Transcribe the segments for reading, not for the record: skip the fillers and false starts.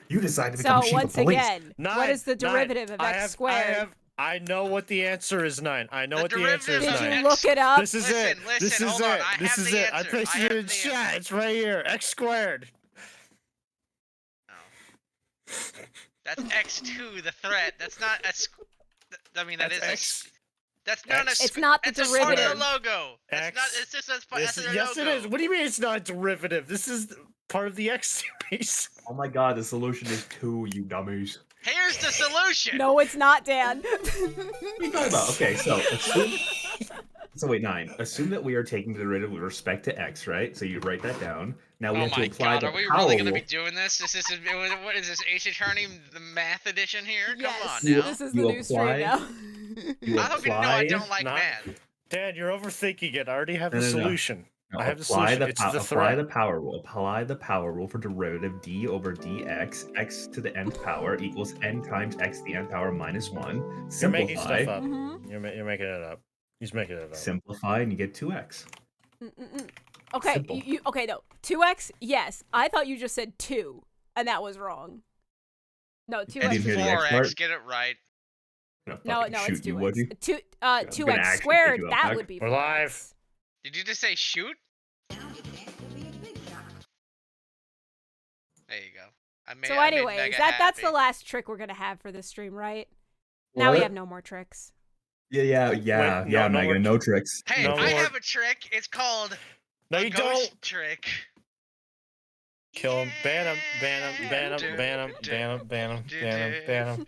You decide to become So chief once of police. again, what is the derivative of x squared? I know what the answer is, 9. I know what the answer is, Did 9. you look it up? This is it. This is it. This is it. I pasted it in chat. It's right here. X squared. Oh. That's x2, the threat. That's not a. I mean, that is X. That's not a. It's not the That's derivative. That's part of their logo. X. That's not. It's just that's their Yes, logo. it is. What do you mean it's not a derivative? This is part of the X series. Oh my god, the solution is 2, you dummies. Here's the solution. No, it's not, Dan. What are you talking about? Okay, so assume. So wait, 9. Assume that we are taking the derivative with respect to x, right? So you write that down. Now we have to apply the are we power really gonna rule. be doing this? What is this? Ace Attorney, the math edition here? Yes, Come on now. this is the new stream now. You I hope you know I don't like math. Dan, you're overthinking it. I already have the No. solution. No, I have the solution. It's the apply threat. the power rule. Apply the power rule for derivative d over dx, x to the nth power equals n times x to the nth power minus 1. Simplify. You're making stuff up. Mm-hmm. You're making it up. He's making it up. Simplify and you get 2x. Okay, Simple. okay, no. 2x, yes. I thought you just said 2, and that was wrong. No, 2x. didn't hear the X 4x, part. get it right. No, Fucking it's shoot you, 2x. would you? 2x actually squared, pick you up, that Mac. would be We're 4x. live. Did you just say shoot? There you go. So anyways, that's the last trick we're going to have for this stream, right? Now we What? have no more tricks. Yeah, no Megan, more no tricks. Hey, No I more. have a trick. It's called No, a you ghost don't. trick. Kill him. Ban him. Ban him. Ban him. Ban him. Ban him. Ban him. Ban him. Ban him.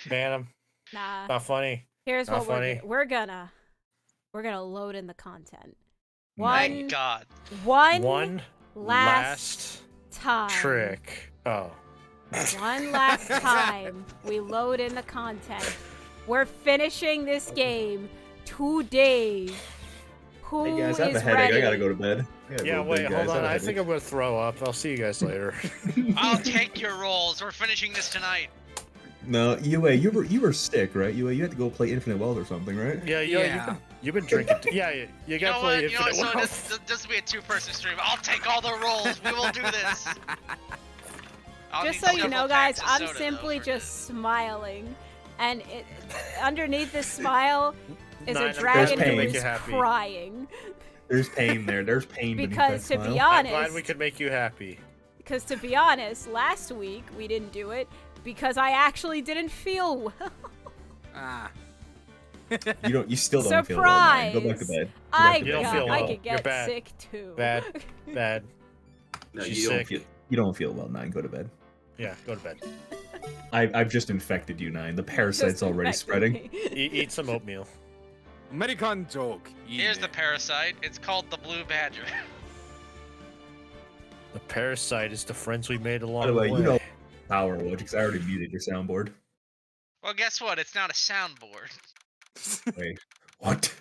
Ban him. Nah. Not funny. Here's Not what funny. we're gonna load in the content. My God. One last time. trick. Oh. One last time we load in the content. We're finishing this game today. Who Hey guys, I have a is headache. ready? I gotta go to bed. Yeah, wait, hold on. I think I'm gonna throw up. I'll see you guys later. I'll take your roles. We're finishing this tonight. No, Yue, you were sick, right? Yue, you had to go play Infinite Wealth or something, right? Yeah. You've been drinking. Yeah, you gotta play You know what? Infinite So Wealth. this will be a 2-person stream. I'll take all the roles. We will do this. I'll Just need so you several know, guys, packs of I'm soda, though, simply for just smiling, and underneath this smile is Nine, a I'm dragon glad we who make is you happy. crying. There's pain there. There's pain beneath Because that to smile. be I'm glad honest, we could make you happy. because to be honest, last week we didn't do it because I actually didn't feel well. Ah. You still don't feel well, man. Go back to Surprise! bed. You don't feel I well. could You're get bad. sick too. Bad. No, She's you don't sick. feel. You don't feel well, 9. Go to bed. Yeah, go to bed. I've just infected you, 9. The parasite's Just already infected spreading. me. Eat some oatmeal. American joke. Here's the parasite. It's called the blue badger. The parasite is the friends we made along By the way, the way. you know power watch because I already muted your soundboard. Well, guess what? It's not a soundboard. Wait, what?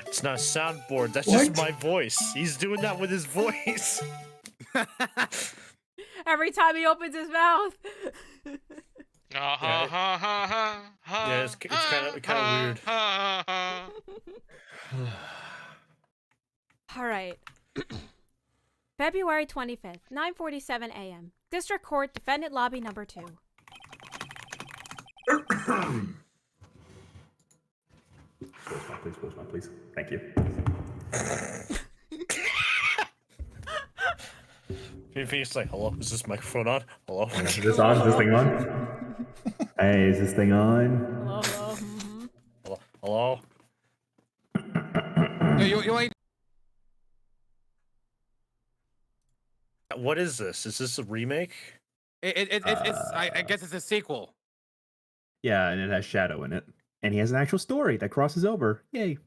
It's not a soundboard. That's What? just my voice. He's doing that with his voice. Every time he opens his mouth. Yeah, it's kind of weird. All right. February 25th, 9:47 a.m. District Court, Defendant Lobby Number 2. Postman, please. Thank you. He's like, hello, is this microphone on? Hello? Is this on? Is this thing on? Hey, is this thing on? Hello, hello. Mhm. Hello? Hello? You ain't. What is this? Is this a remake? It's I guess it's a sequel. Yeah, and it has Shadow in it. And he has an actual story that crosses over. Yay.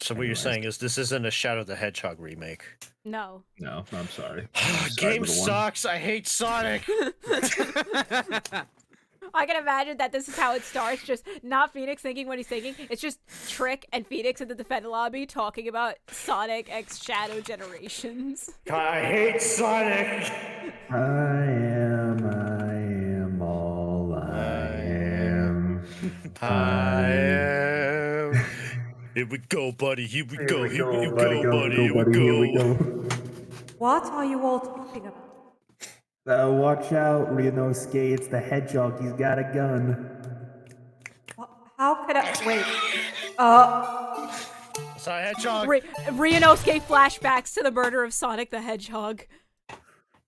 So what you're saying is this isn't a Shadow the Hedgehog remake? No. No, I'm sorry. Game little one. sucks. I hate Sonic. I can imagine that this is how it starts. Just not Phoenix thinking what he's thinking. It's just Trick and Phoenix in the defendant lobby talking about Sonic X Shadow Generations. I hate Sonic. I am all I am. I am. Here we go, buddy. Here we go. Here we go, buddy. Here we go. What are you all talking about? Watch out, Ryunosuke. It's the hedgehog. He's got a gun. How could I wait? Sorry, hedgehog. Ryunosuke flashbacks to the murder of Sonic the Hedgehog.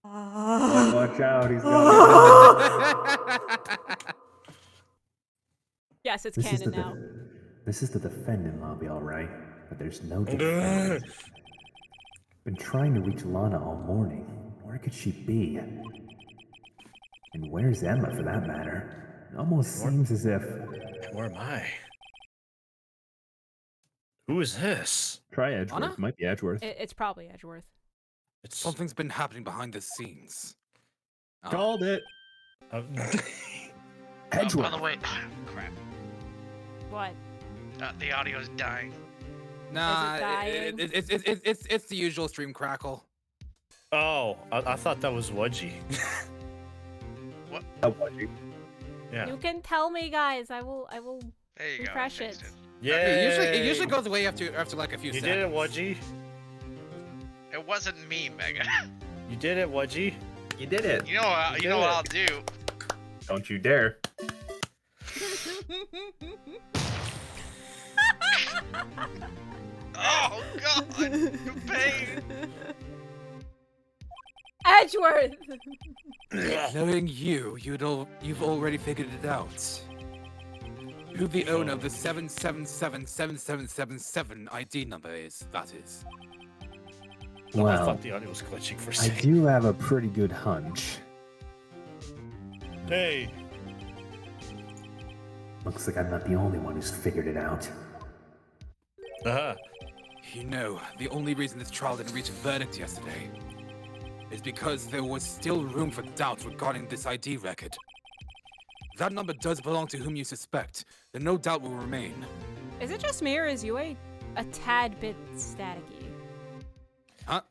Watch out, he's got a gun. Yes, it's canon now. This is the defendant lobby, all right. But there's no defendant. Been trying to reach Lana all morning. Where could she be? And where's Emma, for that matter? It almost seems as if... Where am I? Who is this? Try Edgeworth. Lana? Might be Edgeworth. It's probably Edgeworth. It's Something's been happening behind the scenes. Called it. By the way, crap. What? The audio is dying. Nah, dying? it's the usual stream crackle. Oh, I thought that was Wudgy. Yeah. You can tell me, guys. I will There you refresh go. it. Yeah. It usually goes away after like a few You seconds. did it, Wudgy. It wasn't me, Mega. You did it, Wudgy. You did it. You know what I'll do. Don't you dare. Oh God, the pain. Edgeworth. Knowing you've already figured it out. Who the owner of the 7777777 ID number is, that is. I Well, thought the audio was glitching for a I second. do have a pretty good hunch. Hey. Looks like I'm not the only one who's figured it out. Uh-huh. You know, the only reason this trial didn't reach a verdict yesterday is because there was still room for doubt regarding this ID record. If that number does belong to whom you suspect, then no doubt will remain. Is it just me or is Yue a tad bit staticky? Huh?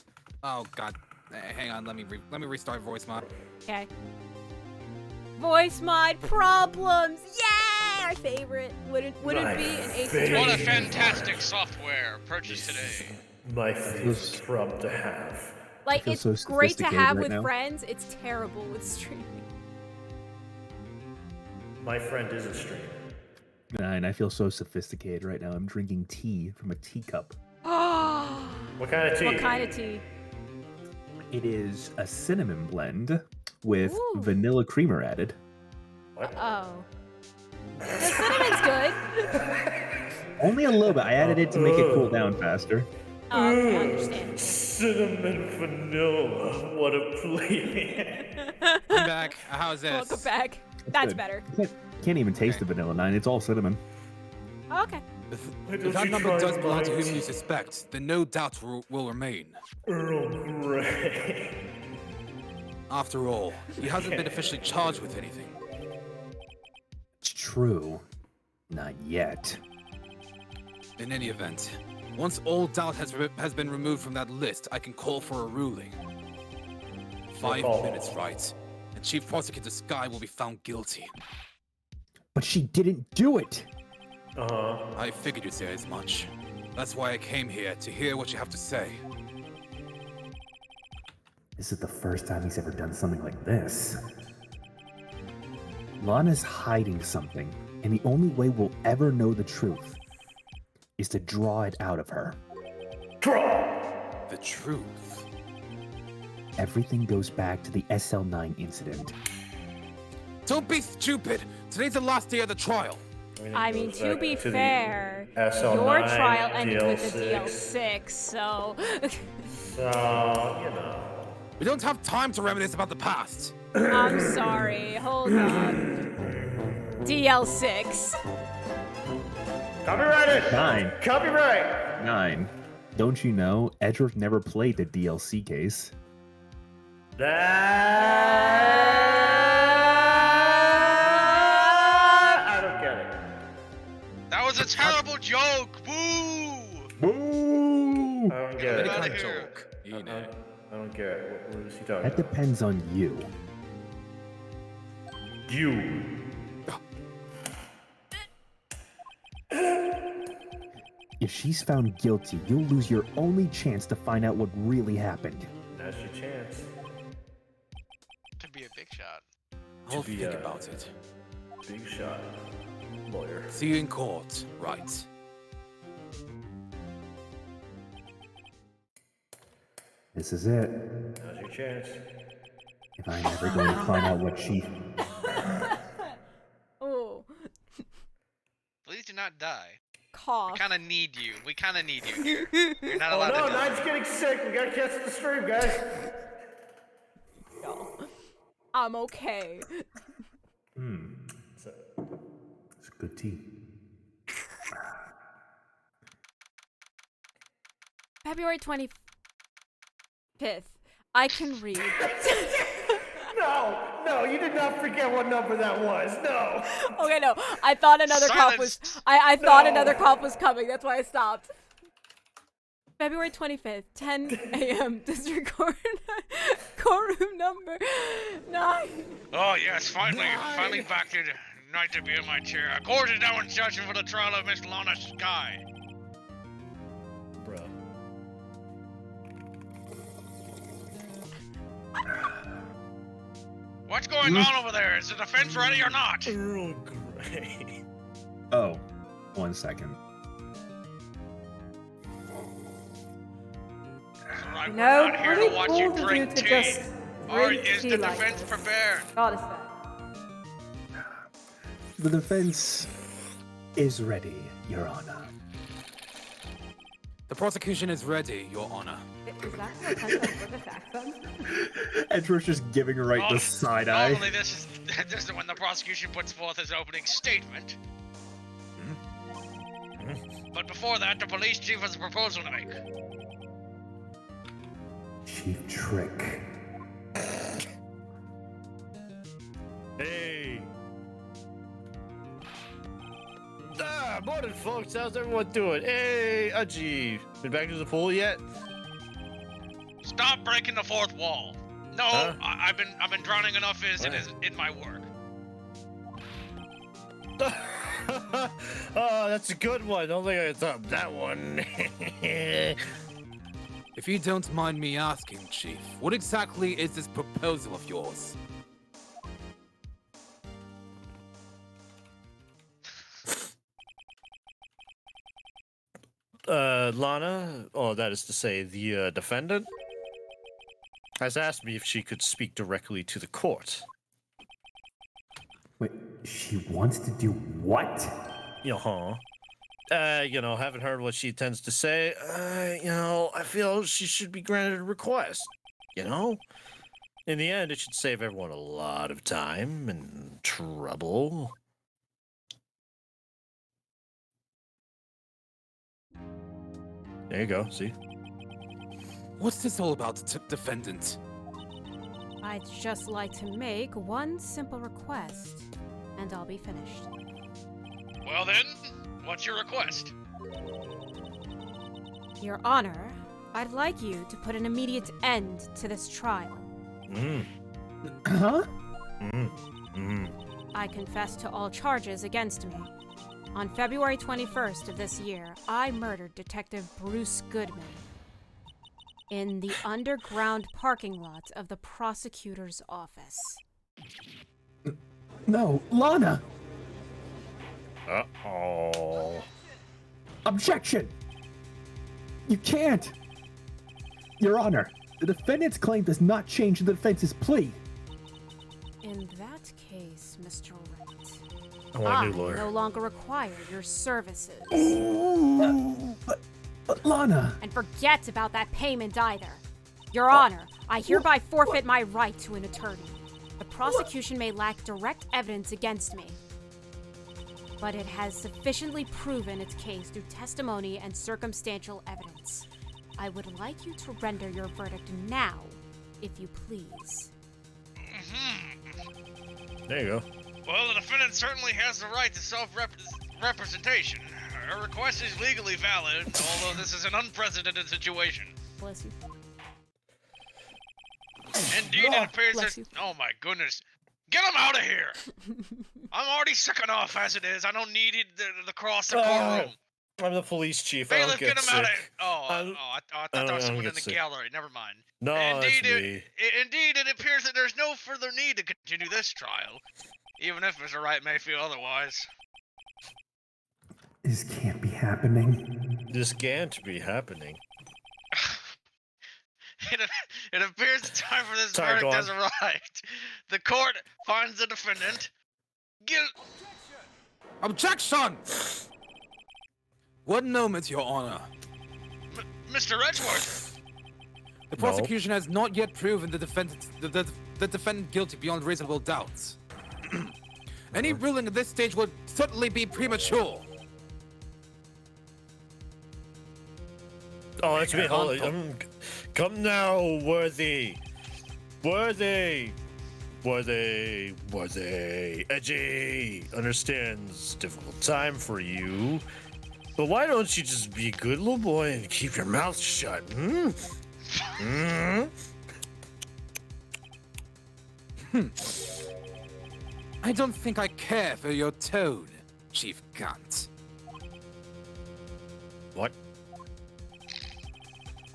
Oh God! Hang on, let me restart voice mod. Okay. Voice mod problems. Yeah, our favorite. Would it be an Ace What a Attorney? fantastic software purchased today. My favorite problem to have. Like, feel it's so great to sophisticated have right with now. friends. It's terrible with streaming. My friend is a streamer. And I feel so sophisticated right now. I'm drinking tea from a teacup. Oh, What kind of tea? what kind of tea? It is a cinnamon blend with Ooh. vanilla creamer added. What? Oh. The cinnamon's good. Only a little bit. I added it to make it cool down faster. Oh, okay, understandable. Cinnamon vanilla. What a plebeian. I'm back. How's this? Welcome back. That's good. better. Can't even taste Okay. the vanilla 9. It's all cinnamon. Oh, okay. Why If don't that you number try does belong to mine? whom you suspect, then no doubt will remain. Earl Grey. After all, he hasn't been officially charged with anything. It's true. Not yet. In any event, once all doubt has been removed from that list, I can call for a ruling. 5 call. minutes, right? And Chief Prosecutor Sky will be found guilty. But she didn't do it. Uh-huh. I figured you'd say as much. That's why I came here, to hear what you have to say. This is the first time he's ever done something like this. Lana's hiding something, and the only way we'll ever know the truth is to draw it out of her. The truth. Everything goes back to the SL9 incident. Don't be stupid! Today's the last day of the trial! I mean, to be fair, SL9 your trial ended with the DL6. DL6, so... So, you know. We don't have time to reminisce about the past! I'm sorry. Hold on. DL6. Copyrighted! 9. Copyright! 9. Don't you know, Edgeworth never played the DLC case. I don't get it. That was a terrible joke. Boo! Boo! I don't get Get it. outta Kind of here. joke. I don't get it. What is he talking That about? depends on you. You. If she's found guilty, you'll lose your only chance to find out what really happened. That's your chance. To I'll be think a about it. big shot lawyer. See you in court, right? This is it. Now's your chance. If I'm ever going to find out what she... Oh, Please do not die. We cough. kind of need you. We kind of need you. You're not Oh allowed no, to die. Nine's getting sick. We gotta cancel the stream, guys. No. I'm okay. It's good tea. February 25th. I can read. No, you did not forget what number that was. No. Okay, no. I thought another cough was. Silenced. I thought No. another cough was coming. That's why I stopped. February 25th, 10 a.m. District Court. Courtroom number 9. Oh yes, finally back to nice to be in my chair. Court is now in session for the trial of Miss Lana Sky. Bruh. What's going on over there? Is the defense ready or not? Earl Grey. Oh, 1 second. Alright, we're No, not here pretty to watch you bold of drink you to tea. just Or drink is tea the like defense this. prepared? Gotta say. The defense is ready, Your Honor. The prosecution is ready, Your Honor. Is that a kind of British accent? Edgeworth's just giving her right the side eye. Normally this is when the prosecution puts forth his opening statement. But before that, the police chief has a proposal to make. Chief Trick. Hey. Morning, folks. How's everyone doing? Hey, Ajee. Been back to the pool yet? Stop breaking the fourth wall. No, Huh? I've been drowning enough as it is in my work. Oh, that's a good one. Don't think I thought that one. If you don't mind me asking, Chief, what exactly is this proposal of yours? Lana, or that is to say, the defendant, has asked me if she could speak directly to the court. Wait, she wants to do what? Haven't heard what she intends to say. I feel she should be granted a request. In the end, it should save everyone a lot of time and trouble. There you go, see? What's this all about, defendant? I'd just like to make one simple request, and I'll be finished. Well then, what's your request? Your Honor, I'd like you to put an immediate end to this trial. Huh? I confess to all charges against me. On February 21st of this year, I murdered Detective Bruce Goodman in the underground parking lot of the prosecutor's office. No, Lana! Uh-oh. Objection! You can't! Your Honor, the defendant's claim does not change the defense's plea. In that case, Mr. Wright, I want a I new lawyer. no longer require your services. But Lana! And forget about that payment either. Your Honor, I hereby forfeit my right to an attorney. The prosecution may lack direct evidence against me, but it has sufficiently proven its case through testimony and circumstantial evidence. I would like you to render your verdict now, if you please. There you go. Well, the defendant certainly has the right to self-representation. Her request is legally valid, although this is an unprecedented situation. Bless you. Indeed, it appears Bless that... you. Oh my goodness. Get him out of here! I'm already sick enough as it is. I don't need it to cross the courtroom. I'm the police chief. I don't Bailiff, get get him out of sick. here. Oh, I thought there was don't someone in get the sick. gallery. Never mind. No, Indeed, it's me. Indeed, it appears that there's no further need to continue this trial, even if Mr. Wright may feel otherwise. This can't be happening. This can't be happening. It appears the time for this Sorry, verdict go has arrived. The court finds the defendant guilty. Objection! 1 moment, Your Honor. Mr. Edgeworth. The prosecution has not yet proven the defendant guilty beyond reasonable doubt. Any ruling at this stage would certainly be premature. Oh, that's me. Hold on. Come now, Worthy. Worthy. Edgy. Understands difficult time for you. But why don't you just be a good little boy and keep your mouth shut? I don't think I care for your tone, Chief Gant. What?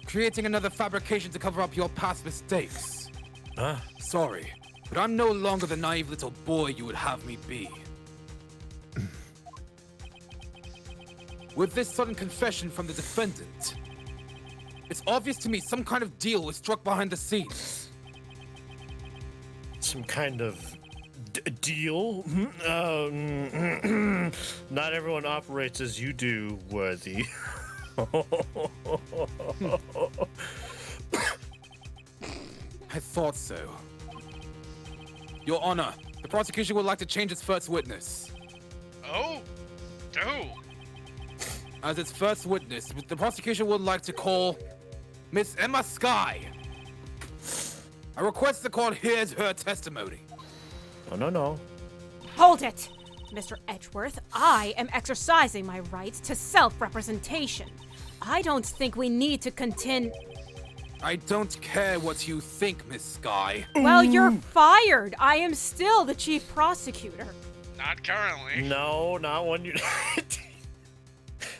Creating another fabrication to cover up your past mistakes. Huh? Sorry, but I'm no longer the naive little boy you would have me be. With this sudden confession from the defendant, it's obvious to me some kind of deal was struck behind the scenes. Some kind of deal? Not everyone operates as you do, Worthy. I thought so. Your Honor, the prosecution would like to change its first witness. Oh? To who? As its first witness, the prosecution would like to call Miss Emma Skye. I request the court hears her testimony. Oh, no. Hold it! Mr. Edgeworth, I am exercising my right to self-representation. I don't think we need to continue. I don't care what you think, Miss Skye. Well, you're fired. I am still the chief prosecutor. Not currently. No, not when you...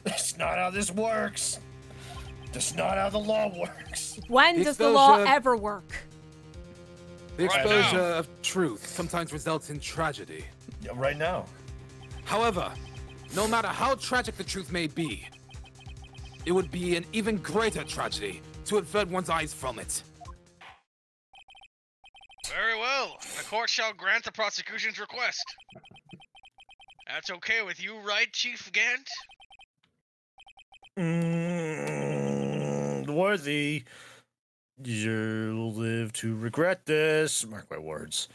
That's not how this works. That's not how the law works. When The does the law exposure- ever work? The Right exposure now. of truth sometimes results in tragedy. Yeah, right now. However, no matter how tragic the truth may be, it would be an even greater tragedy to avert one's eyes from it. Very well. The court shall grant the prosecution's request. That's okay with you, right, Chief Gant? Worthy. You'll live to regret this. Mark my words.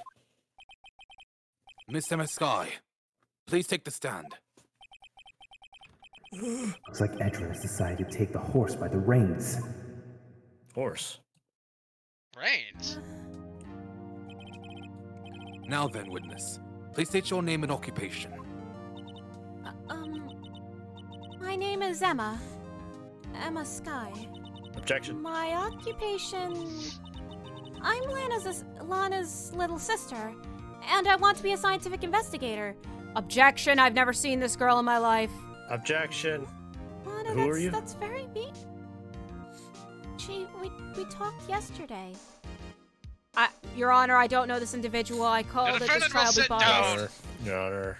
Miss Emma Skye, please take the stand. Looks like Edgeworth has decided to take the horse by the reins. Horse. Brains. Now then, witness, please state your name and occupation. My name is Emma. Emma Skye. Objection. My occupation... I'm Lana's little sister, and I want to be a scientific investigator. Objection, I've never seen this girl in my life. Objection. Lana, Who are you? That's very mean. We talked yesterday. Your Honor, I don't know this individual. I called The it this defendant trial will be sit biased. down. Your Honor,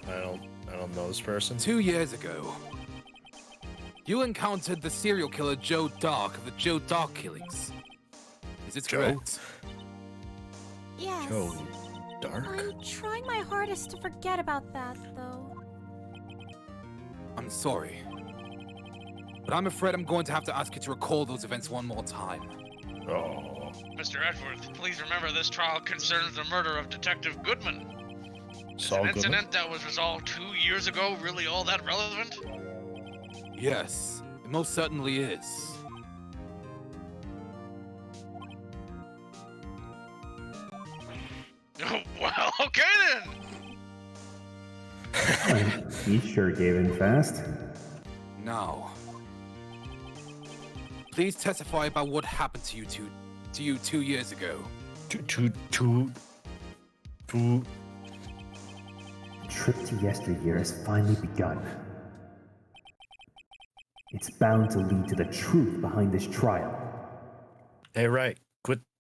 I don't know this person. 2 years ago, you encountered the serial killer Joe Dark of the Joe Dark killings. Is it Joe? correct? Yes. Joe Dark? I'm trying my hardest to forget about that, though. I'm sorry, but I'm afraid I'm going to have to ask you to recall those events one more time. Oh. Mr. Edgeworth, please remember this trial concerns the murder of Detective Goodman. Is Saul an Goodman? incident that was resolved 2 years ago really all that relevant? Yes, it most certainly is. Well, okay then. He sure gave in fast. Now, please testify about what happened to you 2 years ago. Two. The trip to yesteryear has finally begun. It's bound to lead to the truth behind this trial. Hey, right.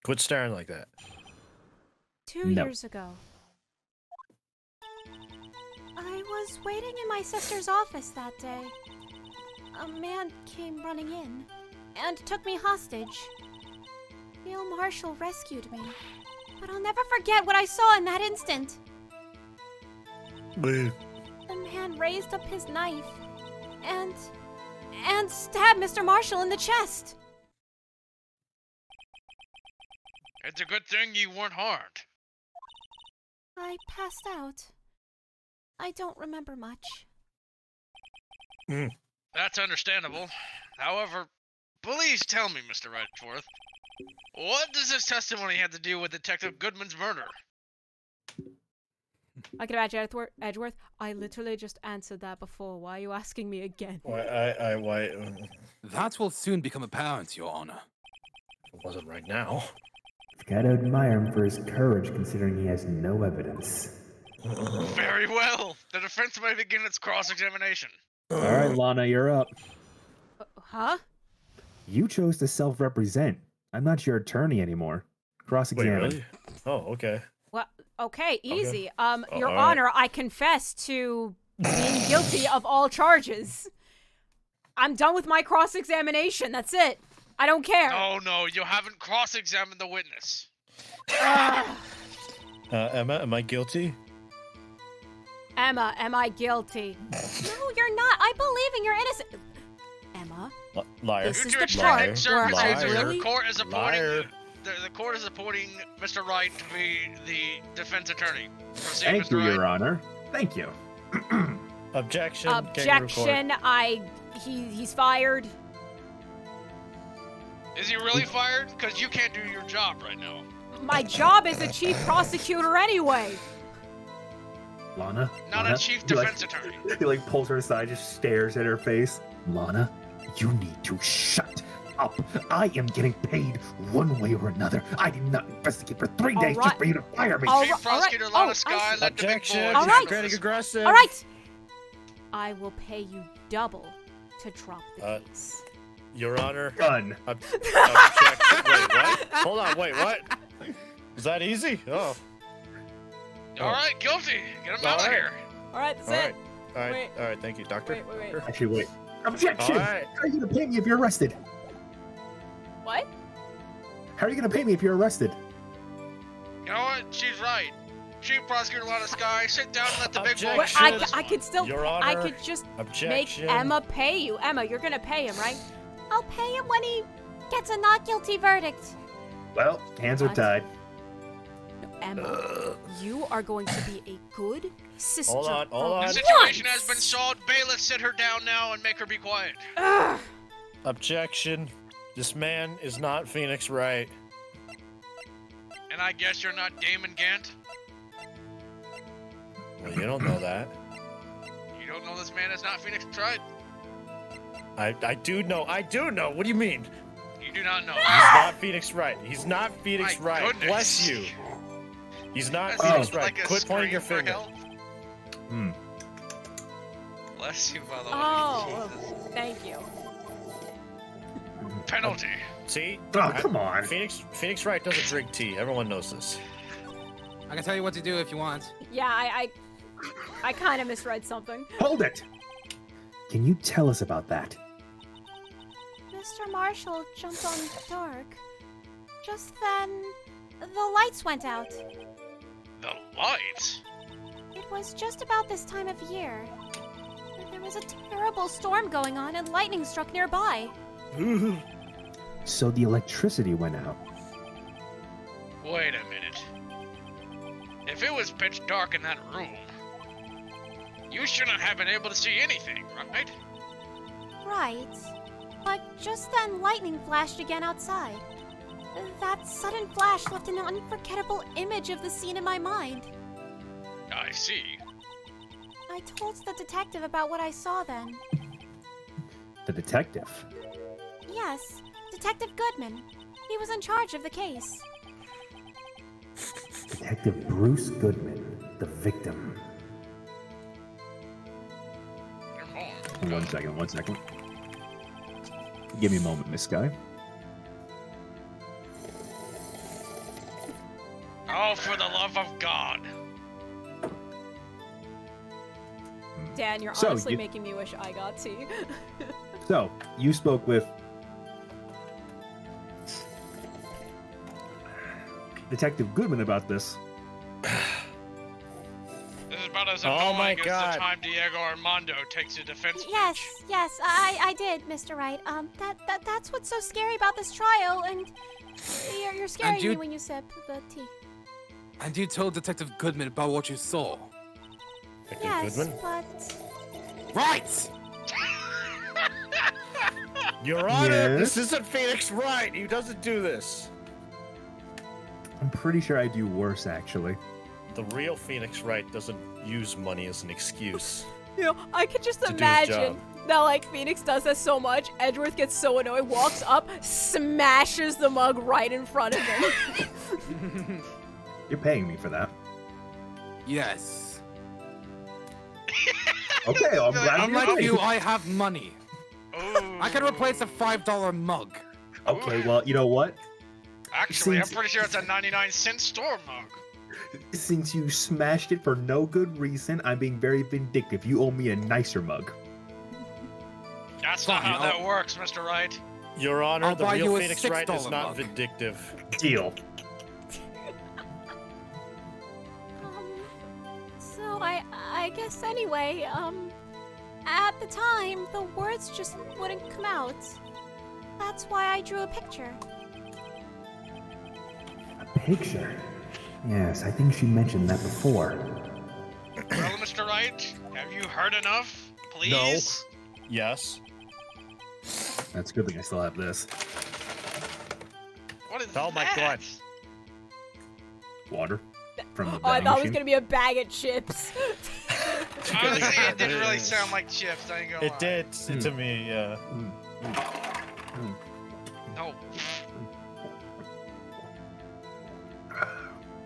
Quit staring like that. 2 No. years ago. I was waiting in my sister's office that day. A man came running in and took me hostage. Neil Marshall rescued me, but I'll never forget what I saw in that instant. The man raised up his knife and stabbed Mr. Marshall in the chest. It's a good thing you weren't harmed. I passed out. I don't remember much. That's understandable. However, please tell me, Mr. Edgeworth, what does this testimony have to do with Detective Goodman's murder? I can imagine Edgeworth. I literally just answered that before. Why are you asking me again? Why? That will soon become apparent, Your Honor. It wasn't right now. Gotta admire him for his courage considering he has no evidence. Very well. The defense may begin its cross-examination. Alright, Lana, you're up. Huh? You chose to self-represent. I'm not your attorney anymore. Wait, Cross-examine. really? Oh, okay. Well, okay, easy. Your all right. Honor, I confess to being guilty of all charges. I'm done with my cross-examination. That's it. I don't care. No, you haven't cross-examined the witness. Emma, am I guilty? Emma, am I guilty? No, you're not. I believe in your innocence. Emma, Liar. This is Due the to part extreme where I circumstances, really- the court is appointing Liar. the court is appointing Mr. Wright to be the defense attorney. Proceed, Thank Mr. you, Wright. Your Honor. Thank you. Objection. objection. He's fired. Is he really fired? Because you can't do your job right now. My job is a chief prosecutor anyway. Lana? Not Lana? a chief He, defense attorney. He like pulls her aside, just stares at her face. Lana, you need to shut up. I am getting paid one way or another. I did not investigate for 3 days All just right. for you to fire me. All Chief right, all Prosecutor right. Lana Oh, I Sky, see. let the big Objection. boy All right. Getting aggressive. All right. I will pay you double to drop the case. Your Honor. Done. Objection. Wait, what? Hold on. Wait, what? Was that easy? Oh. All right, guilty. Get him out of All right. here. All right, that's All it. right. All right. Wait. All right. Thank you, doctor. Wait. Actually, wait. Objection! All right. How are you gonna pay me if you're arrested? What? How are you gonna pay me if you're arrested? You know what? She's right. Chief Prosecutor Lana Sky, sit down and let the big boy. But Objection. I could still. Your I Honor. could just Objection. make Emma pay you. Emma, you're gonna pay him, right? I'll pay him when he gets a not guilty verdict. Well, hands are What? tied. Emma, you are going to be a good sister. Hold on, hold for on. The situation has been once. solved. Bailiff, sit her down now and make her be quiet. Ugh. Objection. This man is not Phoenix Wright. And I guess you're not Damon Gant? Well, you don't know that. You don't know this man is not Phoenix Wright? I do know. I do know. What do you mean? You do not know. He's not Phoenix Wright. He's not Phoenix My Wright. goodness. Bless you. He's not That Phoenix sounds Wright. like a Quit pointing your scream for finger. help. Hmm. Bless you, by the way. Oh, Jesus. thank you. Penalty. See? Oh, come on. Phoenix Wright doesn't drink tea. Everyone knows this. I can tell you what to do if you want. Yeah, I kind of misread something. Hold it! Can you tell us about that? Mr. Marshall jumped on dark. Just then, the lights went out. The lights? It was just about this time of year. There was a terrible storm going on and lightning struck nearby. So the electricity went out. Wait a minute. If it was pitch dark in that room, you shouldn't have been able to see anything, right? Right. But just then lightning flashed again outside. That sudden flash left an unforgettable image of the scene in my mind. I see. I told the detective about what I saw then. The detective. Yes, Detective Goodman. He was in charge of the case. Detective Bruce Goodman, the victim. You're more. One second. Give me a moment, Miss Sky. Oh, for the love of God. Dan, you're So, honestly you- making me wish I got tea. So, you spoke with Detective Goodman about this. This is about as Oh annoying my as God. the time Diego Armando takes a defense Yes, speech. yes, I did, Mr. Wright. That's what's so scary about this trial, and you're scaring you- me when you sip the tea. And you told Detective Goodman about what you saw. Detective Yes, Goodman? but Right! Your Honor, Yes? this isn't Phoenix Wright. He doesn't do this. I'm pretty sure I do worse, actually. The real Phoenix Wright doesn't use money as an excuse. you know, I could just do his imagine job. that like Phoenix does this so much, Edgeworth gets so annoyed, walks up, smashes the mug right in front of him. You're paying me for that. Yes. Okay, I'm glad you're Unlike paying. you, I have money. Ooh. I can replace a $5 mug. Okay, well, you know what? Actually, I'm Since- pretty sure it's a 99-cent store mug. Since you smashed it for no good reason, I'm being very vindictive. You owe me a nicer mug. That's not Fine, how that works, Mr. Wright. Your Honor, I'll the buy real you a Phoenix Wright is $6 not mug. vindictive. Deal. So I guess anyway, at the time, the words just wouldn't come out. That's why I drew a picture. A picture? Yes, I think she mentioned that before. Well, Mr. Wright, have you heard enough? Please? Yes. That's a good thing I still have this. What is Oh my that? God. Water. From the Oh, I vending thought it was machine. gonna be a bag of chips. Honestly, it didn't really sound like chips, I ain't gonna lie. It did to me, yeah. No.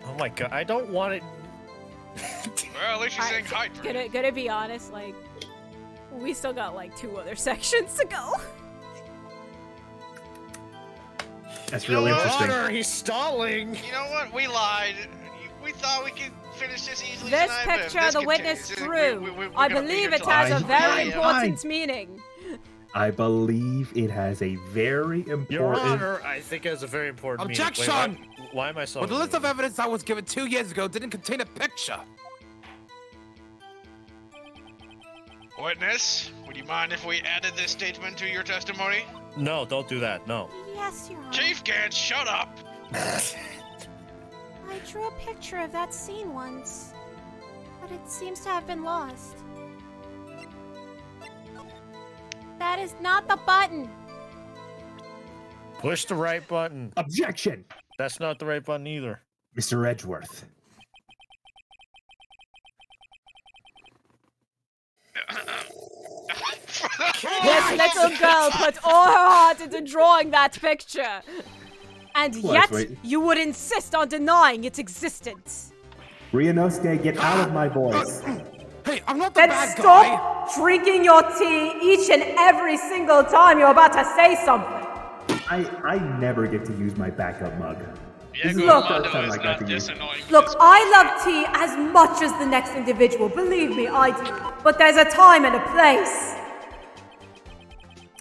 Oh my God, I don't want it. Well, at least you're saying hydrate. Gonna be honest, like, we still got like 2 other sections to go. That's You know really what? interesting. Honor, he's stalling. You know what? We lied. We thought we could finish this easily This tonight, but if picture this the witness continues, drew. we're I gonna be believe here it till has a Fine, very fine, important meaning. I believe it has a very important... Your Honor, I think it has a very important meaning. Wait, Objection! why am I so? But the list of evidence that was given 2 years ago didn't contain a picture. Witness, would you mind if we added this statement to your testimony? No, don't do that. No. Yes, Your Honor. Chief Gant, shut up! I drew a picture of that scene once, but it seems to have been lost. That is not the button. Push the right button. Objection! That's not the right button either. Mr. Edgeworth. This little girl put all her heart into drawing that picture. And What, yet, wait. you would insist on denying its existence. Ryunosuke, get out of my voice. Hey, I'm not the Then bad guy. stop drinking your tea each and every single time you're about to say something. I never get to use my backup mug. This is Diego the Armando first time is I got not to this use. annoying. Look, I love tea as much as the next individual. Believe me, I do. But there's a time and a place.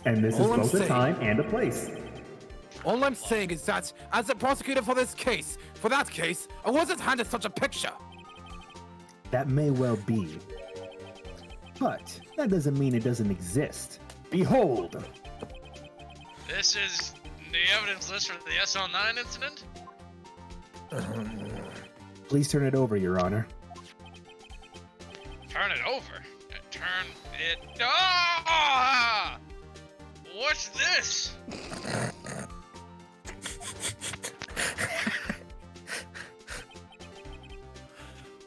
And this is All I'm both a saying- time and a place. All I'm saying is that, as the prosecutor for this case, I wasn't handed such a picture. That may well be. But that doesn't mean it doesn't exist. Behold! This is the evidence list for the SL9 incident? Please turn it over, Your Honor. Turn it over. Turn it. Ah! What's this?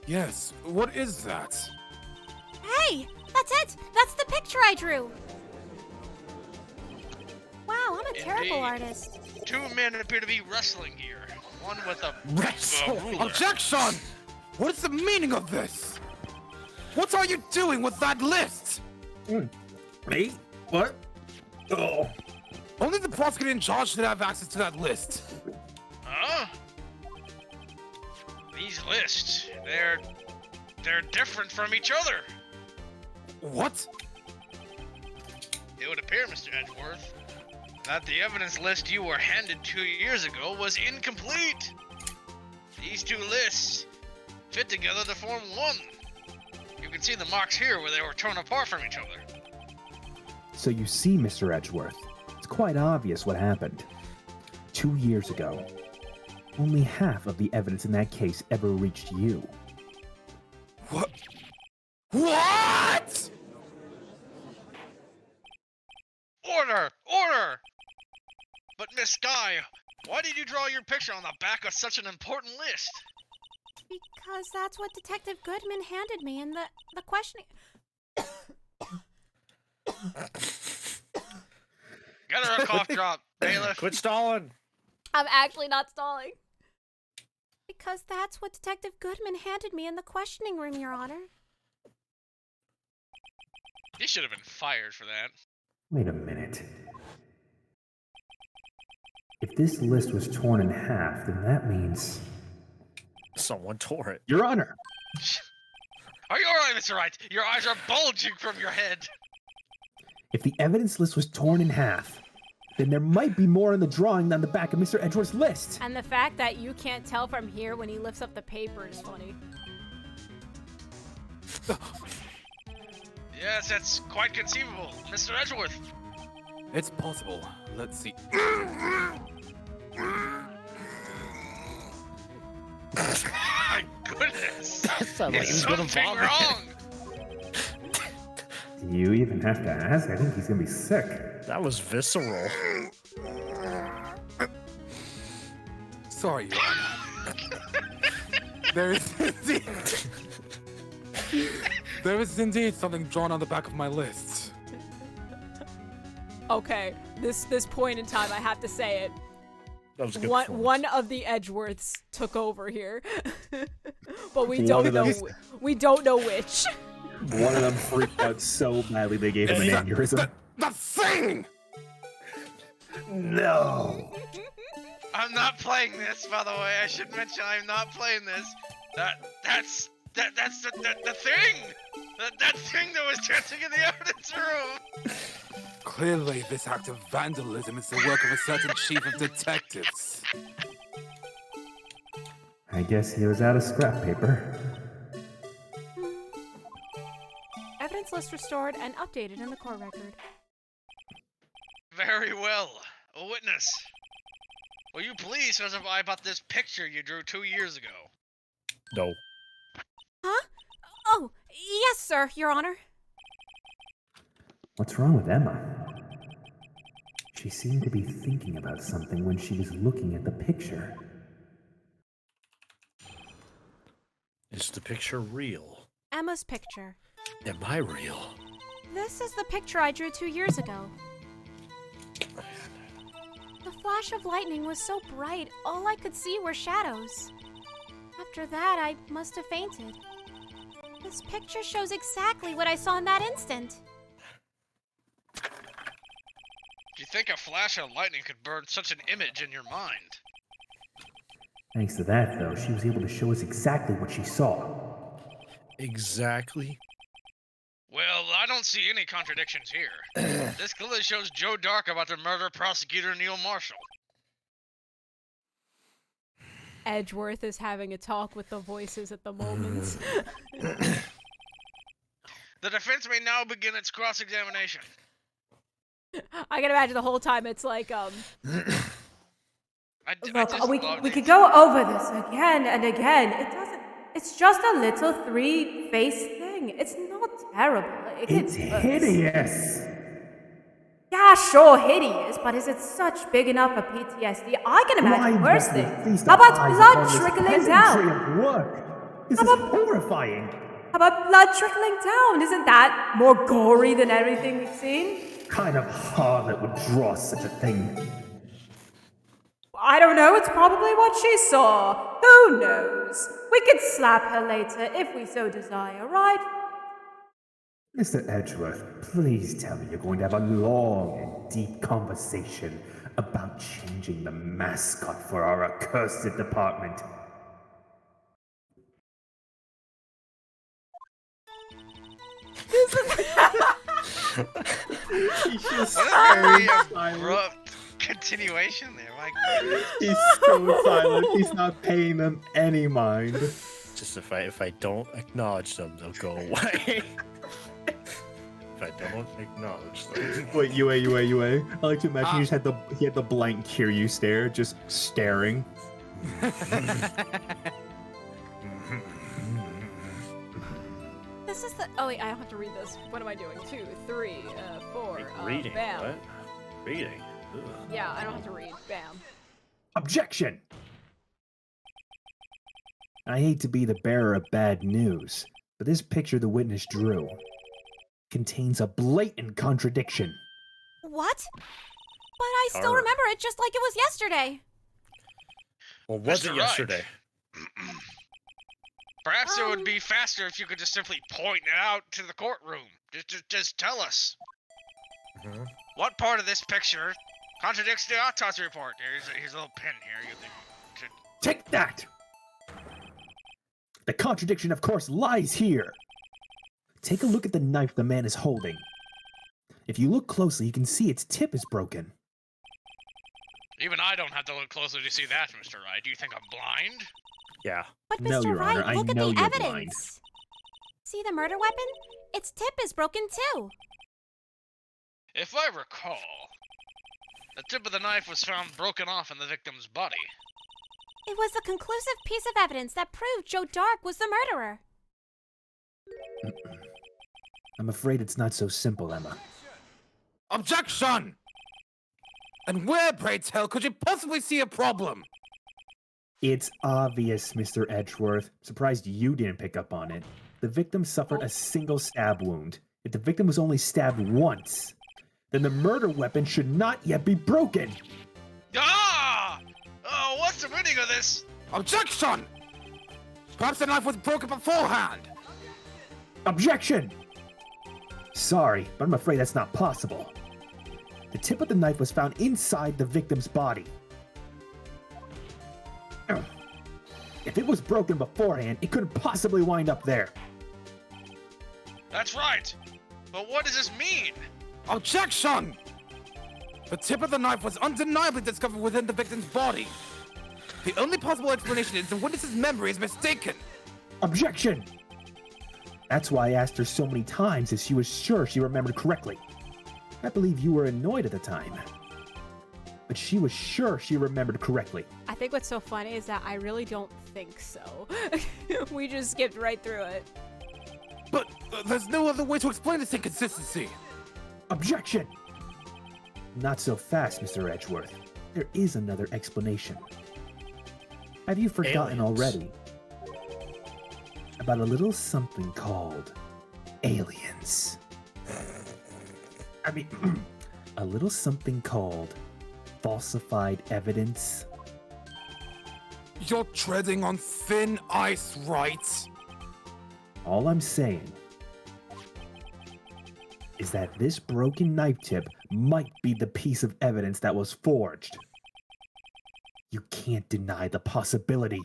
Yes, what is that? Hey, that's it. That's the picture I drew. Wow, I'm a terrible Indeed. artist. 2 men appear to be wrestling here. One with a ruler. Objection! What is the meaning of this? What are you doing with that list? Me? What? Oh. Only the prosecutor in charge should have access to that list. Huh? These lists, they're different from each other. What? It would appear, Mr. Edgeworth, that the evidence list you were handed 2 years ago was incomplete. These two lists fit together to form one. You can see the marks here where they were torn apart from each other. So you see, Mr. Edgeworth, it's quite obvious what happened. 2 years ago, only half of the evidence in that case ever reached you. What? What? Order! Order! But Miss Sky, why did you draw your picture on the back of such an important list? Because that's what Detective Goodman handed me in the questioning. Get her a cough drop, bailiff. Quit stalling. I'm actually not stalling. Because that's what Detective Goodman handed me in the questioning room, Your Honor. He should have been fired for that. Wait a minute. If this list was torn in half, then that means... Someone tore it. Your Honor! Are you alright, Mr. Wright? Your eyes are bulging from your head. If the evidence list was torn in half, then there might be more in the drawing than the back of Mr. Edgeworth's list. And the fact that you can't tell from here when he lifts up the paper is funny. Yes, that's quite conceivable, Mr. Edgeworth. It's possible. Let's see. My goodness. That sounded like he Is was gonna something vomit. wrong? Do you even have to ask? I think he's gonna be sick. That was visceral. Sorry, Your Honor. There is indeed something drawn on the back of my list. Okay, this point in time, I have to say it. That was a good One performance. of the Edgeworths took over here, but we One don't of know. them- We don't know which. One of them freaked out so badly they gave him an aneurysm. The thing! No! I'm not playing this, by the way. I should mention I'm not playing this. That's the thing! That thing that was dancing in the evidence room! Clearly, this act of vandalism is the work of a certain chief of detectives. I guess he was out of scrap paper. Evidence list restored and updated in the court record. Very well. A witness. Will you please testify about this picture you drew 2 years ago? No. Huh? Oh, yes, sir, Your Honor. What's wrong with Emma? She seemed to be thinking about something when she was looking at the picture. Is the picture real? Emma's picture. Am I real? This is the picture I drew 2 years ago. The flash of lightning was so bright, all I could see were shadows. After that, I must have fainted. This picture shows exactly what I saw in that instant. Do you think a flash of lightning could burn such an image in your mind? Thanks to that, though, she was able to show us exactly what she saw. Exactly. Well, I don't see any contradictions here. This clearly shows Joe Dark about to murder prosecutor Neil Marshall. Edgeworth is having a talk with the voices at the moment. The defense may now begin its cross-examination. I can imagine the whole time it's like, I Look, just we love could it. go over this again and again. It doesn't. It's just a little three-face thing. It's not terrible. It It's gets worse. hideous! Yeah, sure, hideous, but is it such big enough for PTSD? I can imagine Why worse must we things. feast How our about eyes blood upon this trickling peasantry down? of work? This is horrifying. How about blood trickling down? Isn't that more gory than everything we've seen? Kind of harlot would draw such a thing. I don't know, it's probably what she saw. Who knows? We could slap her later if we so desire, right? Mr. Edgeworth, please tell me you're going to have a long and deep conversation about changing the mascot for our accursed department. He's just What a so very silent. abrupt continuation there. My goodness. He's so silent. He's not paying them any mind. Just if I don't acknowledge them, they'll go away. If I don't acknowledge them. Wait, UA. I like to imagine he had the blank Kiryu stare, just staring. This is the. Oh wait, I don't have to read this. What am I doing? 2, 3, 4. Reading? Bam. What? Reading? Ugh. Yeah, I don't have to read. Bam. Objection! I hate to be the bearer of bad news, but this picture the witness drew contains a blatant contradiction. What? But I still Arr. remember it just like it was yesterday. Well, was Mr. it Wright. yesterday? Perhaps it would be faster if you could just simply point it out to the courtroom. Just tell us. Mhm. What part of this picture contradicts the autopsy report? Here's a little pin here. You can. Take that! The contradiction, of course, lies here. Take a look at the knife the man is holding. If you look closely, you can see its tip is broken. Even I don't have to look closely to see that, Mr. Wright. Do you think I'm blind? Yeah. But No, Mr. Your Wright, Honor, I look at know the you're evidence. blind. See the murder weapon? Its tip is broken too. If I recall, the tip of the knife was found broken off in the victim's body. It was a conclusive piece of evidence that proved Joe Dark was the murderer. I'm afraid it's not so simple, Emma. Objection! And where, pray tell, could you possibly see a problem? It's obvious, Mr. Edgeworth. Surprised you didn't pick up on it. The victim suffered a single stab wound. If the victim was only stabbed once, then the murder weapon should not yet be broken. Ah! Oh, what's the meaning of this? Objection! Perhaps the knife was broken beforehand. Objection! Sorry, but I'm afraid that's not possible. The tip of the knife was found inside the victim's body. Ugh. If it was broken beforehand, it couldn't possibly wind up there. That's right. But what does this mean? Objection! The tip of the knife was undeniably discovered within the victim's body. The only possible explanation is the witness's memory is mistaken. Objection! That's why I asked her so many times if she was sure she remembered correctly. I believe you were annoyed at the time. But she was sure she remembered correctly. I think what's so funny is that I really don't think so. We just skipped right through it. But there's no other way to explain this inconsistency. Objection! Not so fast, Mr. Edgeworth. There is another explanation. Have you forgotten Aliens. already about a little something called aliens? I mean, a little something called falsified evidence. You're treading on thin ice, right? All I'm saying is that this broken knife tip might be the piece of evidence that was forged. You can't deny the possibility.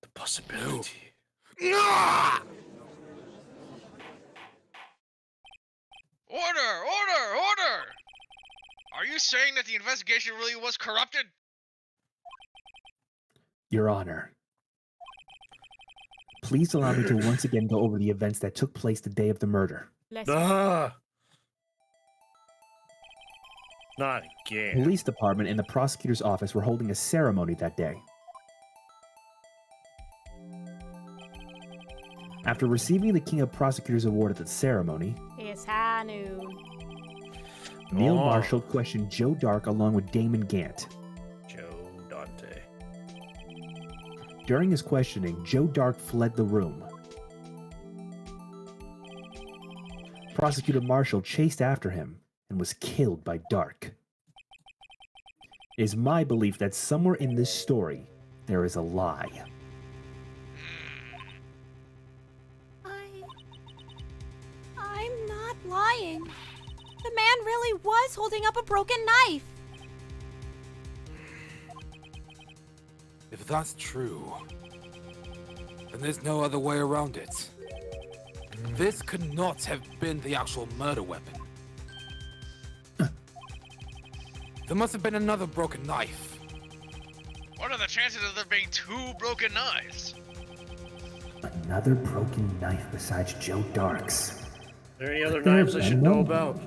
The possibility. Ah! Order! Are you saying that the investigation really was corrupted? Your Honor, please allow me to once again go over the events that took place the day of the murder. Let's Ah! Not again. Police department and the prosecutor's office were holding a ceremony that day. After receiving the King of Prosecutors Award at the ceremony, It's high noon. Neil Oh. Marshall questioned Joe Dark along with Damon Gant. Joe Dante. During his questioning, Joe Dark fled the room. Prosecutor Marshall chased after him and was killed by Dark. It is my belief that somewhere in this story, there is a lie. time, the man really was holding up a broken knife. If that's true, then there's no other way around it. This could not have been the actual murder weapon. There must have been another broken knife. What are the chances of there being 2 broken knives? Another broken knife besides Joe Dark's. Are there any other There knives I should know no- about?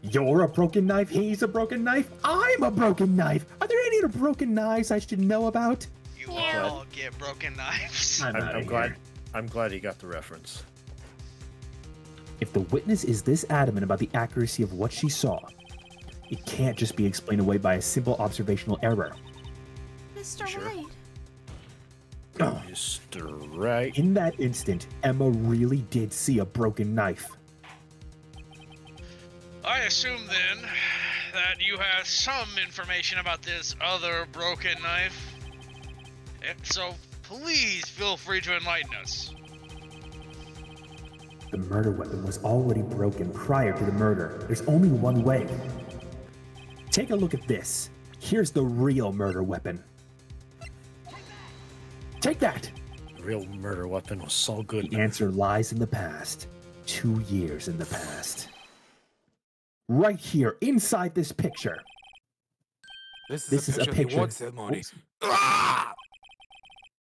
You're a broken knife, he's a broken knife, I'm a broken knife. Are there any other broken knives I should know about? You Yeah. all get broken knives. I'm glad he got the reference. If the witness is this adamant about the accuracy of what she saw, it can't just be explained away by a simple observational error. Mr. Sure. Wright. Oh, Mr. Right. in that instant, Emma really did see a broken knife. I assume then that you have some information about this other broken knife. So please feel free to enlighten us. The murder weapon was already broken prior to the murder. There's only one way. Take a look at this. Here's the real murder weapon. Take that! The real murder weapon was so good. The answer lies in the past. 2 years in the past. Right here, inside this picture. This is a of the picture- award ceremony. Ah!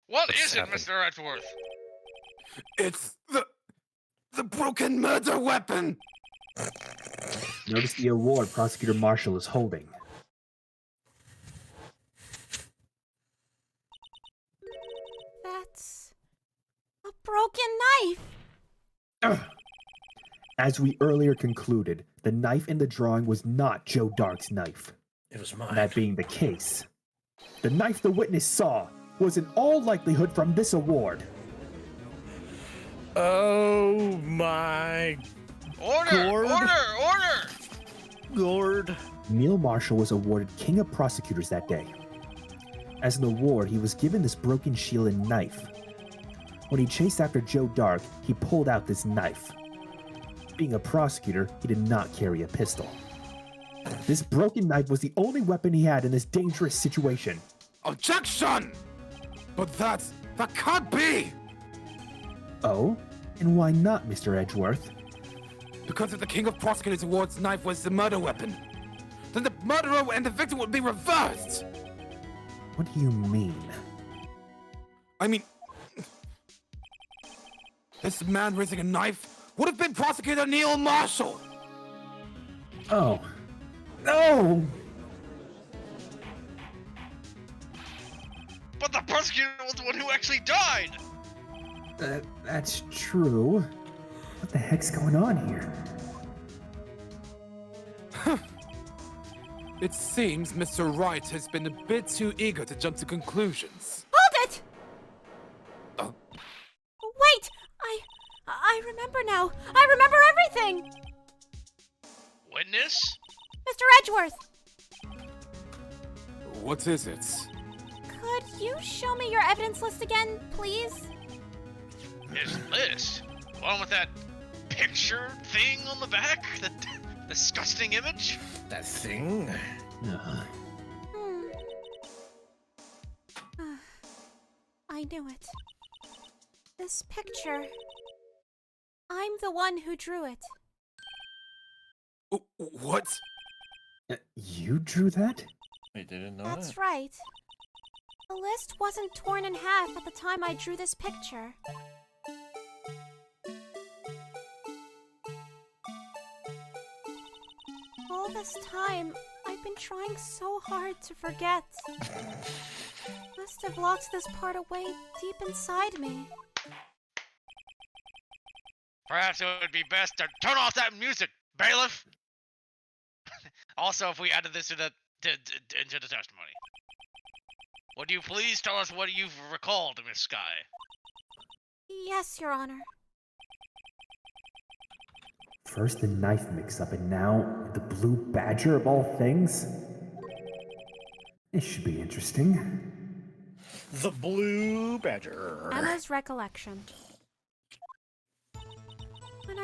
What What's is it, happening? Mr. Edgeworth? It's the broken murder weapon! Notice the award Prosecutor Marshall is holding. That's a broken knife. Ugh. As we earlier concluded, the knife in the drawing was not Joe Dark's knife. It was mine. That being the case, the knife the witness saw was in all likelihood from this award. Oh my Order! Gord? Order! Lord. Neil Marshall was awarded King of Prosecutors that day. As an award, he was given this broken shield and knife. When he chased after Joe Dark, he pulled out this knife. Being a prosecutor, he did not carry a pistol. This broken knife was the only weapon he had in this dangerous situation. Objection! But that can't be! Oh? And why not, Mr. Edgeworth? Because if the King of Prosecutors Award's knife was the murder weapon, then the murderer and the victim would be reversed! What do you mean? I mean, this man raising a knife would have been Prosecutor Neil Marshall! Oh. No! But the prosecutor was the one who actually died! That's true. What the heck's going on here? It seems Mr. Wright has been a bit too eager to jump to conclusions. Hold it! Oh. Wait! I remember now. I remember everything! Witness? Mr. Edgeworth, What is it? could you show me your evidence list again, please? His list? The one with that picture thing on the back? That disgusting image? That thing? Hmm. I knew it. This picture. I'm the one who drew it. What? You drew that? I didn't know That's that. right. The list wasn't torn in half at the time I drew this picture. All this time, I've been trying so hard to forget. Must have locked this part away deep inside me. Perhaps it would be best to turn off that music, bailiff. Also, if we added this into the testimony. Would you please tell us what you've recalled, Miss Sky? Yes, Your Honor. First the knife mix-up, and now the blue badger of all things? This should be interesting. The Blue Badger. Emma's recollection.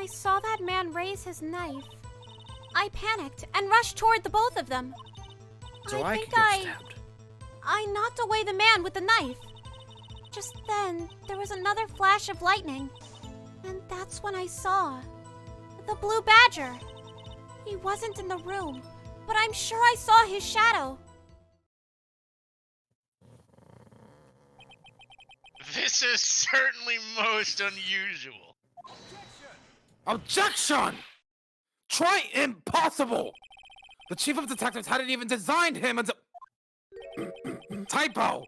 I saw that man raise his knife, I panicked and rushed toward the both of them. So I think could get stabbed. I knocked away the man with the knife. Just then, there was another flash of lightning. And that's when I saw the blue badger. He wasn't in the room, but I'm sure I saw his shadow. This is certainly most unusual. Objection! Try impossible! The chief of detectives hadn't even designed him until... Typo!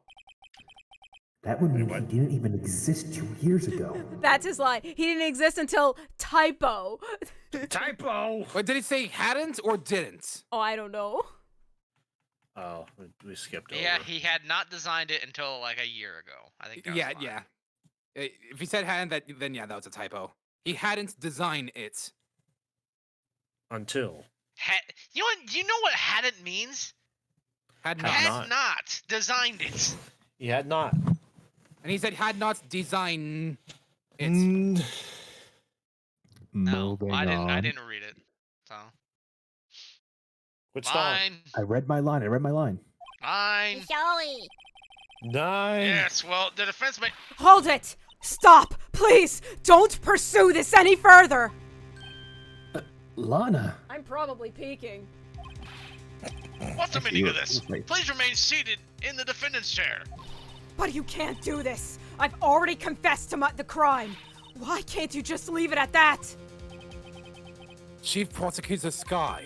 That would mean he didn't even exist 2 years ago. That's his line. He didn't exist until typo. Typo! Wait, did he say hadn't or didn't? Oh, I don't know. Oh, we skipped over. Yeah, he had not designed it until like a year ago. I think that was fine. Yeah. If he said hadn't, then yeah, that was a typo. He hadn't designed it. Until. You know what? Do you know what hadn't means? Had Had not. Not designed it. He had not. And he said had not designed it. No, Moving I on. didn't read it. So Quit stalling. fine, I read my line. fine. Joey. 9. Yes, well, the defense may. Hold it! Stop! Please! Don't pursue this any further! Lana. I'm probably peeking. What's the meaning of this? Wait. Please remain seated in the defendant's chair. But you can't do this! I've already confessed to the crime! Why can't you just leave it at that? Chief Prosecutor Sky.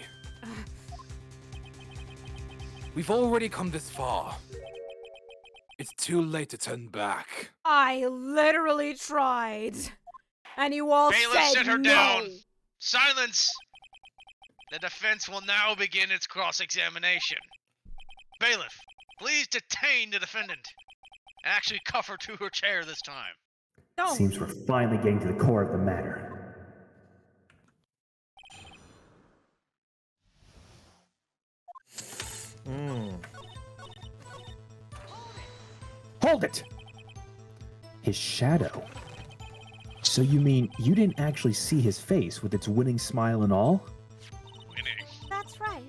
We've already come this far. It's too late to turn back. I literally tried. And you all Bailiff, said sit her no. down. Silence. The defense will now begin its cross-examination. Bailiff, please detain the defendant. And actually cuff her to her chair this time. No. Seems we're finally getting to the core of the matter. Hold it! His shadow. So you mean you didn't actually see his face with its winning smile and all? Winning. That's right.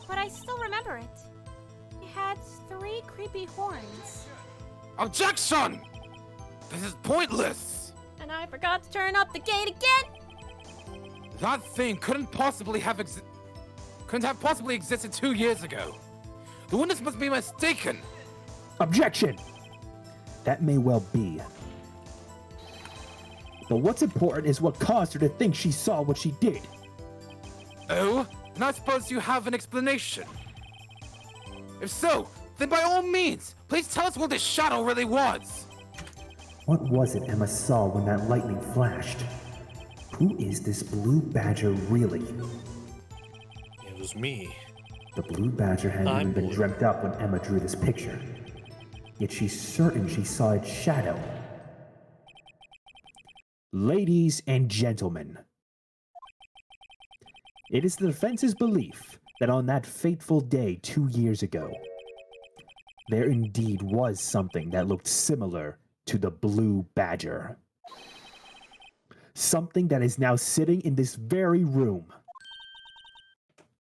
But I still remember it. It had 3 creepy horns. Objection! This is pointless! And I forgot to turn up the gate again. That thing couldn't have possibly existed 2 years ago. The witness must be mistaken. Objection! That may well be. But what's important is what caused her to think she saw what she did. Oh? And I suppose you have an explanation. If so, then by all means, please tell us what this shadow really was. What was it Emma saw when that lightning flashed? Who is this blue badger really? It was me. The blue badger hadn't I'm even been blue. dreamt up when Emma drew this picture. Yet she's certain she saw its shadow. Ladies and gentlemen, it is the defense's belief that on that fateful day 2 years ago, there indeed was something that looked similar to the blue badger. Something that is now sitting in this very room.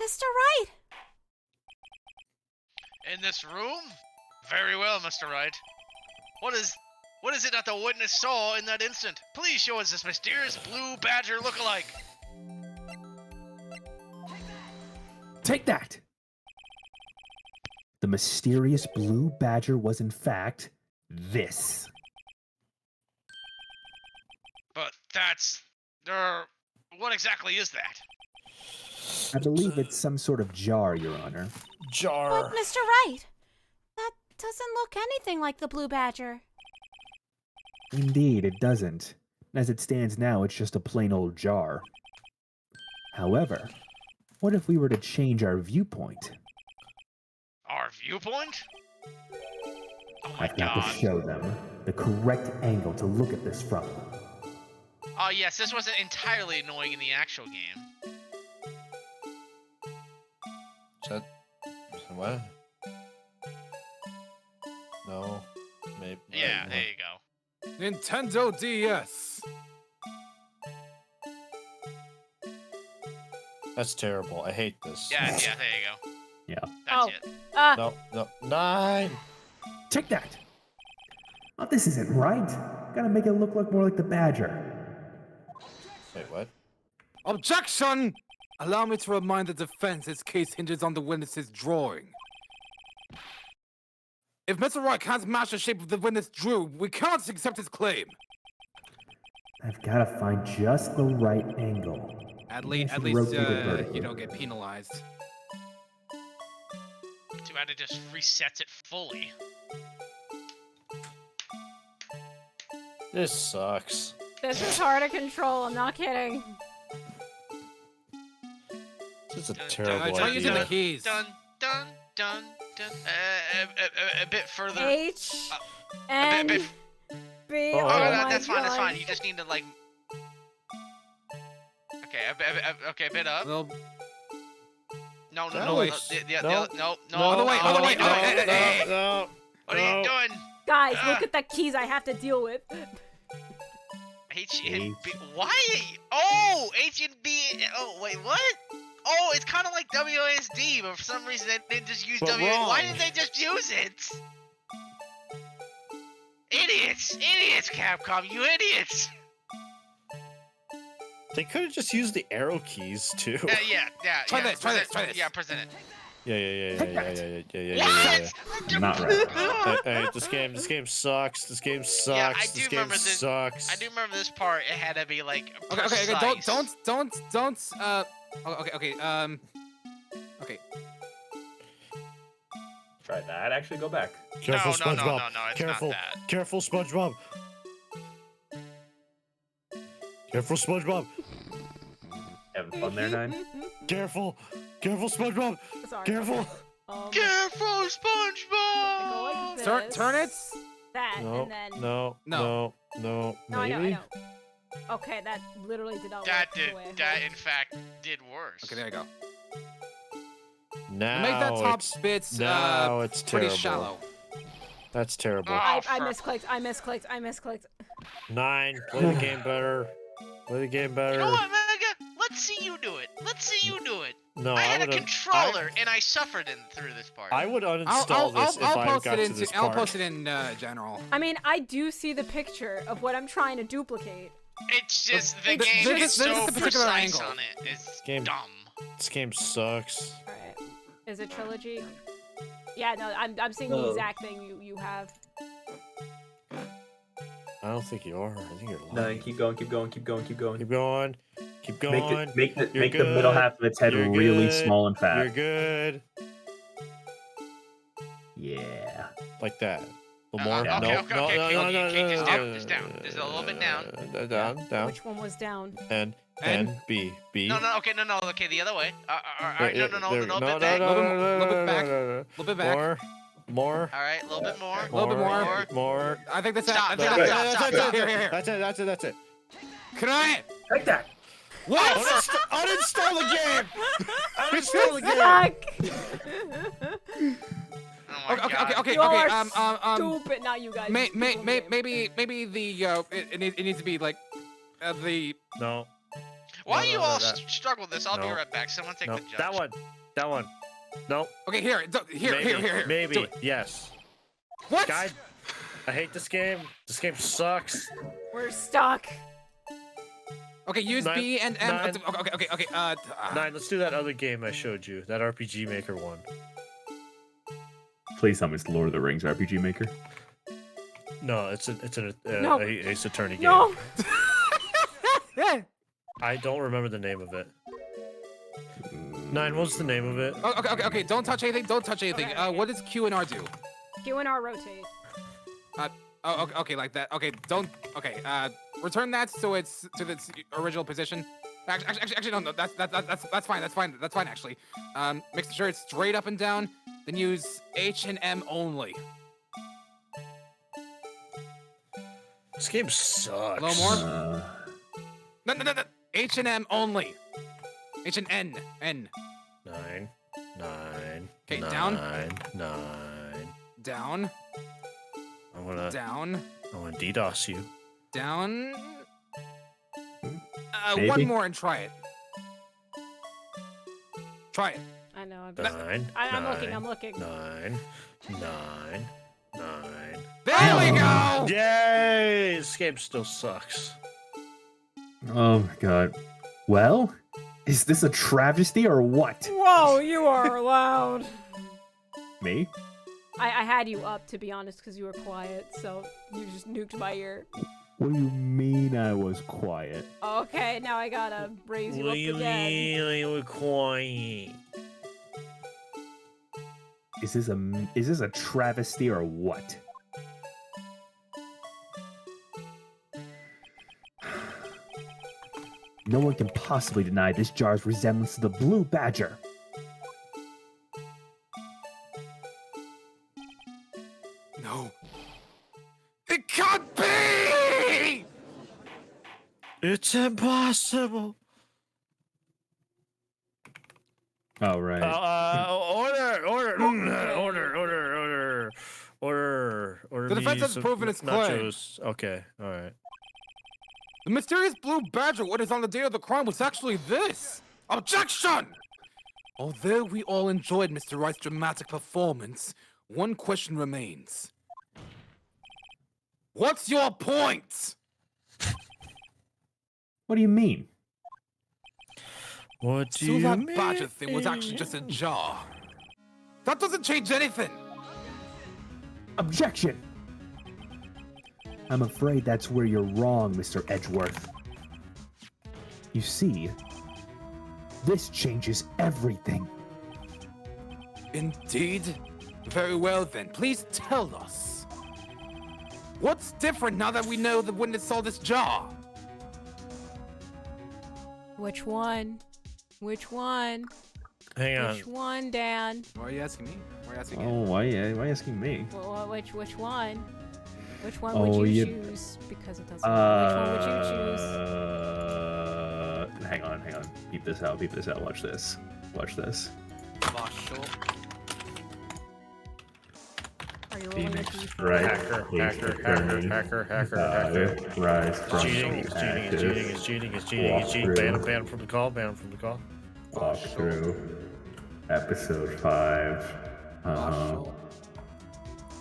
Mr. Wright! In this room? Very well, Mr. Wright. What is it that the witness saw in that instant? Please show us this mysterious blue badger look-alike. Take that! The mysterious blue badger was in fact this. But that's... what exactly is that? I believe it's some sort of jar, Your Honor. Jar. But Mr. Wright, that doesn't look anything like the blue badger. Indeed, it doesn't. As it stands now, it's just a plain old jar. However, what if we were to change our viewpoint? Our viewpoint? Oh my I've got god. to show them the correct angle to look at this from. Oh yes, this wasn't entirely annoying in the actual game. What? No. Maybe. Yeah, there you go. Nintendo DS. That's terrible. I hate this. Yeah, there you go. Yeah. That's it. No, no. 9. Take that! Oh, this isn't right. Gotta make it look like more like the badger. Wait, what? Objection! Allow me to remind the defense this case hinges on the witness's drawing. If Mr. Roy can't match the shape of the witness drew, we cannot accept his claim. I've gotta find just the right angle. At Maybe I least, should rotate it vertically. you don't get penalized. Too bad it just resets it fully. This sucks. This is hard to control, I'm not kidding. This is a Dun, terrible Try using the idea. keys. Dun, dun, dun, dun. A bit further. H, a N, bit, B, Oh, oh yeah. my that's fine, that's fine. gosh. You just need to, like... Okay, a bit up. Well, No, No, no, it's- no. no. Other way, other way. No, What are you doing? Guys, look at the keys I have to deal with. H and B. Why? Oh, H and B. Oh, wait, what? Oh, it's kind of like WASD, but for some reason they didn't just use But W. Why wrong. didn't they just use it? Idiots! Idiots, Capcom! You idiots! They could have just used the arrow keys too. Yeah. Try yeah, this, try present- this, try this. Yeah, present it. Yeah. What? Not right. Hey, this game sucks. This game sucks. Yeah, I do this game remember this- sucks. I do remember this part. It had to be like Okay, precise. don't, okay, okay, Try that. Actually, go back. Careful, no, SpongeBob. it's Careful, not that. careful, SpongeBob. Careful, SpongeBob. Having fun there, 9? Careful, SpongeBob. Sorry. Careful. Careful, Go SpongeBob! like this, Turn it. that, No, and then... no. No, I Maybe. know. Okay, that literally did not That work did. the way I That hoped. in fact did worse. Okay, there you go. Now Make that top it's, bit now it's pretty terrible. shallow. That's terrible. Oh, I for- misclicked. 9. Play the game better. Play the game better. You know what, Mega? Let's see you do it. No, I had a would've- controller and I suffered through this part. I would uninstall this if I post got it to this I'll part. post it in general. I mean, I do see the picture of what I'm trying to duplicate. It's just the This- game this- is this is so the particular precise angle. on it. It's Game- dumb. This game sucks. Alright. Is it Trilogy? Yeah, no, I'm seeing the Oh. exact thing you have. I don't think you are. I think you're lying. 9, keep going. Keep going. Keep Make going. it, make the, You're make the middle good. half of its head You're really good. small and You're fat. good. Yeah. Like that. A little more. Okay, no, okay, no, okay, no, okay, no, okay, no, okay, no, just no, down, just down. Just a little bit down. Down. Which one was down? And B. No, okay, the other way. Alright, Yeah, no, there- a little bit back. Little bit back. no. A little bit back. More. Alright, a little bit more. A little bit more. More. I think that's it. Stop, I think stop, that's stop, it. stop, stop. Here. That's it. Can I? Take that! What? Uninstall the game. Uninstall the game. Fuck! Oh my god. Okay. You all are stupid, not you guys. Maybe People game. it needs to be like the No. While No, you no, all that- struggle with this, I'll be no. right back. Someone take No. the judge. That one. No. okay here here. Maybe. Do it. Yes. What? Guy, I hate this game. This game sucks. We're stuck. Okay, use 9, B and M. 9. Okay. 9. Let's do that other game I showed you. That RPG Maker one. Please tell me it's Lord of the Rings RPG Maker. No, it's an No. Ace Attorney game. No. I don't remember the name of it. 9. What's the name of it? Okay. Don't touch anything. Okay. What does Q and R do? Q and R rotate. Okay, like that. Okay, don't. Okay, return that so it's to its original position. Actually, no. That's fine. Actually, make sure it's straight up and down. Then use H and M only. This game sucks. A little more. No. H and M only. H and N. 9. Okay, down. 9. Down. I wanna Down. DDoS you. Down. Maybe. One more and try it. Try it. I know. I'm Nine. I'm looking. 9. There we go! Yay! Escape still sucks. Oh my god. Well, is this a travesty or what? Whoa, you are loud. Me? I had you up, to be honest, because you were quiet, so you just nuked my ear. What do you mean I was quiet? Okay, now I gotta raise you up again. You were quiet. Is this a travesty or what? No one can possibly deny this jar's resemblance to the blue badger. No. It can't be! It's impossible. Oh, right. Order. The defense me has some proven its claim. nachos. Okay, all right. The mysterious blue badger, what is on the date of the crime, was actually this. Objection! Although we all enjoyed Mr. Wright's dramatic performance, one question remains. What's your point? What do you mean? What do So you that mean? badger thing was actually just a jar. That doesn't change anything. Objection! I'm afraid that's where you're wrong, Mr. Edgeworth. You see, this changes everything. Indeed? Very well then, please tell us. What's different now that we know the witness saw this jar? Which one? Which one? Hang on. Which one, Dan? Why are you asking me? Why are you asking Oh, why are you asking me? Which one? Which one Oh, would you you- choose? Because it doesn't matter. Which one would you choose? Hang on. Beep this out. Watch this. Marshall. Are you rolling a Phoenix, d4? right? Hacker. Rise from It's cheating. Ban him from the call. Walk through. Episode 5. Marshall.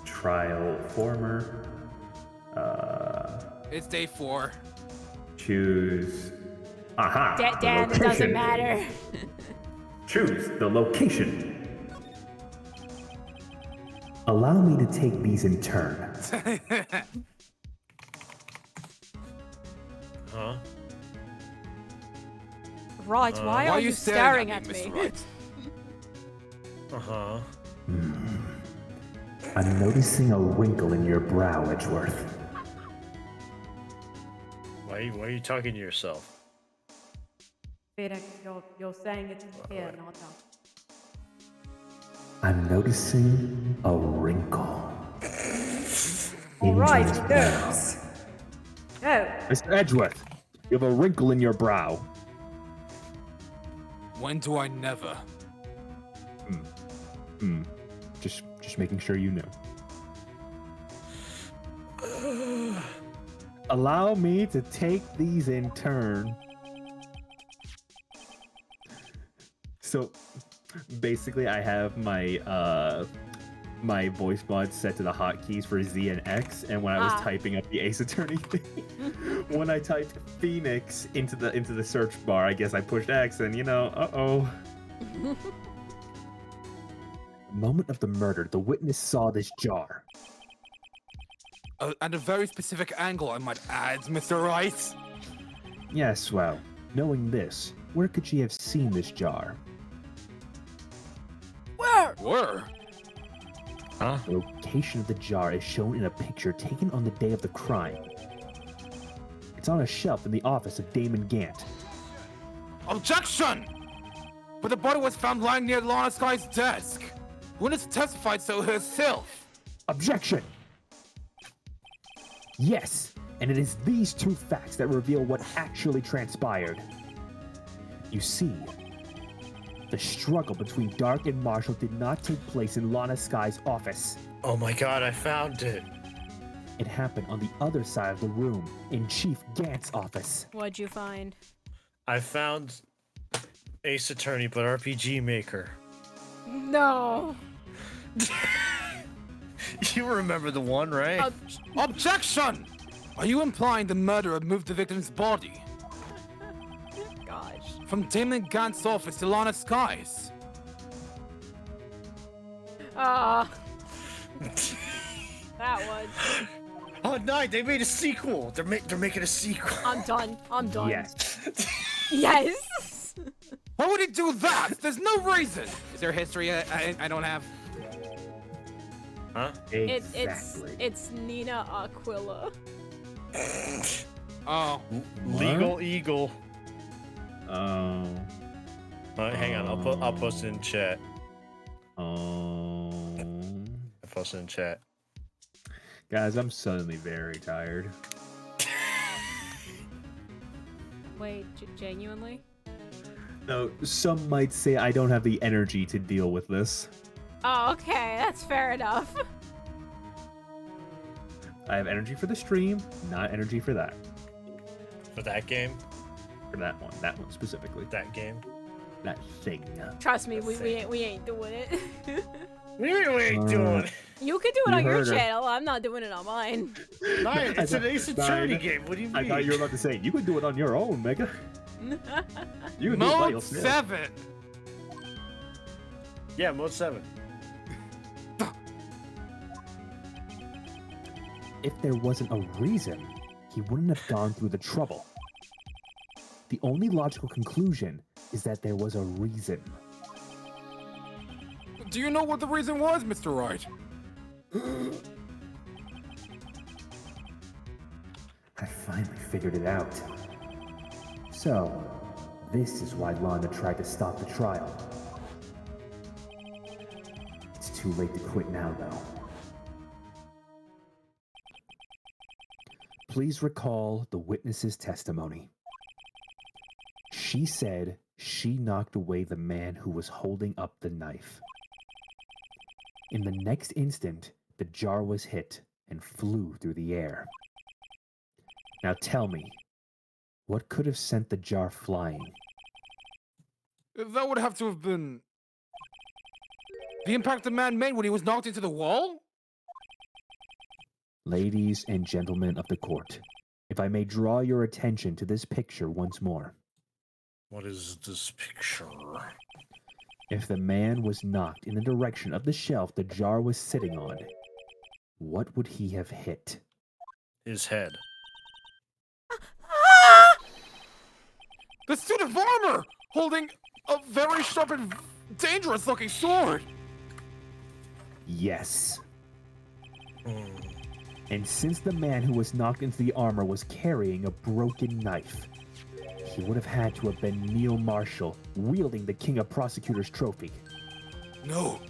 Trial former. It's day 4. Choose. Aha! the Dan, it doesn't location. matter. Choose the location. Allow me to take these in turn. Huh? Right, why are you staring at Mr. me? Wright? Uh-huh. I'm noticing a wrinkle in your brow, Edgeworth. Why are you talking to yourself? Phoenix, you're saying it's here, not up. I'm noticing a wrinkle. All right, Into his brow. nurse. No, Mr. Edgeworth, you have a wrinkle in your brow. When do I never? Just making sure you know. Allow me to take these in turn. So, basically, I have my my voice mod set to the hotkeys for Z and X, and when I was typing up the Ace Attorney thing, when I typed Phoenix into the search bar, I guess I pushed X, and uh-oh. The moment of the murder, the witness saw this jar. At a very specific angle, I might add, Mr. Wright. Yes, well, knowing this, where could she have seen this jar? Where? Huh? The location of the jar is shown in a picture taken on the day of the crime. It's on a shelf in the office of Damon Gant. Objection! But the body was found lying near Lana Sky's desk. Witness testified so herself. Objection! Yes, and it is these two facts that reveal what actually transpired. You see, the struggle between Dark and Marshall did not take place in Lana Sky's office. Oh my god, I found it. It happened on the other side of the room, in Chief Gant's office. What'd you find? I found Ace Attorney, but RPG Maker. No. You remember the one, right? Objection! Are you implying the murderer moved the victim's body Gosh. from Damon Gant's office to Lana Sky's? That one. Oh no, they made a sequel. They're making a sequel. I'm done. I'm done. Yes. Yes. Why would he do that? There's no reason. Is there history I don't have? Huh? Exactly. It's Nina Aquila. Oh. Legal Eagle. Oh. Hang on, I'll post it in chat. Oh. I posted in chat. Guys, I'm suddenly very tired. Wait, genuinely? No, some might say I don't have the energy to deal with this. Oh, okay, that's fair enough. I have energy for the stream, not energy for that. For that game? For that one specifically. That game? That thing. Trust me, we ain't doing it. We ain't doing it. You can do it You on your heard her. channel. I'm not doing it on mine. Nine, it's an Ace Attorney Nine. game. What do you mean? I thought you were about to say, you could do it on your own, Mega. You can do it by Mode yourself. 7. Yeah, mode 7. If there wasn't a reason, he wouldn't have gone through the trouble. The only logical conclusion is that there was a reason. Do you know what the reason was, Mr. Wright? I finally figured it out. So, this is why Lana tried to stop the trial. It's too late to quit now, though. Please recall the witness's testimony. She said she knocked away the man who was holding up the knife. In the next instant, the jar was hit and flew through the air. Now tell me, what could have sent the jar flying? That would have to have been the impact the man made when he was knocked into the wall? Ladies and gentlemen of the court, if I may draw your attention to this picture once more. What is this picture? If the man was knocked in the direction of the shelf the jar was sitting on, what would he have hit? His head. The suit of armor holding a very sharp and dangerous looking sword. Yes. And since the man who was knocked into the armor was carrying a broken knife, he would have had to have been Neil Marshall, wielding the King of Prosecutors trophy. No.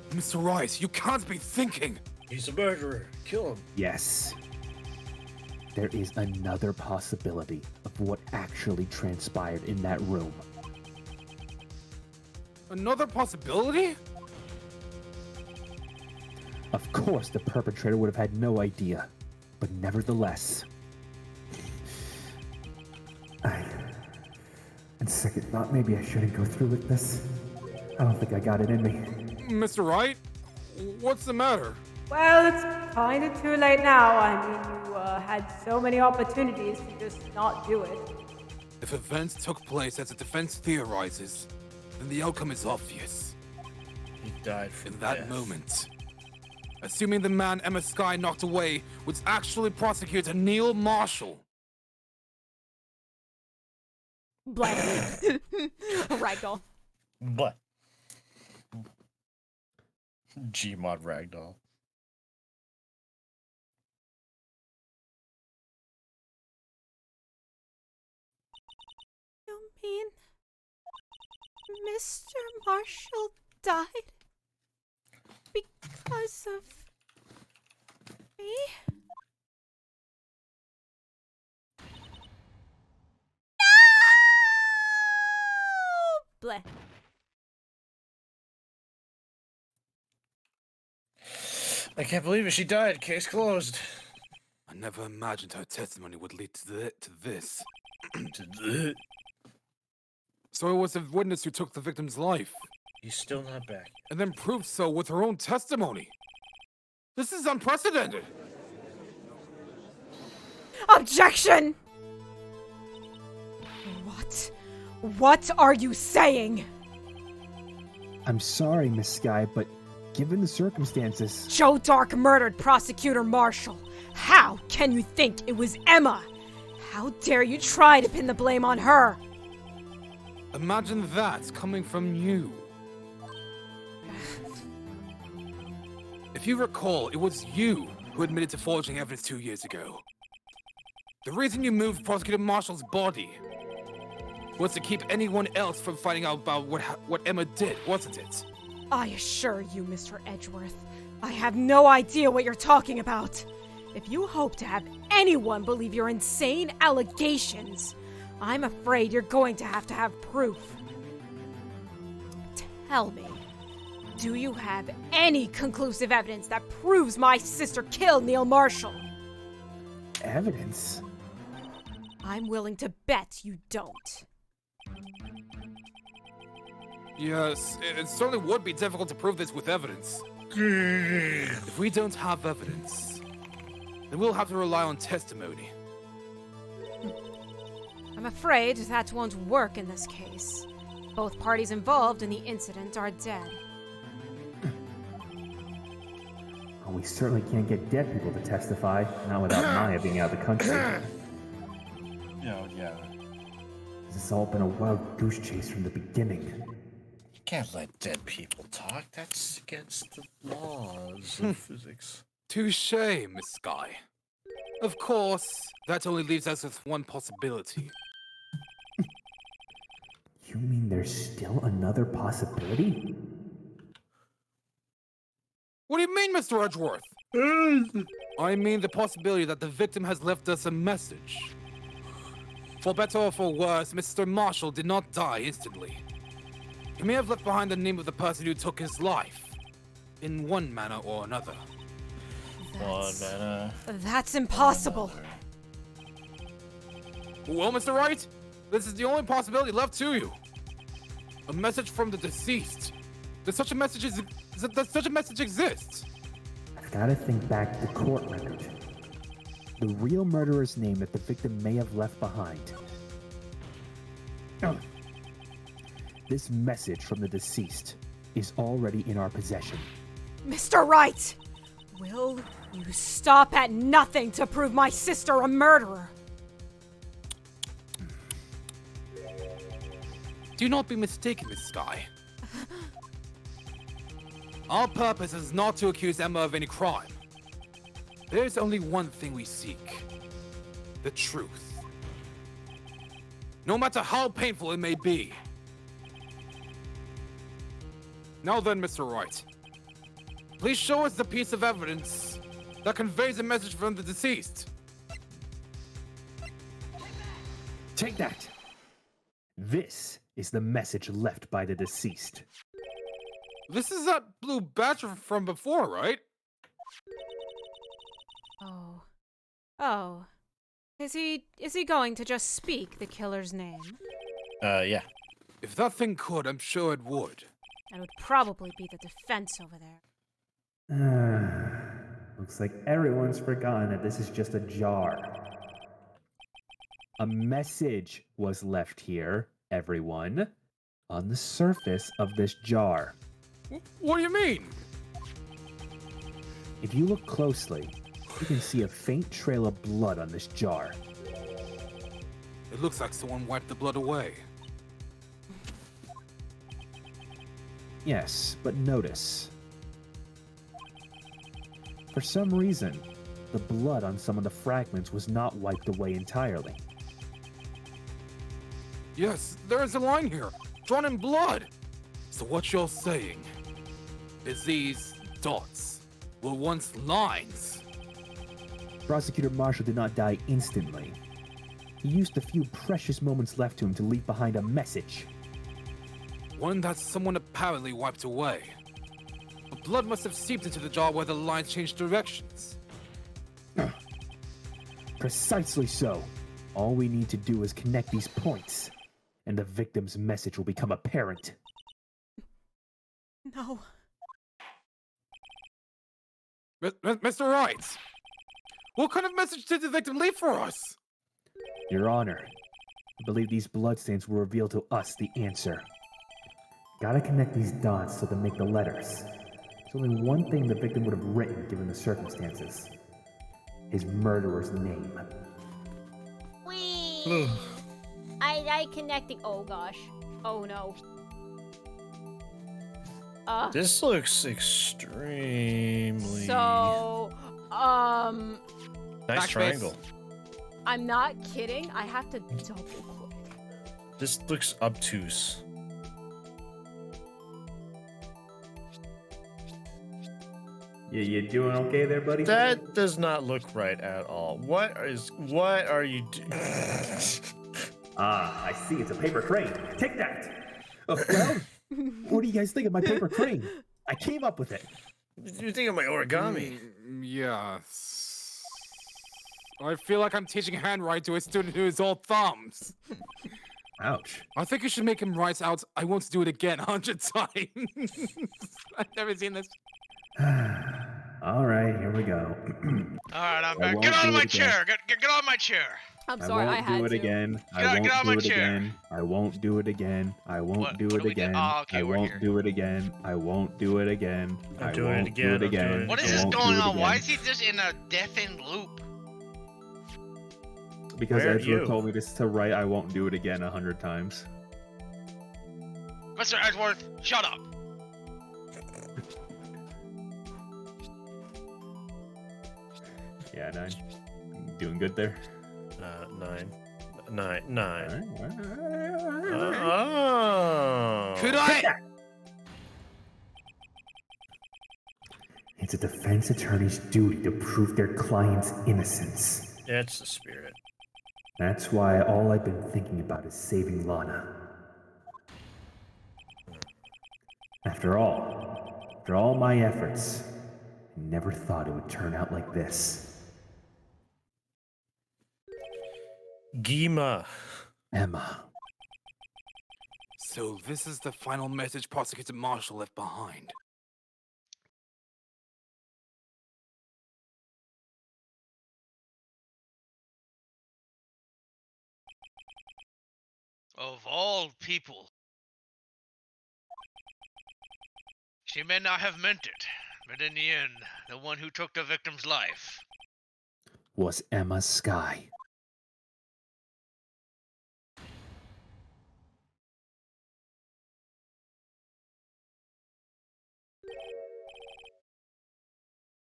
Mr. Rice, you can't be thinking. He's a murderer. Kill him. Yes. There is another possibility of what actually transpired in that room. Another possibility? Of course, the perpetrator would have had no idea, but nevertheless. On second thought, maybe I shouldn't go through with this. I don't think I got it in me. Mr. Wright, what's the matter? Well, it's kind of too late now. I mean, you had so many opportunities to just not do it. If events took place as the defense theorizes, then the outcome is obvious. He died from In that death. moment, assuming the man Emma Sky knocked away was actually prosecutor Neil Marshall. Blank. Ragdoll. But Gmod Ragdoll. You mean Mr. Marshall died because of me? No! Bleh. I can't believe it. She died. Case closed. I never imagined her testimony would lead to this. To the- So it was a witness who took the victim's life, He's still not back. and then proved so with her own testimony. This is unprecedented. Objection! What? What are you saying? I'm sorry, Miss Sky, but given the circumstances... Joe Dark murdered Prosecutor Marshall. How can you think it was Emma? How dare you try to pin the blame on her? Imagine that coming from you. If you recall, it was you who admitted to forging evidence 2 years ago. The reason you moved Prosecutor Marshall's body was to keep anyone else from finding out about what Emma did, wasn't it? I assure you, Mr. Edgeworth, I have no idea what you're talking about. If you hope to have anyone believe your insane allegations, I'm afraid you're going to have proof. Tell me, do you have any conclusive evidence that proves my sister killed Neil Marshall? Evidence? I'm willing to bet you don't. Yes, it certainly would be difficult to prove this with evidence. If we don't have evidence, then we'll have to rely on testimony. I'm afraid that won't work in this case. Both parties involved in the incident are dead. Well, we certainly can't get dead people to testify, not without Maya being out of the country. Yeah. This has all been a wild goose chase from the beginning. You can't let dead people talk. That's against the laws of physics. Touche, Miss Sky. Of course, that only leaves us with one possibility. You mean there's still another possibility? What do you mean, Mr. Edgeworth? I mean the possibility that the victim has left us a message. For better or for worse, Mr. Marshall did not die instantly. He may have left behind the name of the person who took his life, in one manner or another. That's impossible. Well, Mr. Wright, this is the only possibility left to you. A message from the deceased. Does such a message exist? I've got to think back to the court record. The real murderer's name that the victim may have left behind. This message from the deceased is already in our possession. Mr. Wright, will you stop at nothing to prove my sister a murderer? Do not be mistaken, Miss Sky. Our purpose is not to accuse Emma of any crime. There's only one thing we seek. The truth. No matter how painful it may be. Now then, Mr. Wright. Please show us the piece of evidence that conveys a message from the deceased. Take that! This is the message left by the deceased. This is that blue badge from before, right? Oh. Is he going to just speak the killer's name? Yeah. If that thing could, I'm sure it would. That would probably be the defense over there. Looks like everyone's forgotten that this is just a jar. A message was left here, everyone, on the surface of this jar. What do you mean? If you look closely, you can see a faint trail of blood on this jar. It looks like someone wiped the blood away. Yes, but notice. For some reason, the blood on some of the fragments was not wiped away entirely. Yes, there is a line here, drawn in blood. So what you're saying is these dots were once lines. Prosecutor Marshall did not die instantly. He used the few precious moments left to him to leave behind a message. One that someone apparently wiped away. The blood must have seeped into the jar where the lines changed directions. Precisely so. All we need to do is connect these points. and the victim's message will become apparent. No. Mr. Wright, what kind of message did the victim leave for us? Your Honor, I believe these bloodstains will reveal to us the answer. Gotta connect these dots so they make the letters. There's only one thing the victim would have written given the circumstances. His murderer's name. Whee! I connecting. Oh gosh. Oh no. This looks extremely So, nice Backspace. triangle. I'm not kidding. I have to double click. This looks obtuse. Yeah, you doing okay there, buddy? That does not look right at all. What are you doing? Ah, I see. It's a paper crane. Take that. Well, what do you guys think of my paper crane? I came up with it. You think of my origami? Yes. I feel like I'm teaching handwriting to a student who is all thumbs. Ouch. I think you should make him write out, I won't do it again 100 times. I've never seen this. All right, here we go. All right, I'm I back. won't Get out do of my it again. chair. Get on my chair. I'm sorry. I won't had do it to. again. I Get won't out of do my it chair. again. I won't do it again. I won't What- do what it do we do? again. Oh, okay, I we're won't here. do it again. I won't do it again. I'm I doing it won't again, do I'm it doing again. it What is I this won't do going it on? Why again. is he just in a deafened loop? Because Where are Edgeworth you? told me to write I won't do it again 100 times. Mr. Edgeworth, shut up. Yeah, 9. Doing good there? 9. All right. Oh. Could I? It's a defense attorney's duty to prove their client's innocence. That's the spirit. That's why all I've been thinking about is saving Lana. After all my efforts, I never thought it would turn out like this. Gima. Emma. So this is the final message Prosecutor Marshall left behind. Of all people. She may not have meant it, but in the end, the one who took the victim's life. Was Emma Sky.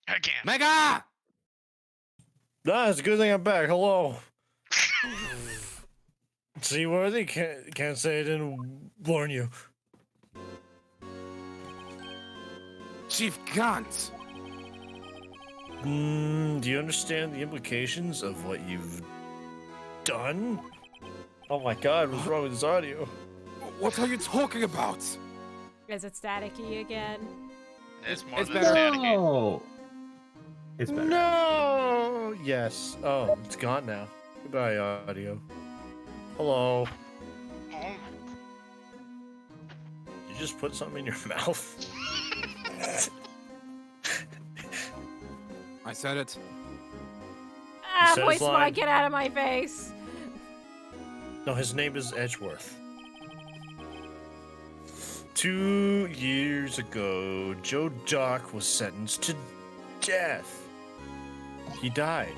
I can't. Mega! Nah, it's a good thing I'm back. Hello. Seaworthy? Can't say I didn't warn you. Chief Gant! Do you understand the implications of what you've done? Oh my god, what's wrong with this audio? What are you talking about? Is it staticky again? It's more it's than better. staticky. No! It's better. No! Yes. Oh, it's gone now. Goodbye, audio. Hello. You just put something in your mouth? I said it. Ah, says voice line. mod, get out of my face. No, his name is Edgeworth. 2 years ago, Joe Dock was sentenced to death. He died.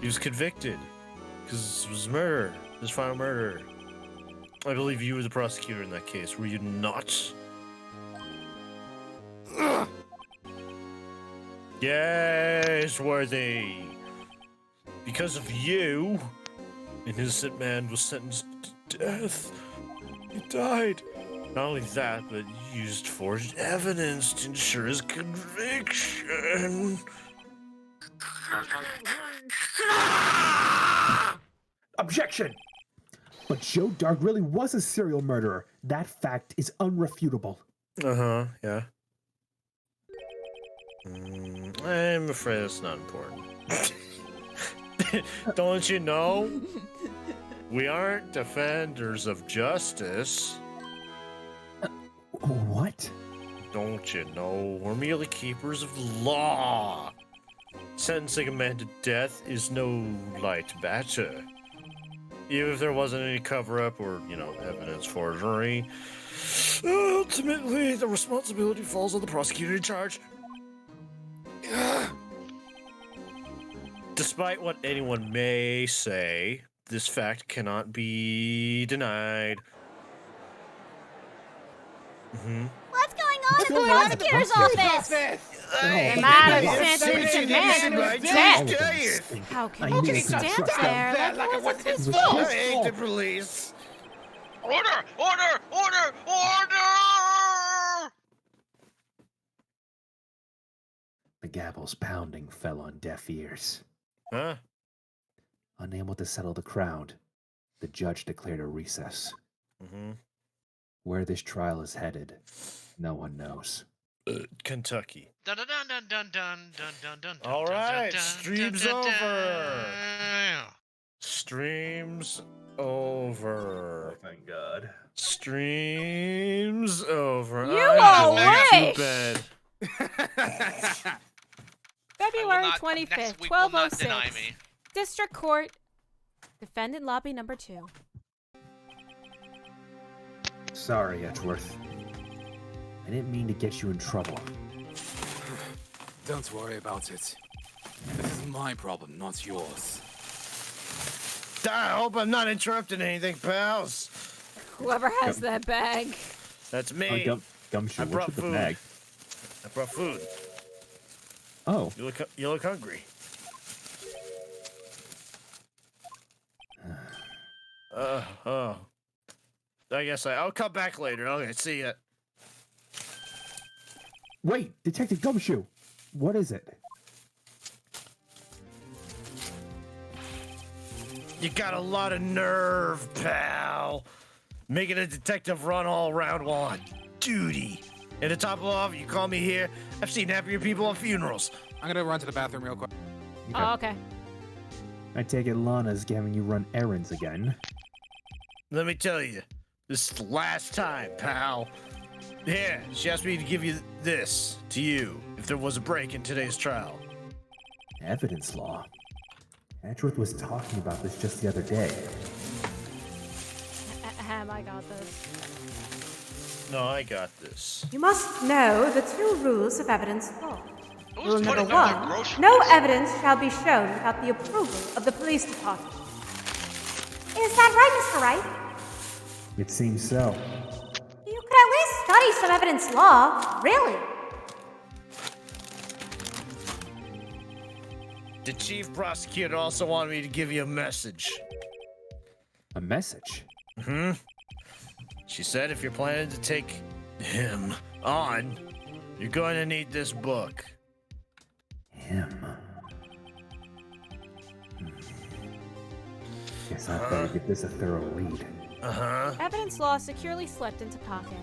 He was convicted because it was murder. His final murder. I believe you were the prosecutor in that case, were you not? Yes, worthy. Because of you, an innocent man was sentenced to death. He died. Not only that, but used forged evidence to ensure his conviction. Objection! But Joe Dark really was a serial murderer. That fact is unrefutable. Uh-huh, yeah. I'm afraid it's not important. Don't you know? We aren't defenders of justice. What? Don't you know? We're merely keepers of the law. Sentencing a man to death is no light matter. Even if there wasn't any cover-up or, evidence forgery, ultimately, the responsibility falls on the prosecutor in charge. Despite what anyone may say, this fact cannot be denied. What's going on at the prosecutor's office? The man who sentenced a man to death. How can you just stand there like it wasn't his fault? I hate the police. Order! Order! Order! Order! The gavel's pounding fell on deaf ears. Huh? Unable to settle the crowd, the judge declared a recess. Where this trial is headed, no one knows. Kentucky. Dun dun dun dun dun dun dun dun. All right, dun, stream's dun, dun, over. dun. Stream's over. Thank God. Stream's over. You I'm all going wish. to bed. February Next 25th, week will not deny 12:06. me. District Court, Defendant Lobby Number 2. Sorry, Edgeworth. I didn't mean to get you in trouble. Don't worry about it. This is my problem, not yours. I hope I'm not interrupting anything, pals. Whoever has that bag. That's me. Gumshoe, I what's brought with the food. bag? I brought food. Oh, You look hungry. Oh. I guess I'll come back later. Okay, see ya. Wait, Detective Gumshoe! What is it? You got a lot of nerve, pal. Making a detective run all around while on duty. And to top it off, you call me here. I've seen happier people at funerals. I'm gonna run to the bathroom real quick. Oh, okay. I take it Lana's having you run errands again. Let me tell you, this is the last time, pal. Yeah, she asked me to give you this, to you, if there was a break in today's trial. Evidence law. Edgeworth was talking about this just the other day. Ahem, I got this. No, I got this. You must know the 2 rules of evidence law. Who's Rule number putting up their 1, groceries? no evidence shall be shown without the approval of the police department. Is that right, Mr. Wright? It seems so. You could at least study some evidence law, really. The chief prosecutor also wanted me to give you a message. A message? She said if you're planning to take him on, you're going to need this book. Him. Guess I better give this a thorough read. Evidence law securely slipped into pocket.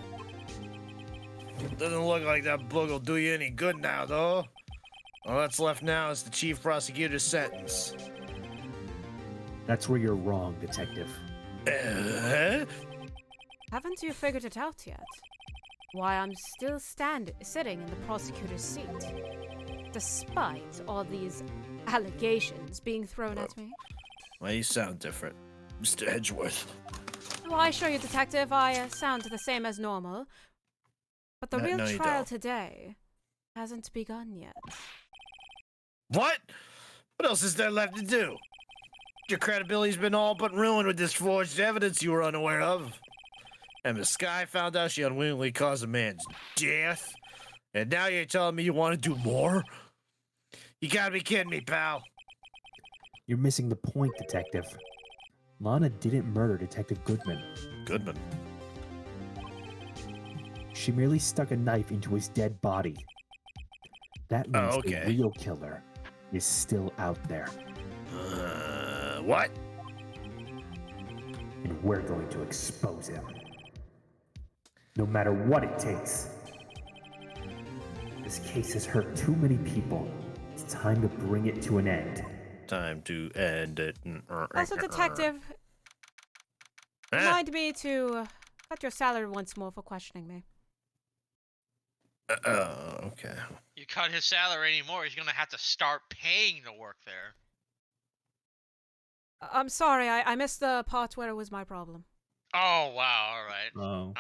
Doesn't look like that book will do you any good now, though. All that's left now is the chief prosecutor's sentence. That's where you're wrong, Detective. Haven't you figured it out yet? Why I'm still sitting in the prosecutor's seat, despite all these allegations being thrown at me. Why you sound different, Mr. Edgeworth? Why, sure, you detective, I sound the same as normal. But the real No, you trial don't. today hasn't begun yet. What? What else is there left to do? Your credibility's been all but ruined with this forged evidence you were unaware of. And Miss Sky found out she unwittingly caused a man's death. And now you're telling me you want to do more? You gotta be kidding me, pal. You're missing the point, Detective. Lana didn't murder Detective Goodman. Goodman. She merely stuck a knife into his dead body. That means okay. the real killer is still out there. What? And we're going to expose him. No matter what it takes. This case has hurt too many people. It's time to bring it to an end. Time to end it. Also, detective, Remind me to cut your salary once more for questioning me. Okay. You cut his salary anymore, he's gonna have to start paying to work there. I'm sorry, I missed the part where it was my problem. Oh, wow, alright. Oh.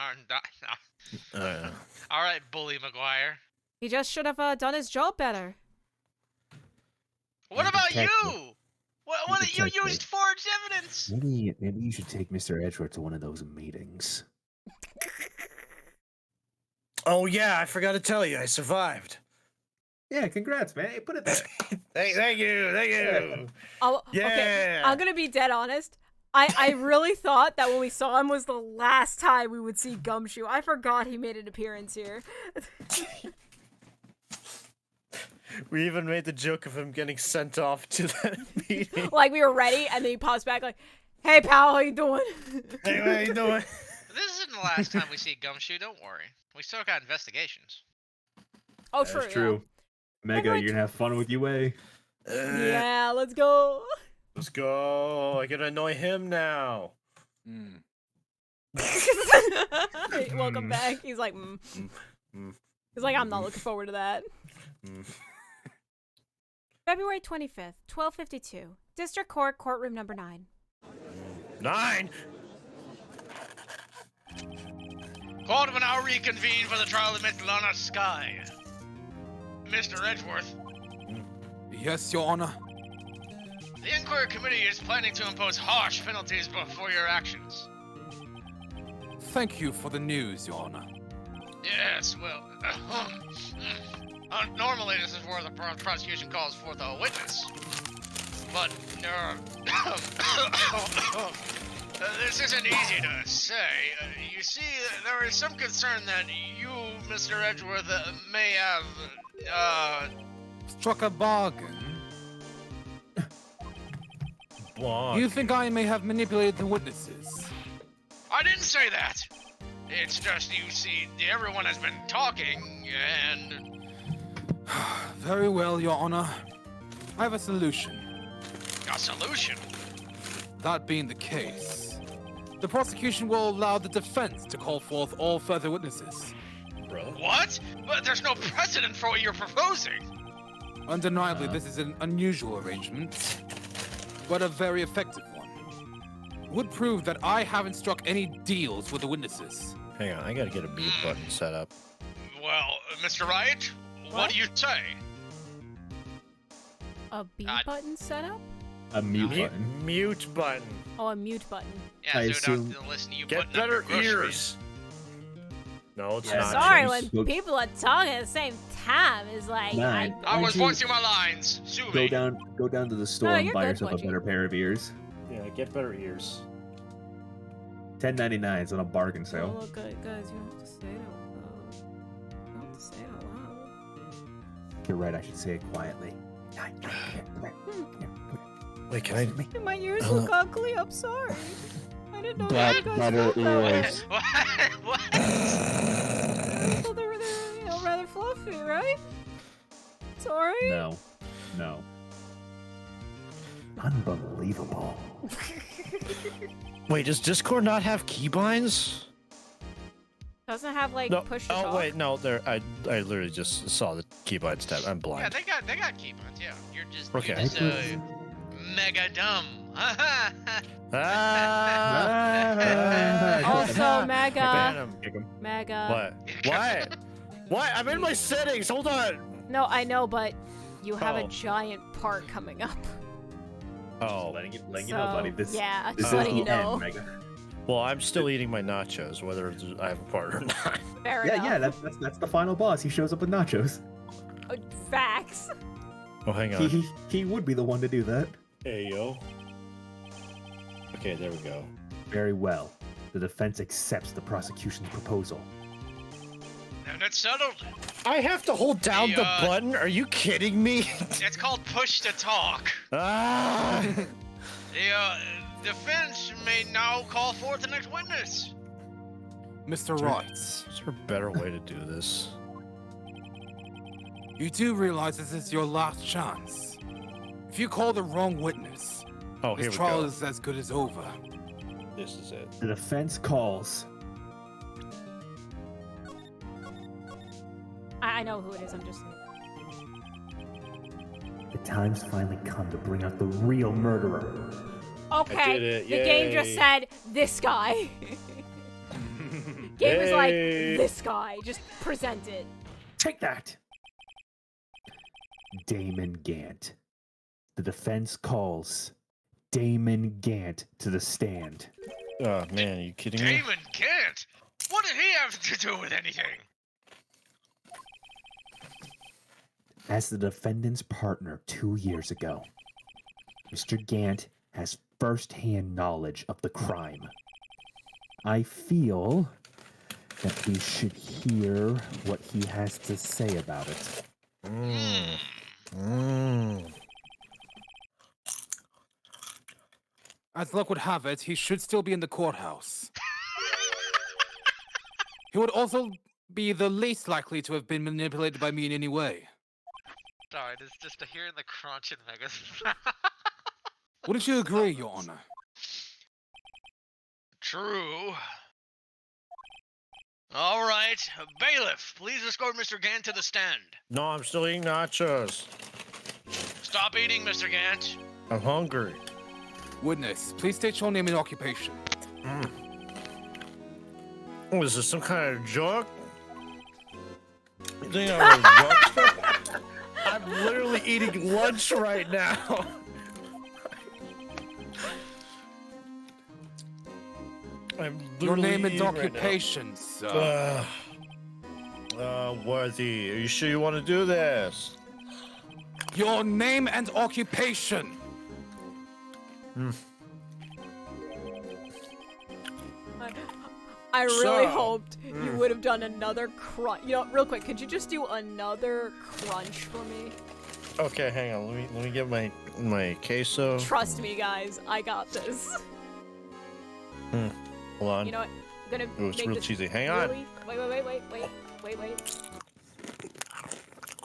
Alright, Bully McGuire. He just should have done his job better. What about you? Detective. What you Detective. used forged evidence? Maybe you should take Mr. Edgeworth to one of those meetings. Oh yeah, I forgot to tell you, I survived. Yeah, congrats, man. Hey, put it there. Thank you. Oh, okay. Yeah. I'm gonna be dead honest. I really thought that when we saw him was the last time we would see Gumshoe. I forgot he made an appearance here. We even made the joke of him getting sent off to that meeting. Like we were ready, and then he pops back like, "Hey pal, how you doing?" Hey, what are you doing? This isn't the last time we see Gumshoe, don't worry. We still got investigations. Oh, That's true. true. Mega, Like- you're gonna have fun with UA. Yeah, let's go. Let's go. I can annoy him now. Welcome back. He's like, He's like, I'm not looking forward to that. February 25th, 12:52. District Court, courtroom number 9. 9. Court will now reconvene for the trial of Miss Lana Sky. Mr. Edgeworth, Yes, Your Honor. the inquiry committee is planning to impose harsh penalties for your actions. Thank you for the news, Your Honor. Yes, well, normally this is where the prosecution calls forth a witness. But, this isn't easy to say. You see, there is some concern that you, Mr. Edgeworth, may have, Struck a bargain. Blonde. You think I may have manipulated the witnesses? I didn't say that. It's just, you see, everyone has been talking, and... Very well, Your Honor. I have a solution. A solution? That being the case, the prosecution will allow the defense to call forth all further witnesses. Bro. What? But there's no precedent for what you're proposing. Undeniably, this is an unusual arrangement, but a very effective one. Would prove that I haven't struck any deals with the witnesses. Hang on, I gotta get a mute button set up. Well, Mr. Wright, what do you say? A B God. button setup? A mute button. Mute button. Oh, a mute button. Yeah, I so we assume- don't have to listen to you Get putting up your better groceries. ears. No, it's Yeah, not. Sorry, James. when people are talking at the same time, it's like, Nine. I Why was don't you voicing my lines. Sue Go me. down to the store and you're buy good, yourself a Pudgy. better pair of ears. Yeah, get better ears. $10.99 is on a bargain Oh, sale. look, guys, you have to say it out loud. You have to say it out loud. You're right, I should say it quietly. Wait, can I? My ears look ugly, I'm sorry. I didn't know Black you guys butter felt that way. ears. What? What? Well, they're rather fluffy, right? Sorry? No. Unbelievable. Wait, does Discord not have keybinds? Doesn't have, like, No. push to Oh talk? wait, no. There, I literally just saw the keybinds tab. I'm blind. Yeah, they got keybinds. Yeah, you're just Okay. mega dumb. Ah! Also, Ban Mega. him. Mega. What? What? I'm in my settings. Hold on. No, I know, but you have Oh. a giant part coming up. Oh. Letting you So, know, buddy. This yeah, this just is letting the you know. end, Mega. Well, I'm still eating my nachos, whether I have a part or not. Fair Yeah, enough. that's the final boss. He shows up with nachos. Facts. Oh, hang on. He would be the one to do that. Hey, yo. Okay, there we go. Very well. The defense accepts the prosecution's proposal. And it's settled. I have to hold down the Hey, button? Are you kidding me? It's called push to talk. Ah! The defense may now call forth the next witness. Mr. Wright, Is there a better way to do this? you do realize this is your last chance. If you call the wrong witness, Oh, here this we trial go. is as good as over. This is it. The defense calls. I know who it is. I'm just. The time's finally come to bring out the real murderer. Okay. did it. The game just Yay. said this guy. Game was like Yay. this guy. Just present it. Take that! Damon Gant. The defense calls Damon Gant to the stand. Oh man, are you kidding me? Damon can't. What did he have to do with anything? As the defendant's partner 2 years ago, Mr. Gant has first-hand knowledge of the crime. I feel that we should hear what he has to say about it. As luck would have it, he should still be in the courthouse. He would also be the least likely to have been manipulated by me in any way. Sorry, it's just hearing the crunch in Vegas. Wouldn't you agree, Your Honor? True. All right, bailiff, please escort Mr. Gant to the stand. No, I'm still eating nachos. Stop eating, Mr. Gant. I'm hungry. Witness, please state your name and occupation. What is this, some kind of joke? You think I'm a jokester? I'm literally eating lunch right now. I'm Your literally name and eating right now. occupation, sir. Worthy, are you sure you want to do this? Your name and occupation. I really So, hoped you would have done another crunch. You know, real quick, could you just do another crunch for me? Okay, hang on. Let me get my queso. Trust me, guys. I got this. Hold on. You know what? I'm gonna Ooh, it's make real this cheesy. Hang on. really... Wait.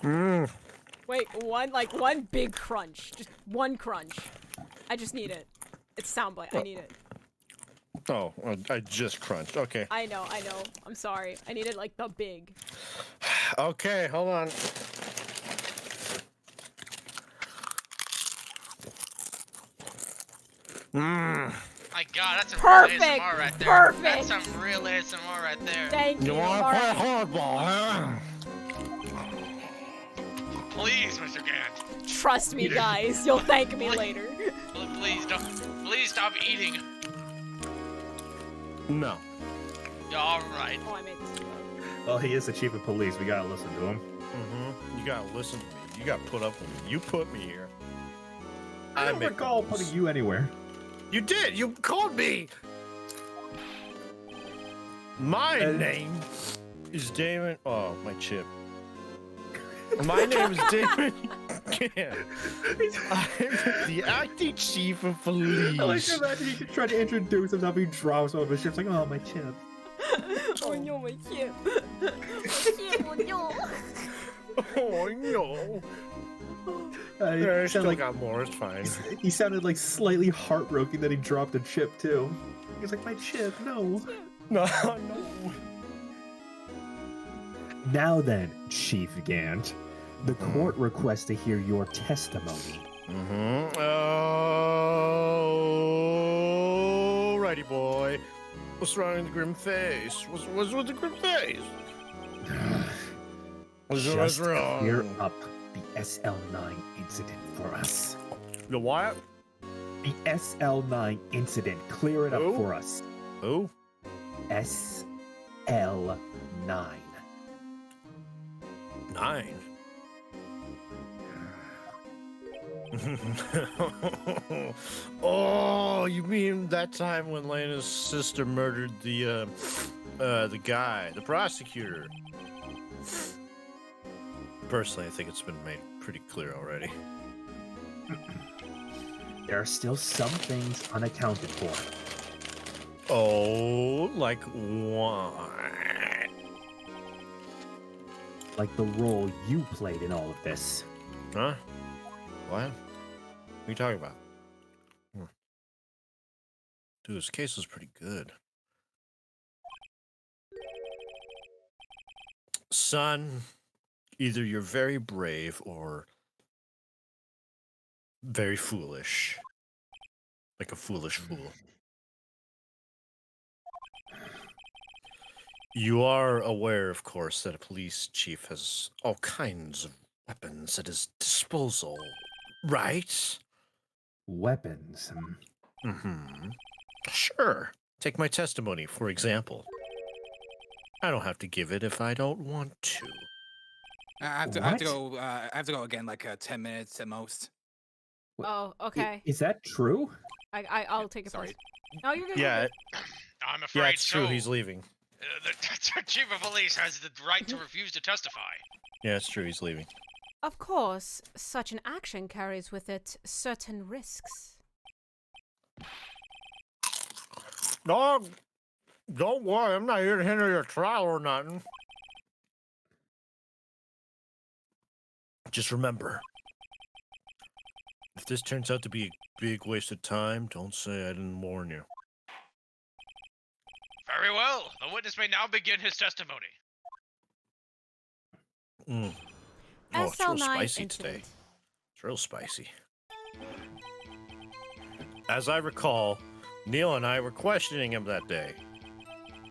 Mm. Wait, one big crunch. Just one crunch. I just need it. It's soundbite. I need it. Oh, I just crunched. Okay. I know. I'm sorry. I needed like the big. Okay, hold on. My God, that's some Perfect! real ASMR right there. Perfect! That's some real ASMR right there. Thank you. You want to All play right. hardball, huh? Please, Mr. Gant. Trust me, guys. You'll thank me later. Please don't. Please stop eating. No. All right. Oh, I made this. Well, he is the chief of police. We gotta listen to him. Mm-hmm. You gotta listen to me. You gotta put up with me. You put me here. I don't make recall the rules. putting you anywhere. You did. You called me. My name is Damon. Oh, my chip. My name is Damon. I'm the acting chief of police. I like to imagine he could try to introduce himself. He drops some of his chips like, oh, my chip. Oh no, my chip. Oh no. He I sounded still like, got more. It's fine. he sounded like slightly heartbroken that he dropped a chip too. He was like, my chip, no. No. Now then, Chief Gant, the court requests to hear your testimony. Mm-hmm. Alrighty, boy. What's wrong with the grim face? What's with the grim face? What's Just wrong? clear up the SL9 incident for us. The what? The SL9 incident. Clear it up Who? for us. Who? SL9. 9. Oh, you mean that time when Lena's sister murdered the guy, the prosecutor? Personally, I think it's been made pretty clear already. There are still some things unaccounted for. Oh, like what? Like the role you played in all of this. Huh? What? What are you talking about? Dude, this case is pretty good. Son, either you're very brave or very foolish. Like a foolish fool. You are aware, of course, that a police chief has all kinds of weapons at his disposal, right? Weapons. Mm-hmm. Sure. Take my testimony, for example. I don't have to give it if I don't want to. I have to What? go. I have to go again, like 10 minutes at most. Oh, okay. Is that true? I'll take it. Sorry. Place. No, you're good. Yeah, I'm afraid yeah, it's true. so. He's leaving. The chief of police has the right to refuse to testify. Yeah, it's true. He's leaving. Of course, such an action carries with it certain risks. Dog, don't worry. I'm not here to hinder your trial or nothing. Just remember, if this turns out to be a big waste of time, don't say I didn't warn you. Very well. The witness may now begin his testimony. Oh, it's real SL9 spicy today. incident. It's real spicy. As I recall, Neil and I were questioning him that day.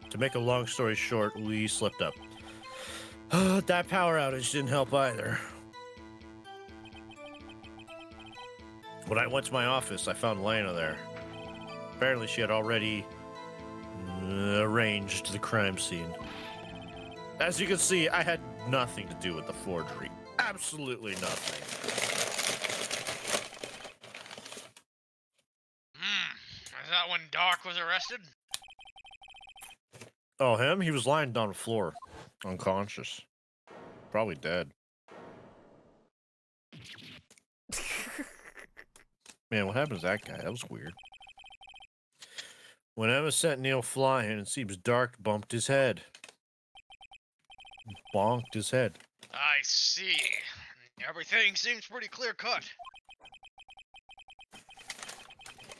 To make a long story short, we slipped up. That power outage didn't help either. When I went to my office, I found Lena there. Apparently, she had already arranged the crime scene. As you can see, I had nothing to do with the forgery. Absolutely nothing. Is that when Doc was arrested? Oh, him? He was lying down the floor, unconscious. Probably dead. Man, what happened to that guy? That was weird. When Emma sent Neil flying, it seems Dark bumped his head. Bonked his head. I see. Everything seems pretty clear-cut.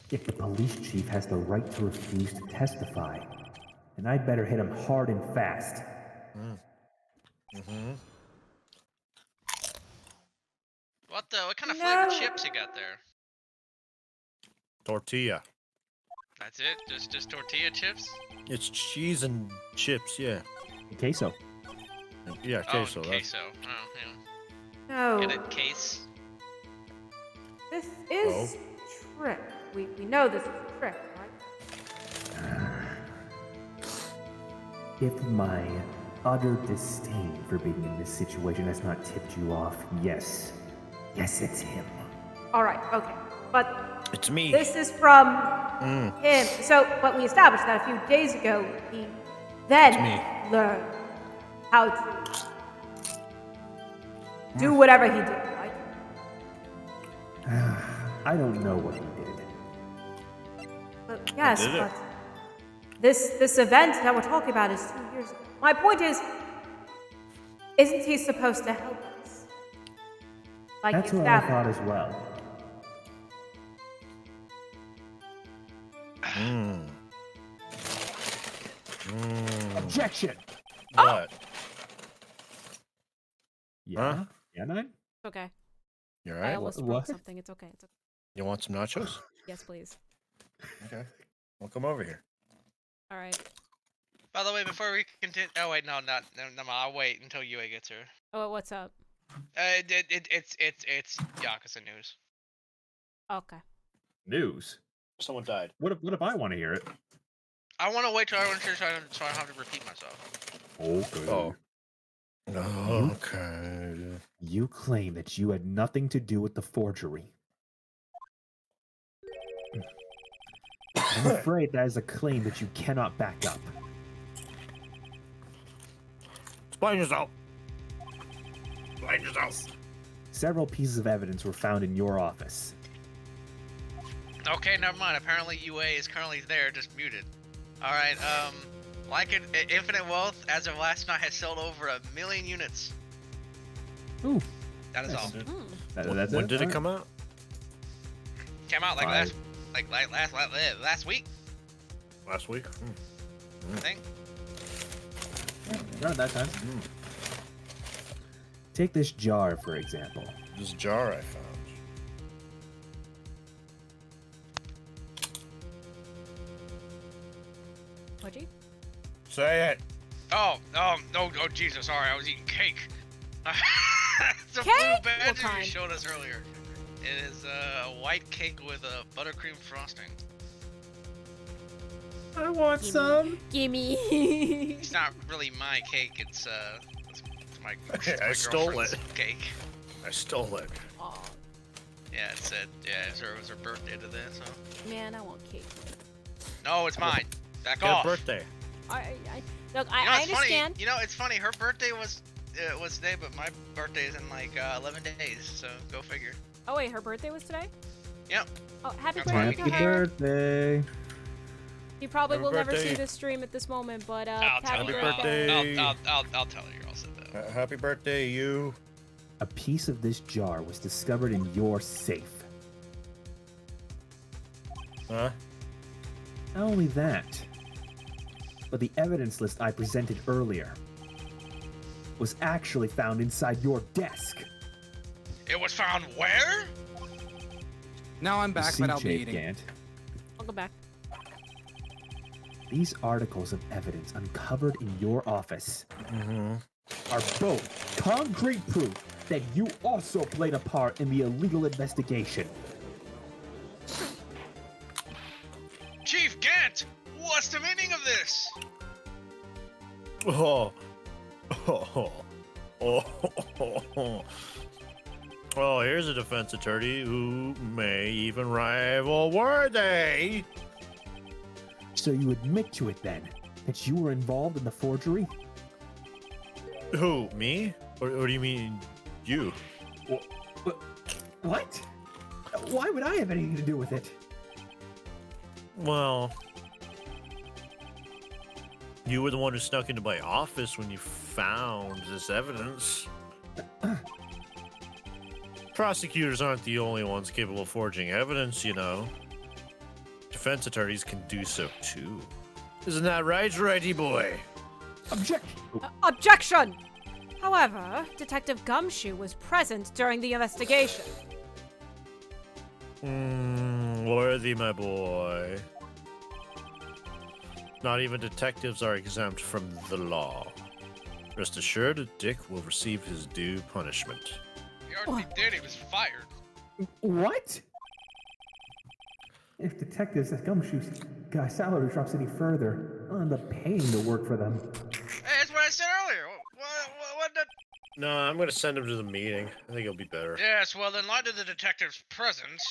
Yet the police chief has the right to refuse to testify. And I'd better hit him hard and fast. Mm-hmm. What kind of flavored chips you got there? Tortilla. That's it? Just tortilla chips? It's cheese and chips, yeah. Queso. Yeah, queso. Oh, that's- queso. Oh, yeah. No, Get it? Case? this is trick. We know this is a trick, right? If my utter disdain for being in this situation has not tipped you off, yes. Yes, it's him. All right, okay. But It's me. this is from him. So, but we established that a few days ago, he then learned how to do whatever he did, right? I don't know what he did. But yes, did it. but this event that we're talking about is 2 years ago. My point is, isn't he supposed to help us? Like That's you what I established. thought as well. Objection! What? Yeah? Huh? Yeah, Nine? It's okay. You I alright? almost What? broke something. It's okay. It's okay. You want some nachos? Yes, please. Okay. Well, come over here. All right. By the way, before we continue... Oh, wait, no, I'll wait until Yue gets here. Oh, what's up? It's Yakuza news. Okay. News? Someone died. What if I want to hear it? I want to wait till everyone's here so I don't have to repeat myself. Okay. Oh. Okay. You claim that you had nothing to do with the forgery. I'm afraid that is a claim that you cannot back up. Explain yourself. Explain yourself. Several pieces of evidence were found in your office. Okay, never mind. Apparently Yue is currently there, just muted. Alright, like Infinite Wealth, as of last night, has sold over 1 million units. Ooh. That is all. When did it come out? Came out like last week. Last week? I think. Around that time. Take this jar, for example. This jar I found. Would you? Say it. Oh, Jesus, sorry, I was eating cake. It's a Cake? blue What badger you kind? showed us earlier. It is a white cake with a buttercream frosting. I want some. Gimme. It's not really my cake, it's my, it's I my stole girlfriend's it. cake. I stole it. Aw, Yeah, it said, it was her birthday today, so. man, I want cake. No, it's mine. Back Get off. a birthday. Look, You know, I it's understand. funny. You know, it's funny. Her birthday was today, but my birthday is in like 11 days. So go figure. Oh wait, her birthday was today? Yep. Oh, happy That's why birthday we to Happy her. birthday. You probably Happy will never see birthday. this stream at this moment, but I'll tell happy her. birthday. I'll tell her you're all set though. Happy birthday, you. A piece of this jar was discovered in your safe. Huh? Not only that, but the evidence list I presented earlier was actually found inside your desk. It was found where? Now I'm You back, see, but I'll be Jade eating. Gant, I'll go back. these articles of evidence uncovered in your office are both concrete proof that you also played a part in the illegal investigation. Chief Gant, what's the meaning of this? Oh. Oh, here's a defense attorney who may even rival Worthy. So you admit to it then, that you were involved in the forgery? Who, me? Or do you mean you? What? Why would I have anything to do with it? Well, you were the one who snuck into my office when you found this evidence. Prosecutors aren't the only ones capable of forging evidence, you know. Defense attorneys can do so too. Isn't that right, righty boy? Objection! However, Detective Gumshoe was present during the investigation. Worthy, my boy. Not even detectives are exempt from the law. Rest assured, a Dick will receive his due punishment. He already did. He was fired. What? If detectives at Gumshoe's salary drops any further, I'll end up paying to work for them. Hey, that's what I said earlier. What the? No, I'm gonna send him to the meeting. I think it'll be better. Yes, well, in light of the detective's presence,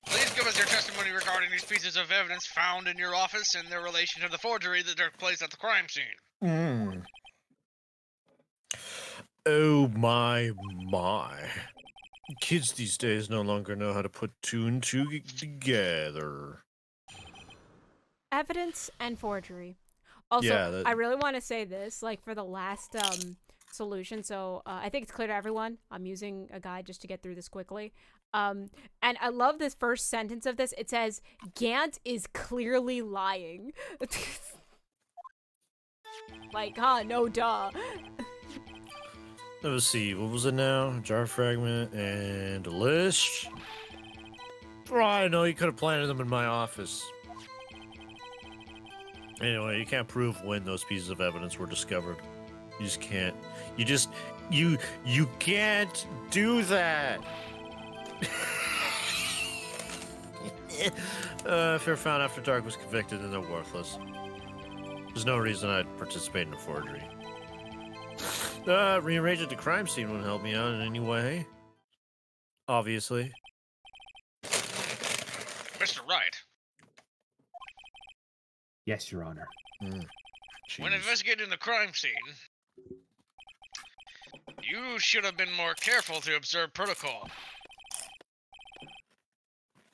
please give us your testimony regarding these pieces of evidence found in your office and their relation to the forgery that took place at the crime scene. Oh my. Kids these days no longer know how to put two and two together. Evidence and forgery. Also, Yeah, I really want to say this, like for the last solution. So I think it's clear to everyone. I'm using a guide just to get through this quickly. And I love this first sentence of this. It says, Gant is clearly lying. Like, no duh. Let's see, what was it now? Jar fragment and a list. Oh, I know you could have planted them in my office. Anyway, you can't prove when those pieces of evidence were discovered. You just can't. You can't do that. If you're found after dark was convicted, then they're worthless. There's no reason I'd participate in a forgery. Rearranging the crime scene wouldn't help me out in any way. Obviously. Mr. Wright, Yes, Your Honor. when Jeez. investigating the crime scene, you should have been more careful to observe protocol.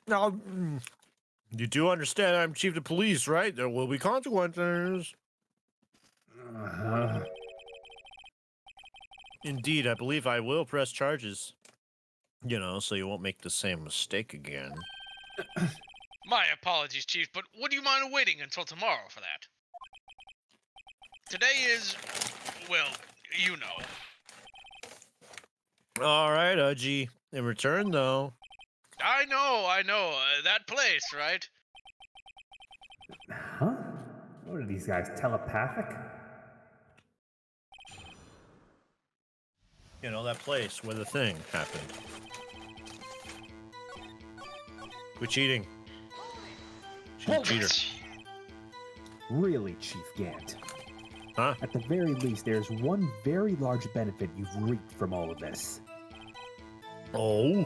Now, you do understand I'm chief of police, right? There will be consequences. Indeed, I believe I will press charges. You know, so you won't make the same mistake again. My apologies, Chief, but would you mind waiting until tomorrow for that? Today is, well, you know. All right, Udgy. In return, though. I know. That place, right? Huh? What are these guys, telepathic? You know, that place where the thing happened. Quit cheating. She's a cheater. Really, Chief Gant. Huh? At the very least, there's one very large benefit you've reaped from all of this. Oh?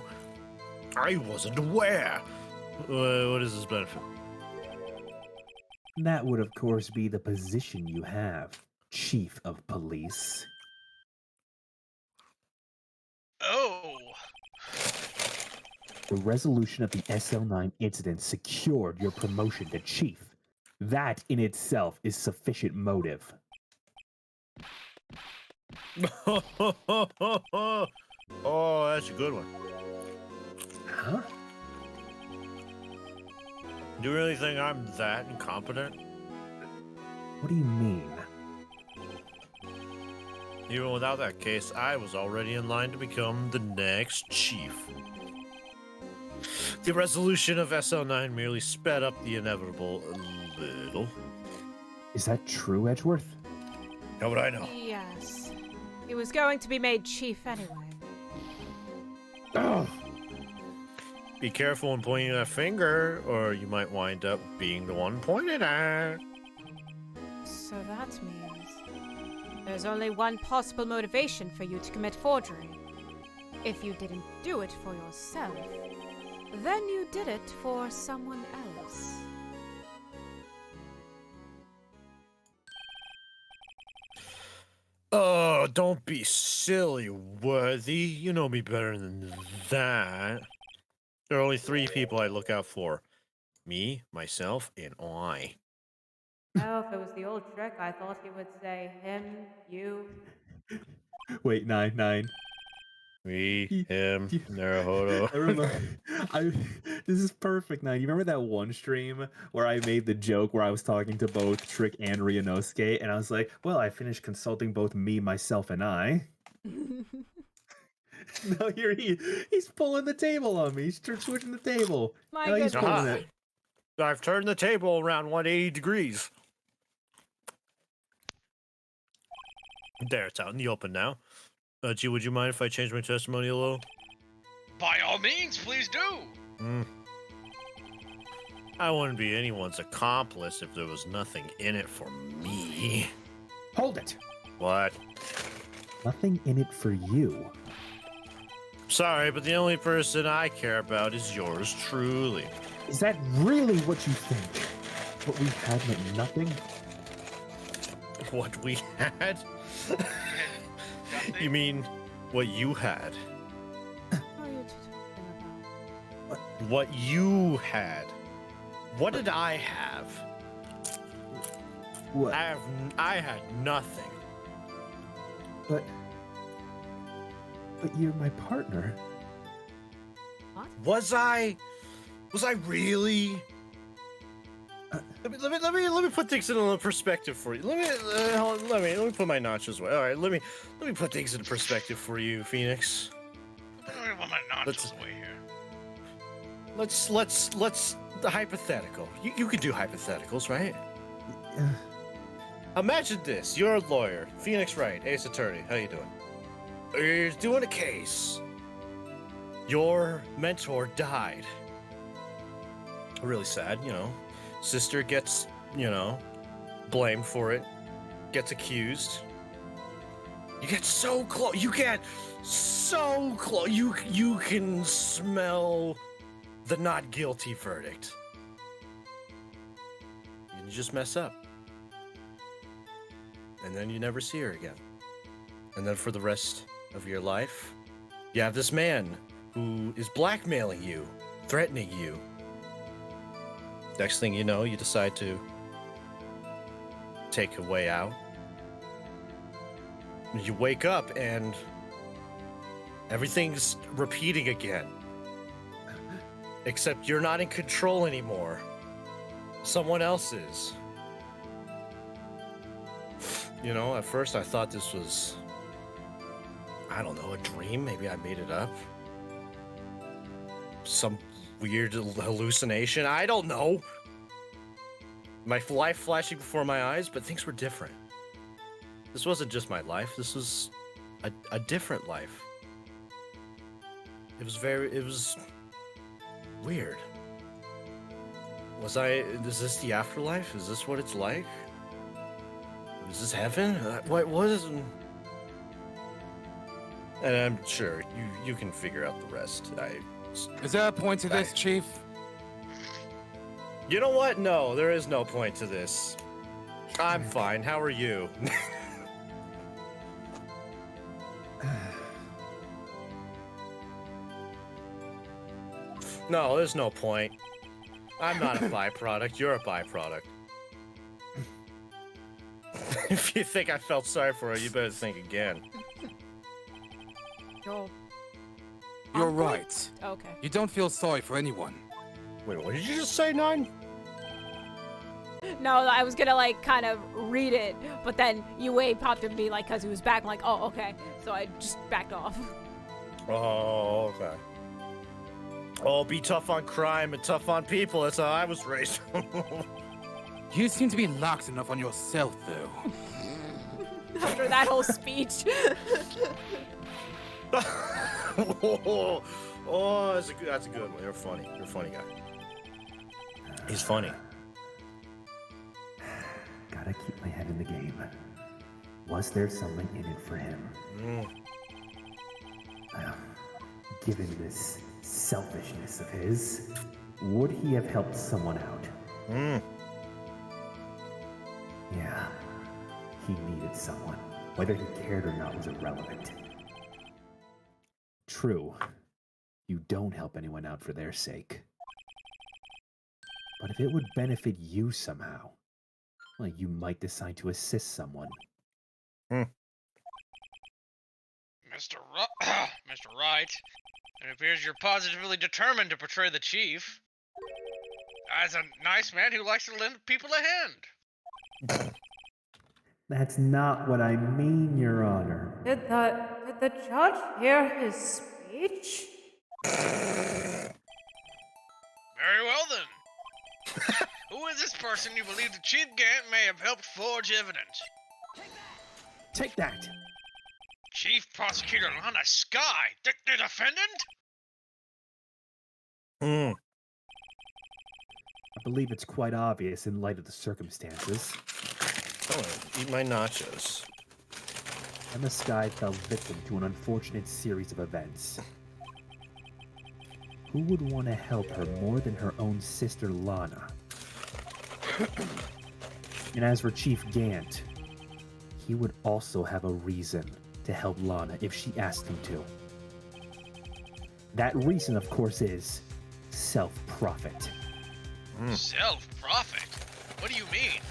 I wasn't aware. What is this benefit? That would, of course, be the position you have, Chief of Police. Oh. The resolution of the SL9 incident secured your promotion to Chief. That in itself is sufficient motive. Oh, that's a good one. Huh? Do you really think I'm that incompetent? What do you mean? Even without that case, I was already in line to become the next chief. The resolution of SL9 merely sped up the inevitable a little. Is that true, Edgeworth? How would I know? Yes. He was going to be made chief anyway. Ugh. Be careful when pointing that finger, or you might wind up being the one pointed at. So that means there's only one possible motivation for you to commit forgery. If you didn't do it for yourself, then you did it for someone else. Oh, don't be silly, Worthy. You know me better than that. There are only 3 people I look out for. Me, myself, and I. Oh, if it was the old trick, I thought he would say him, you. Wait, 9. Me, him, I Naruhodo. remember. This is perfect, 9. You remember that one stream where I made the joke where I was talking to both Trick and Ryunosuke, and I was like, "Well, I finished consulting both me, myself, and I." Now here he's pulling the table on me. He's switching the table. My Now he's goodness. pulling Aha. it. I've turned the table around 180 degrees. There, it's out in the open now. Gee, would you mind if I change my testimony a little? By all means, please do. I wouldn't be anyone's accomplice if there was nothing in it for me. Hold it! What? Nothing in it for you. Sorry, but the only person I care about is yours truly. Is that really what you think? What we had meant nothing? What we had? You mean what you had? What are you talking about? What you had? What did I have? What? I had nothing. But you're my partner. Was I really? Let me put things in a little perspective for you. Let me put my notches away. All right, let me put things in perspective for you, Phoenix. I don't want my nonsense away here. Let's the hypothetical. You can do hypotheticals, right? Imagine this. You're a lawyer. Phoenix Wright, Ace Attorney. How you doing? You're doing a case. Your mentor died. Really sad, you know. Sister gets, blamed for it. Gets accused. You get so close. You get so close. You can smell the not guilty verdict. You just mess up. And then you never see her again. And then for the rest of your life, you have this man who is blackmailing you, threatening you. Next thing you know, you decide to take a way out. You wake up and everything's repeating again. Except you're not in control anymore. Someone else is. You know, at first I thought this was, I don't know, a dream. Maybe I made it up. Some weird hallucination. I don't know. My life flashing before my eyes, but things were different. This wasn't just my life. This was a different life. It was weird. Is this the afterlife? Is this what it's like? Is this heaven? What was? And I'm sure you can figure out the rest. Is there a point to this, Chief? You know what? No, there is no point to this. I'm fine. How are you? No, there's no point. I'm not a byproduct. You're a byproduct. If you think I felt sorry for her, you better think again. You're right. Okay. You don't feel sorry for anyone. Wait, what did you just say, Nine? No, I was gonna like kind of read it, but then Yue popped at me like because he was back. I'm like, oh, okay. So I just backed off. Oh, okay. Oh, be tough on crime and tough on people. That's how I was raised. You seem to be lax enough on yourself, though. After that whole speech. Oh, that's a good one. You're funny. You're a funny guy. He's funny. Gotta keep my head in the game. Was there something in it for him? Given this selfishness of his, would he have helped someone out? Yeah, he needed someone. Whether he cared or not was irrelevant. True, you don't help anyone out for their sake. But if it would benefit you somehow, well, you might decide to assist someone. Mr. Wright, it appears you're positively determined to portray the chief as a nice man who likes to lend people a hand. That's not what I mean, Your Honor. Did the judge hear his speech? Very well then. Who is this person you believe the Chief Gant may have helped forge evidence? Take that! Chief Prosecutor Lana Sky, the defendant? I believe it's quite obvious in light of the circumstances. Oh, eat my nachos. Emma Sky fell victim to an unfortunate series of events. Who would want to help her more than her own sister Lana? And as for Chief Gant, he would also have a reason to help Lana if she asked him to. That reason, of course, is self-profit. Self-profit? What do you mean?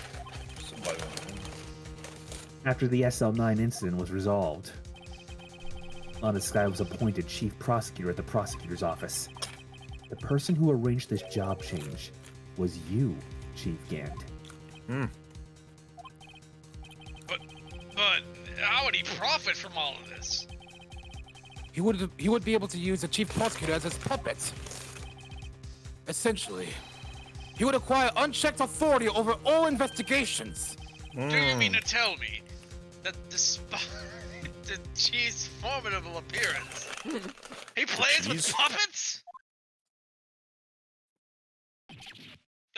After the SL9 incident was resolved, Lana Sky was appointed chief prosecutor at the prosecutor's office. The person who arranged this job change was you, Chief Gant. But how would he profit from all of this? He would be able to use the chief prosecutor as his puppet. Essentially, he would acquire unchecked authority over all investigations. Do you mean to tell me that despite the chief's formidable appearance, he plays with puppets?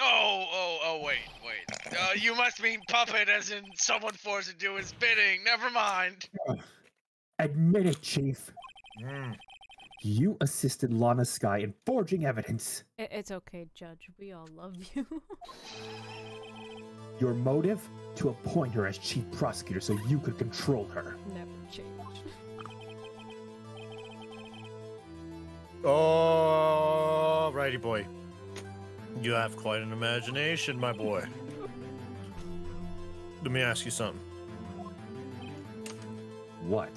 Oh, wait. You must mean puppet as in someone forced to do his bidding. Never mind. Admit it, Chief. You assisted Lana Sky in forging evidence. It's okay, Judge. We all love you. Your motive? To appoint her as chief prosecutor so you could control her. Never change. Oh, righty boy. You have quite an imagination, my boy. Let me ask you something. What?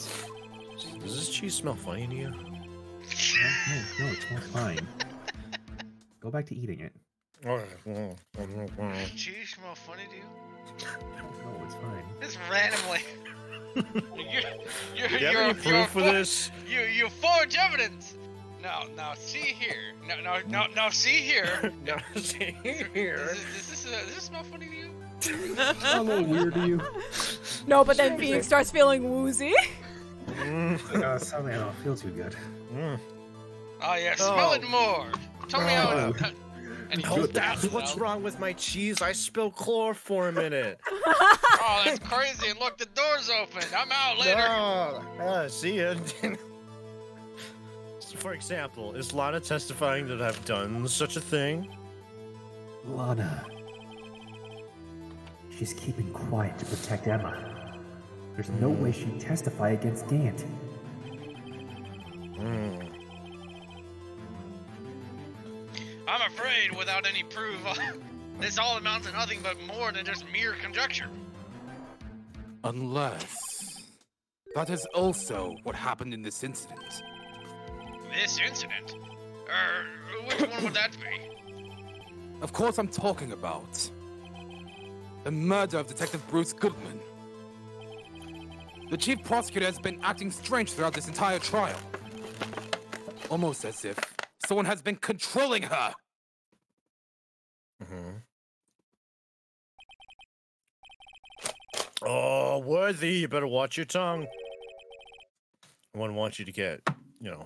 Does this cheese smell funny to you? No, it smells fine. Go back to eating it. Cheese smell funny to you? No, it's fine. Just randomly. You have any proof for this? You forge evidence. Now see here. Now see here. No, see here. Does this smell funny to you? A little weird to you. No, but then Phoenix starts feeling woozy. Something I don't feel too good. Oh yeah, smell it more. Tell me how. And Oh, that's what's wrong with my cheese. I spilled chloroform in it. Oh, that's crazy. And look, the door's open. I'm out later. See ya. For example, is Lana testifying that I've done such a thing? Lana. She's keeping quiet to protect Emma. There's no way she'd testify against Gant. I'm afraid without any proof, this all amounts to nothing but more than just mere conjecture. Unless that is also what happened in this incident. This incident? Which one would that be? Of course I'm talking about the murder of Detective Bruce Goodman. The chief prosecutor has been acting strange throughout this entire trial. Almost as if someone has been controlling her. Oh, Worthy, you better watch your tongue. I wouldn't want you to get,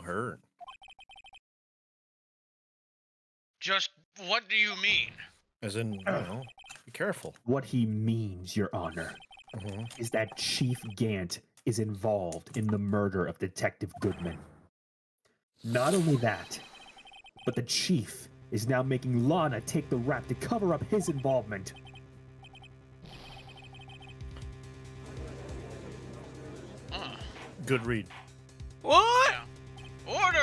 hurt. Just what do you mean? As in, be careful. What he means, Your Honor, is that Chief Gant is involved in the murder of Detective Goodman. Not only that, but the Chief is now making Lana take the rap to cover up his involvement. Good read. What? Yeah. Order!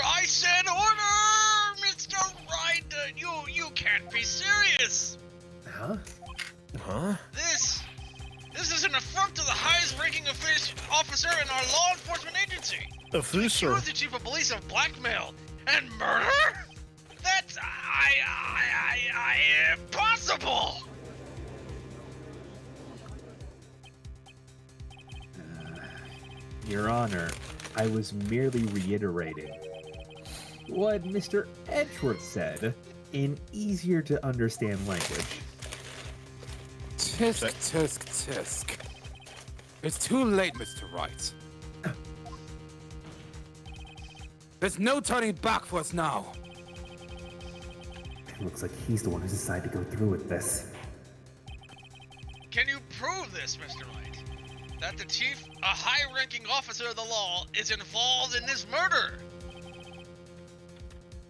I said order! Mr. Wright, you can't be serious! Huh? This is an affront to the highest-ranking officer in our law enforcement agency! Officer? Accuse the chief of police of blackmail and murder? That's... impossible! Your Honor, I was merely reiterating what Mr. Edgeworth said in easier to understand language. Tisk. It's too late, Mr. Wright. There's no turning back for us now. It looks like he's the one who decided to go through with this. Can you prove this, Mr. Wright? That the chief, a high-ranking officer of the law, is involved in this murder?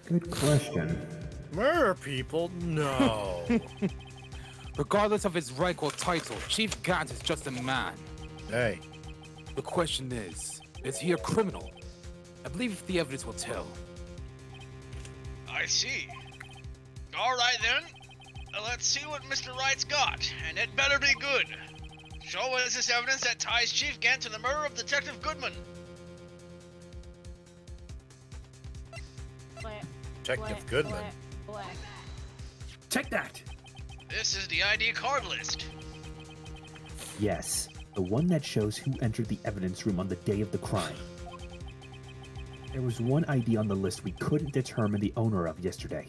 Good question. Murder people? No. Regardless of his rank or title, Chief Gant is just a man. Hey. The question is he a criminal? I believe the evidence will tell. I see. All right, then. Let's see what Mr. Wright's got, and it better be good. Show us this evidence that ties Chief Gant to the murder of Detective Goodman. Detective Goodman. Check that! This is the ID card list. Yes, the one that shows who entered the evidence room on the day of the crime. There was one ID on the list we couldn't determine the owner of yesterday.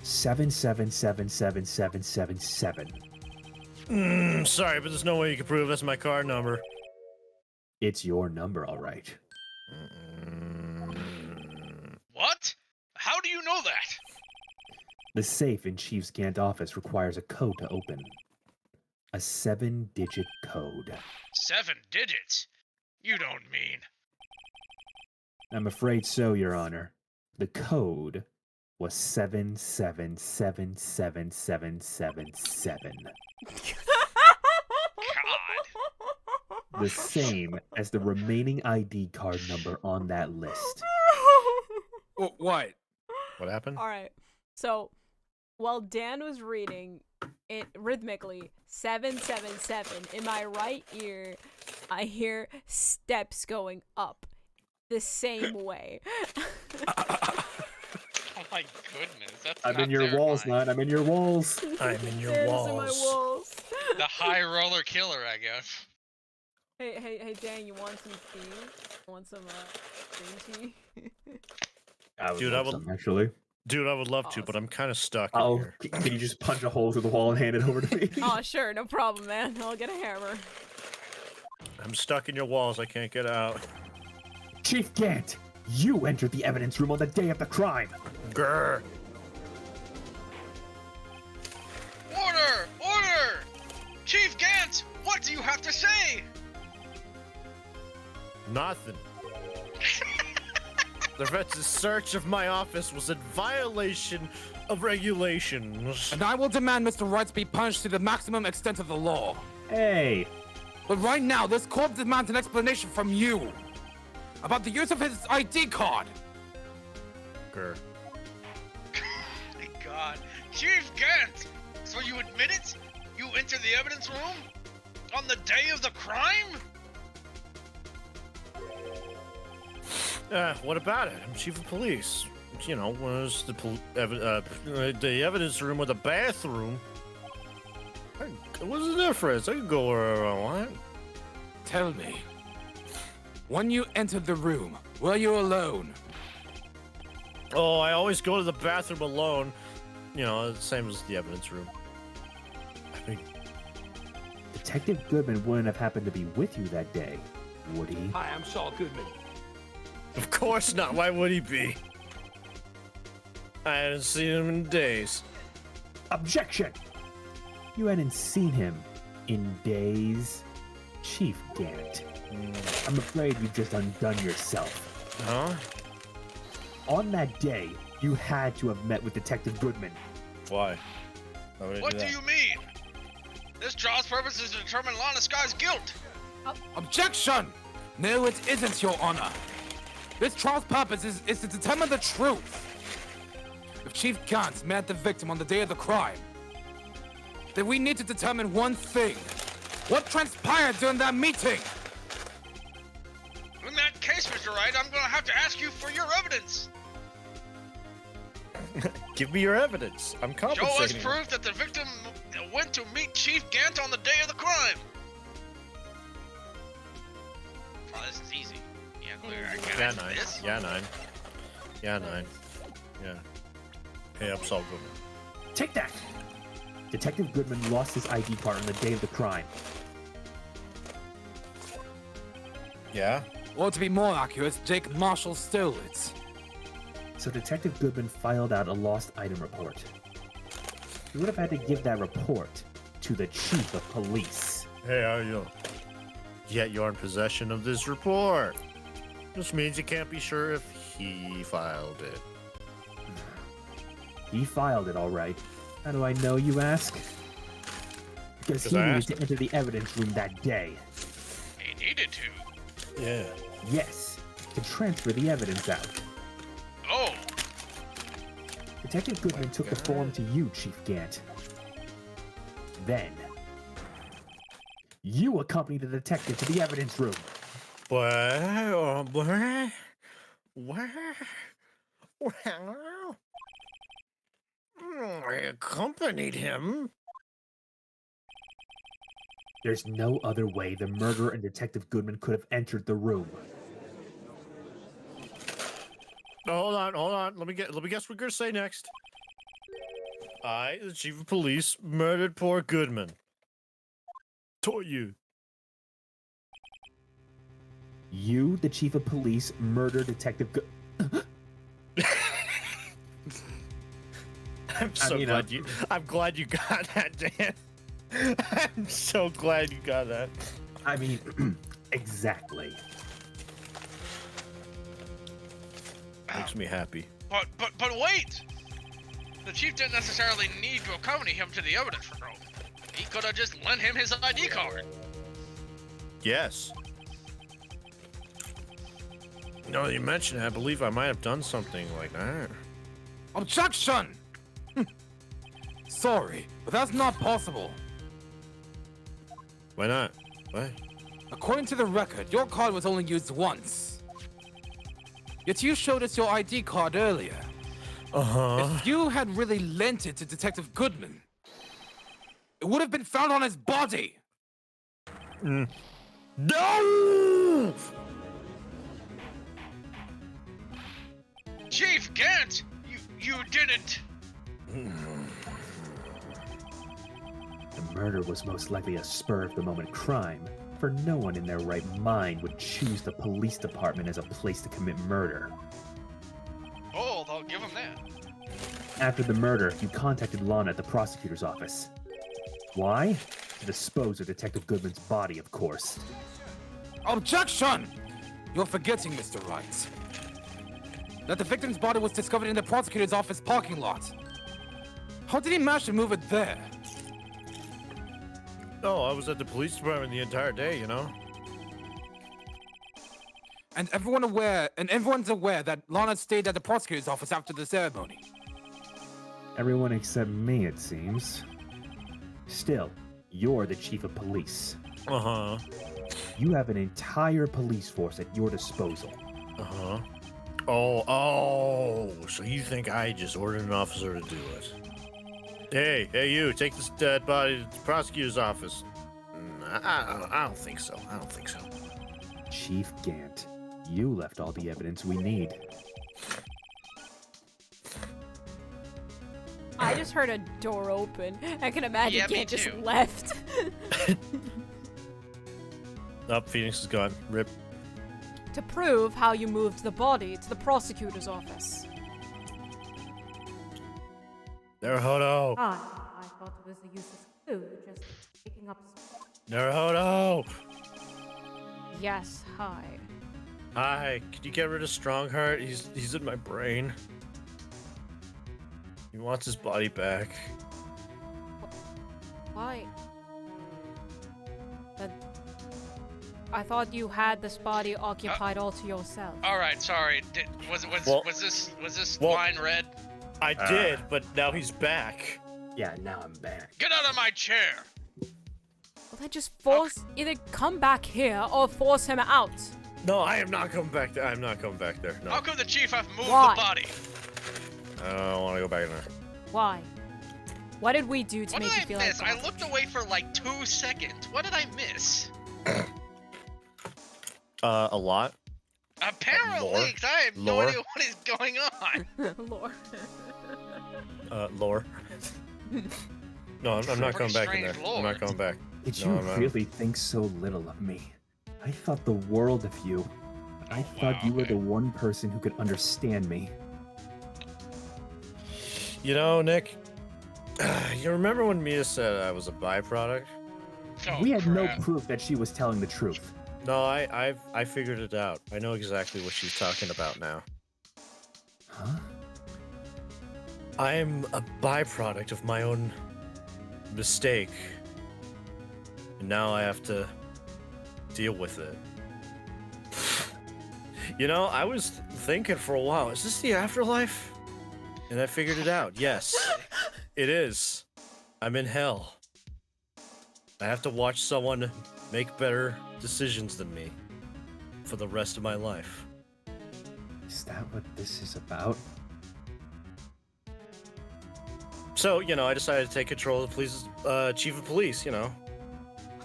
777777. Sorry, but there's no way you can prove that's my card number. It's your number, all right. What? How do you know that? The safe in Chief's Gant office requires a code to open. A 7-digit code. 7 digits? You don't mean... I'm afraid so, Your Honor. The code was 77777777. God. The same as the remaining ID card number on that list. What? What happened? All right. So, while Dan was reading it rhythmically, 777, in my right ear, I hear steps going up the same way. my goodness, that's I'm not in your walls, terrifying. man. I'm in your walls. I'm in your Dan's walls. in my walls. The high roller killer, I guess. Hey, Dan, you want some tea? Want some green tea? I would Dude, love I would- some, actually. Dude, I would love to, but Awesome. I'm kind of stuck in Oh, here. can you just punch a hole through the wall and hand it over to me? Oh, sure, no problem, man. I'll get a hammer. I'm stuck in your walls. I can't get out. Chief Gant, you entered the evidence room on the day of the crime. Grr. Order! Order! Chief Gant, what do you have to say? Nothing. The vet's search of my office was in violation of regulations. And I will demand Mr. Wright be punished to the maximum extent of the law. Hey, But right now, this corp demands an explanation from you about the use of his ID card. Grr. My God. Chief Gant! So you admit it? You entered the evidence room? On the day of the crime? What about it? I'm chief of police. You know, was the evidence room with a bathroom? What's the difference? I can go wherever I want. Tell me, when you entered the room, were you alone? Oh, I always go to the bathroom alone. You know, the same as the evidence room. I mean, Detective Goodman wouldn't have happened to be with you that day, would he? Hi, I'm Saul Goodman. of course not. Why would he be? I hadn't seen him in days. Objection! You hadn't seen him in days, Chief Gant. I'm afraid you've just undone yourself. Huh? On that day, you had to have met with Detective Goodman. Why? Why would I What do do that? you mean? This trial's purpose is to determine Lana Sky's guilt. Objection! No, it isn't, Your Honor. This trial's purpose is to determine the truth. If Chief Gant met the victim on the day of the crime, then we need to determine one thing. What transpired during that meeting? In that case, Mr. Wright, I'm gonna have to ask you for your evidence. Give me your evidence. I'm Show us compensating. proof that the victim went to meet Chief Gant on the day of the crime. Oh, this is easy. Yeah, clear. I can't Yeah, answer 9. this. Yeah, 9. Yeah, 9. Yeah. Hey, I'm Saul Goodman. Take that! Detective Goodman lost his ID card on the day of the crime. Yeah? Or to be more accurate, Jake Marshall stole it. So Detective Goodman filed out a lost item report. He would have had to give that report to the chief of police. Hey, how are you? Yet you're in possession of this report. This means you can't be sure if he filed it. He filed it, all right. How do I know, you ask? Because he I needed asked to enter the evidence room that day. He needed to. Yeah. Yes, to transfer the evidence out. Oh, Detective Goodman took the form to you, Chief Gant. Then, you accompanied the detective to the evidence room. I accompanied him. There's no other way the murderer and Detective Goodman could have entered the room. Hold on. Let me guess what you're gonna say next. I, the chief of police, murdered poor Goodman. Taught you. You, the chief of police, murdered Detective Goodman. I'm glad you got that, Dan. I'm so glad you got that. I mean, exactly. Makes me happy. but wait! The chief didn't necessarily need to accompany him to the evidence room. He could have just lent him his ID card. Yes. No, you mentioned it. I believe I might have done something like that. Objection! Sorry, but that's not possible. Why not? What? According to the record, your card was only used once. Yet you showed us your ID card earlier. If you had really lent it to Detective Goodman, it would have been found on his body. No! Chief Gant, you didn't. The murder was most likely a spur-of-the-moment crime, for no one in their right mind would choose the police department as a place to commit murder. Oh, they'll give him that. After the murder, you contacted Lana at the prosecutor's office. Why? To dispose of Detective Goodman's body, of course. Objection! You're forgetting, Mr. Wright, that the victim's body was discovered in the prosecutor's office parking lot. How did he manage to move it there? Oh, I was at the police department the entire day, you know? And everyone's aware that Lana stayed at the prosecutor's office after the ceremony. Everyone except me, it seems. Still, you're the chief of police. Uh-huh. You have an entire police force at your disposal. Uh-huh. Oh, so you think I just ordered an officer to do it? Hey, you, take this dead body to the prosecutor's office. I don't think so. Chief Gant, you left all the evidence we need. I just heard a door open. I can imagine Yeah, me Gant just too. left. Phoenix is gone. Rip. To prove how you moved the body to the prosecutor's office. Naruhodo! I thought it was a useless clue, just picking up. Naruhodo! Yes, hi. Hi, could you get rid of Strongheart? He's in my brain. He wants his body back. Why? I thought you had this body occupied all to yourself. All right, sorry. Was this line read? I did, but now he's back. Yeah, now I'm back. Get out of my chair. Well, then just either come back here or force him out. No, I am not coming back there. I'm not coming back there. No. How come the chief have moved Why? the body? I don't want to go back in there. Why? What did we do to What make did you I feel miss? like I looked away for like 2 seconds. What did I miss? A lot. Apparently, Lore? 'cause I have no Lore? idea what is going on. Lord. Lore. No, I'm not coming back in there. Strange lore. I'm not coming back. Did No, you I'm not. really think so little of me? I thought the world of you. I thought you were okay. the one person who could understand me. You know, Nick, you remember when Mia said I was a byproduct? Oh, We had no crap. proof that she was telling the truth. No, I figured it out. I know exactly what she's talking about now. Huh? I am a byproduct of my own mistake. And now I have to deal with it. You know, I was thinking for a while, is this the afterlife? And I figured it out. Yes, it is. I'm in hell. I have to watch someone make better decisions than me for the rest of my life. Is that what this is about? So, you know, I decided to take control of the police, chief of police, you know.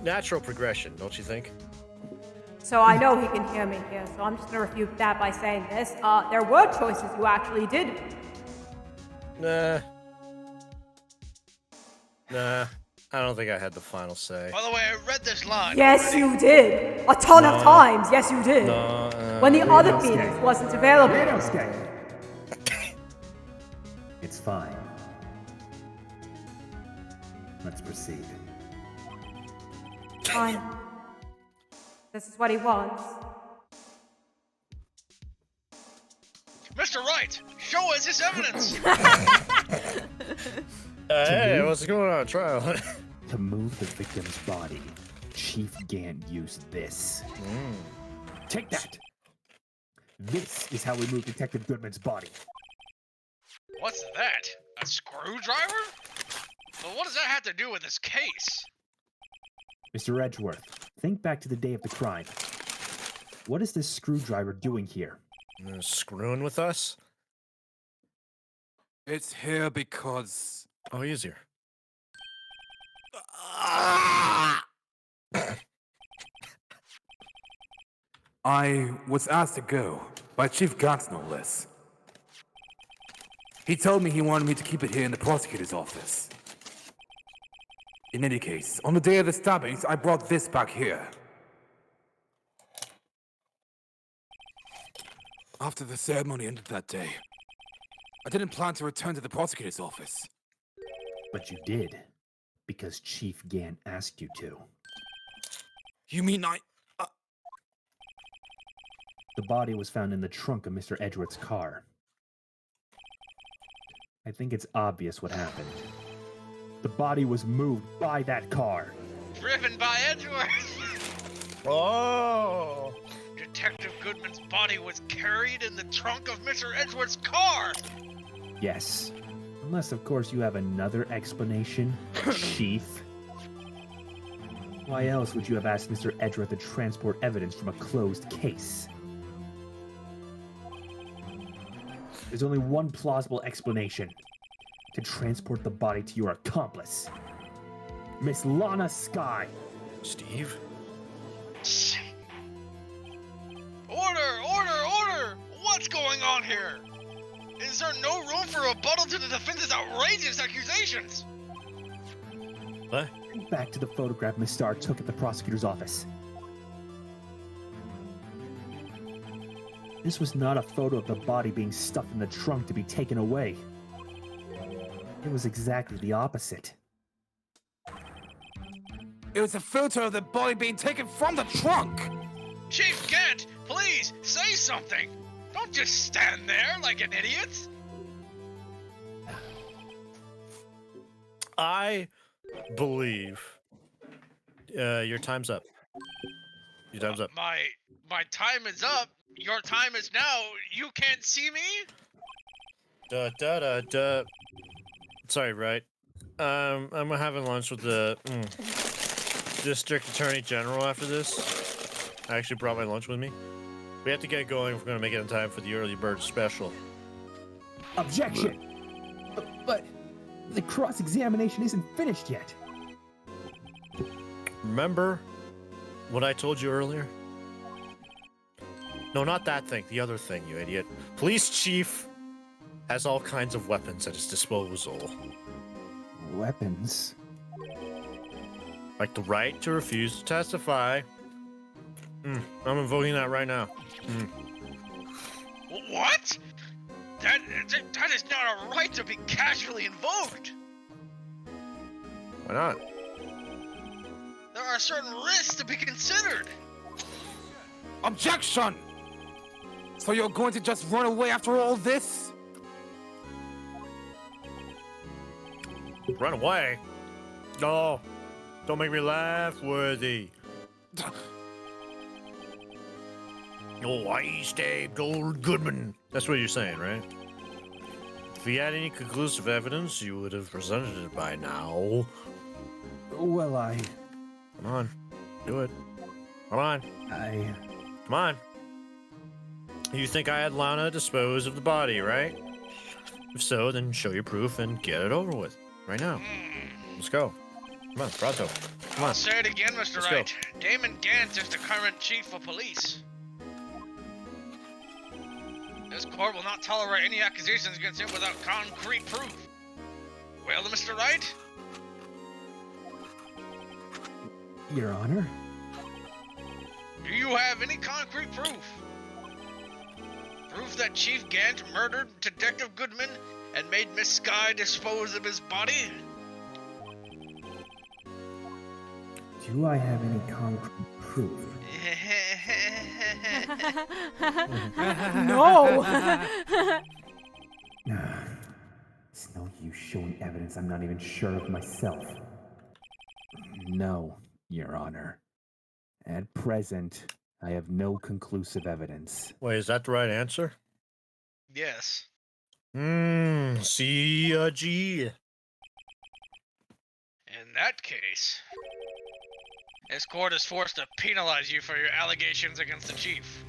Natural progression, don't you think? So I know he can hear me here, so I'm just gonna refute that by saying this. There were choices you actually did make. Nah, I don't think I had the final say. By the way, I read this line. Yes, you did. A ton of times. Yes, you did. When the other Renosuke. Phoenix wasn't available. Renosuke. It's fine. Let's proceed. Fine. This is what he wants. Mr. Wright, show us his evidence. Hey, what's going on? Trial. To move the victim's body, Chief Gant used this. Take that! This is how we move Detective Goodman's body. What's that? A screwdriver? Well, what does that have to do with this case? Mr. Edgeworth, think back to the day of the crime. What is this screwdriver doing here? Screwing with us? It's here because... Oh, he is here. I was asked to go, by Chief Gantz no less. He told me he wanted me to keep it here in the prosecutor's office. In any case, on the day of the stabbings, I brought this back here. After the ceremony ended that day, I didn't plan to return to the prosecutor's office. But you did, because Chief Gant asked you to. You mean The body was found in the trunk of Mr. Edgeworth's car. I think it's obvious what happened. The body was moved by that car. Driven by Edgeworth! Oh! Detective Goodman's body was carried in the trunk of Mr. Edgeworth's car! Yes. Unless, of course, you have another explanation, Chief. Why else would you have asked Mr. Edgeworth to transport evidence from a closed case? There's only one plausible explanation. To transport the body to your accomplice, Miss Lana Skye. Steve? Order! What's going on here? Is there no room for rebuttal to the defense's outrageous accusations? What? Back to the photograph Miss Starr took at the prosecutor's office. This was not a photo of the body being stuffed in the trunk to be taken away. It was exactly the opposite. It was a photo of the body being taken from the trunk! Chief Gant, please, say something! Don't just stand there like an idiot! I believe your time's up. Your time's up. My time is up. Your time is now. You can't see me? Sorry, right? I'm having lunch with the District Attorney General after this. I actually brought my lunch with me. We have to get going if we're gonna make it in time for the early bird special. Objection! But the cross-examination isn't finished yet. Remember what I told you earlier? No, not that thing. The other thing, you idiot. Police chief has all kinds of weapons at his disposal. Weapons? Like the right to refuse to testify. I'm invoking that right now. What? That is not a right to be casually invoked. Why not? There are certain risks to be considered. Objection! So you're going to just run away after all this? Run away? No. Don't make me laugh, Worthy. Oh, I stabbed old Goodman. That's what you're saying, right? If you had any conclusive evidence, you would have presented it by now. Well, Come on. Do it. Come on. Come on. You think I had Lana dispose of the body, right? If so, then show your proof and get it over with. Right now. Let's go. Come on, Pronto. Come on. I'll say it again, Mr. Let's Wright. Damon Gant is the current chief of police. This court will not tolerate any accusations against him without concrete proof. Well, Mr. Wright? Your Honor? Do you have any concrete proof? Proof that Chief Gant murdered Detective Goodman and made Miss Skye dispose of his body? Do I have any concrete proof? No! It's no use showing evidence I'm not even sure of myself. No, Your Honor. At present, I have no conclusive evidence. Wait, is that the right answer? Yes. C-G. In that case, this court is forced to penalize you for your allegations against the chief.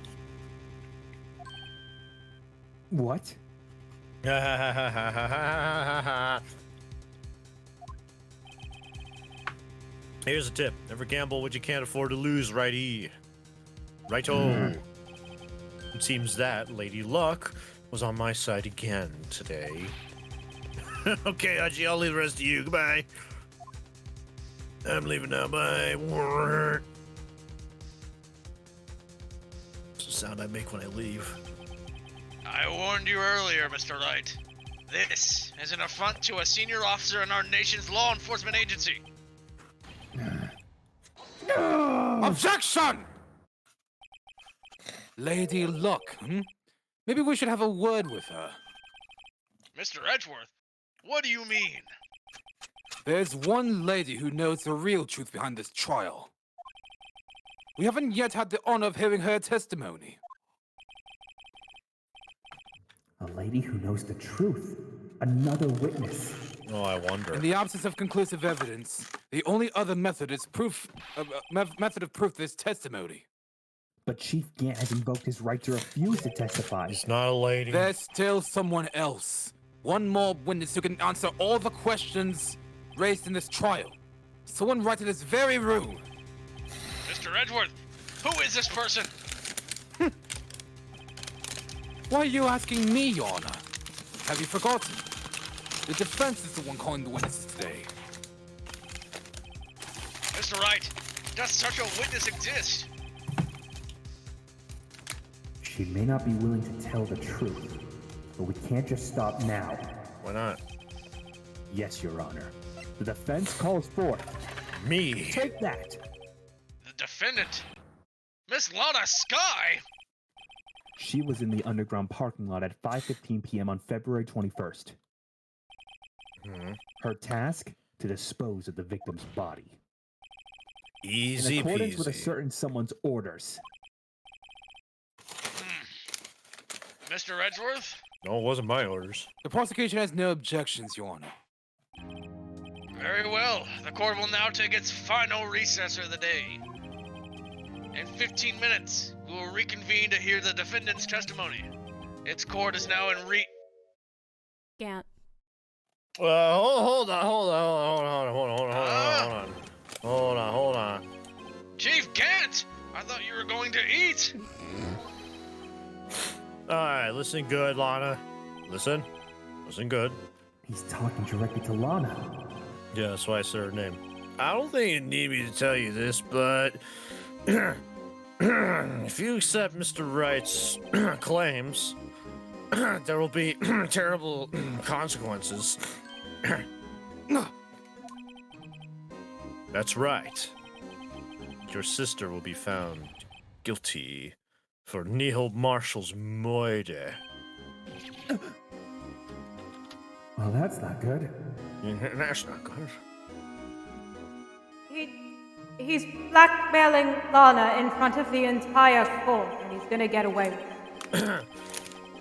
What? Here's a tip. Never gamble what you can't afford to lose, righty. Righto. It seems that Lady Luck was on my side again today. Okay, Haji, I'll leave the rest to you. Goodbye. I'm leaving now. Bye. It's the sound I make when I leave. I warned you earlier, Mr. Light. This is an affront to a senior officer in our nation's law enforcement agency. Objection! Lady Luck, Maybe we should have a word with her. Mr. Edgeworth, what do you mean? There's one lady who knows the real truth behind this trial. We haven't yet had the honor of hearing her testimony. A lady who knows the truth. Another witness. Oh, I wonder. In the absence of conclusive evidence, the only other method is method of proof is testimony. But Chief Gant has invoked his right to refuse to testify. He's not a lady. There's still someone else. One more witness who can answer all the questions raised in this trial. Someone right in this very room. Mr. Edgeworth, who is this person? Why are you asking me, Your Honor? Have you forgotten? The defense is the one calling the witnesses today. Mr. Wright, does such a witness exist? She may not be willing to tell the truth, but we can't just stop now. Why not? Yes, Your Honor. The defense calls for Me. Take that. The defendant? Miss Lana Sky? She was in the underground parking lot at 5:15 p.m. on February 21st. Her task? To dispose of the victim's body. Easy In accordance with a peasy. certain someone's orders. Mr. Edgeworth? No, it wasn't my orders. The prosecution has no objections, Your Honor. Very well. The court will now take its final recess of the day. In 15 minutes, we will reconvene to hear the defendant's testimony. Its court is now in Gant. Hold on. Chief Gant! I thought you were going to eat! Alright, listen good, Lana. Listen good. He's talking directly to Lana. Yeah, that's why I said her name. I don't think you need me to tell you this, but if you accept Mr. Wright's claims, there will be terrible consequences. That's right. Your sister will be found guilty for Neil Marshall's murder. Well, that's not good. That's not good. He's blackmailing Lana in front of the entire court, and he's gonna get away with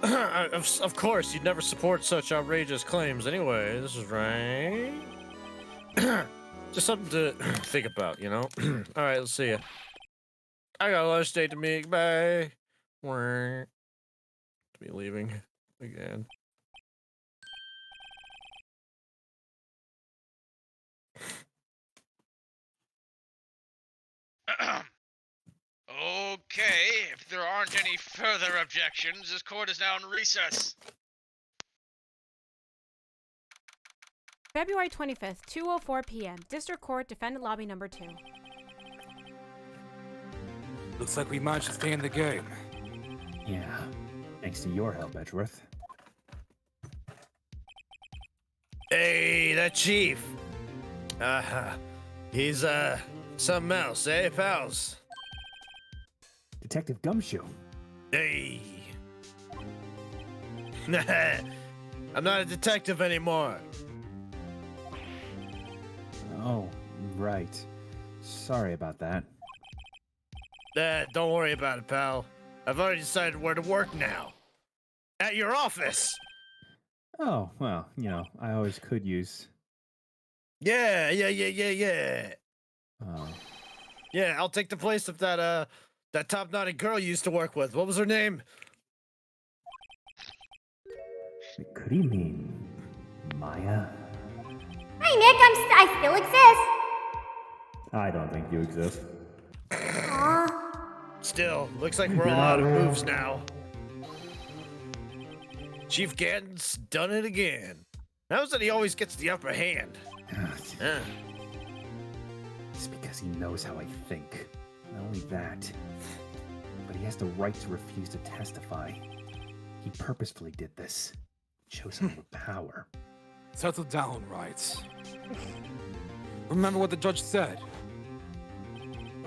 it. Of course, you'd never support such outrageous claims anyways, right? Just something to think about, you know? Alright, let's see ya. I got a lunch date to meet. Bye. To be leaving again. Okay, if there aren't any further objections, this court is now in recess. February 25th, 2:04 p.m. District Court, Defendant Lobby Number 2. Looks like we managed to stay in the game. Yeah, thanks to your help, Edgeworth. Hey, that chief. He's, something else, eh, pals? Detective Gumshoe. Hey. I'm not a detective anymore. Oh, right. Sorry about that. Don't worry about it, pal. I've already decided where to work now. At your office. Oh, well, you know, I always could use... Yeah. Oh. Yeah, I'll take the place of that top naughty girl you used to work with. What was her name? Could he mean Maya? Hi, Nick. I still exist. I don't think you exist. Still, looks like we're all out of moves now. Chief Ganton's done it again. Knows that he always gets the upper hand. It's because he knows how I think. Not only that, but he has the right to refuse to testify. He purposefully did this. Shows him the power. Settle down, right? Remember what the judge said.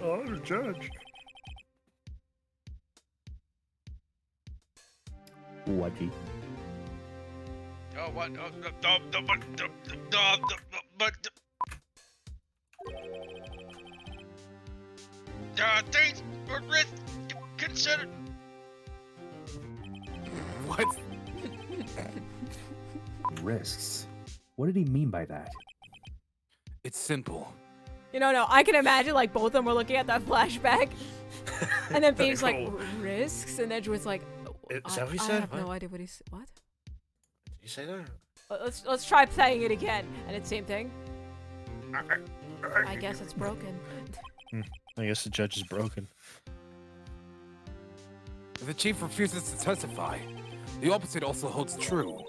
Oh, the judge. What, G? Oh, what? Things were risk considered. What? Risks? What did he mean by that? It's simple. No, I can imagine like both of them were looking at that flashback. And then Phoebe's like, Oh. risks? And then Edgewood's like, Is that what he I said? have no What? idea what he said. What? Did you say that? Let's try playing it again. And it's same thing. I guess it's broken. I guess the judge is broken. If the chief refuses to testify, the opposite also holds true.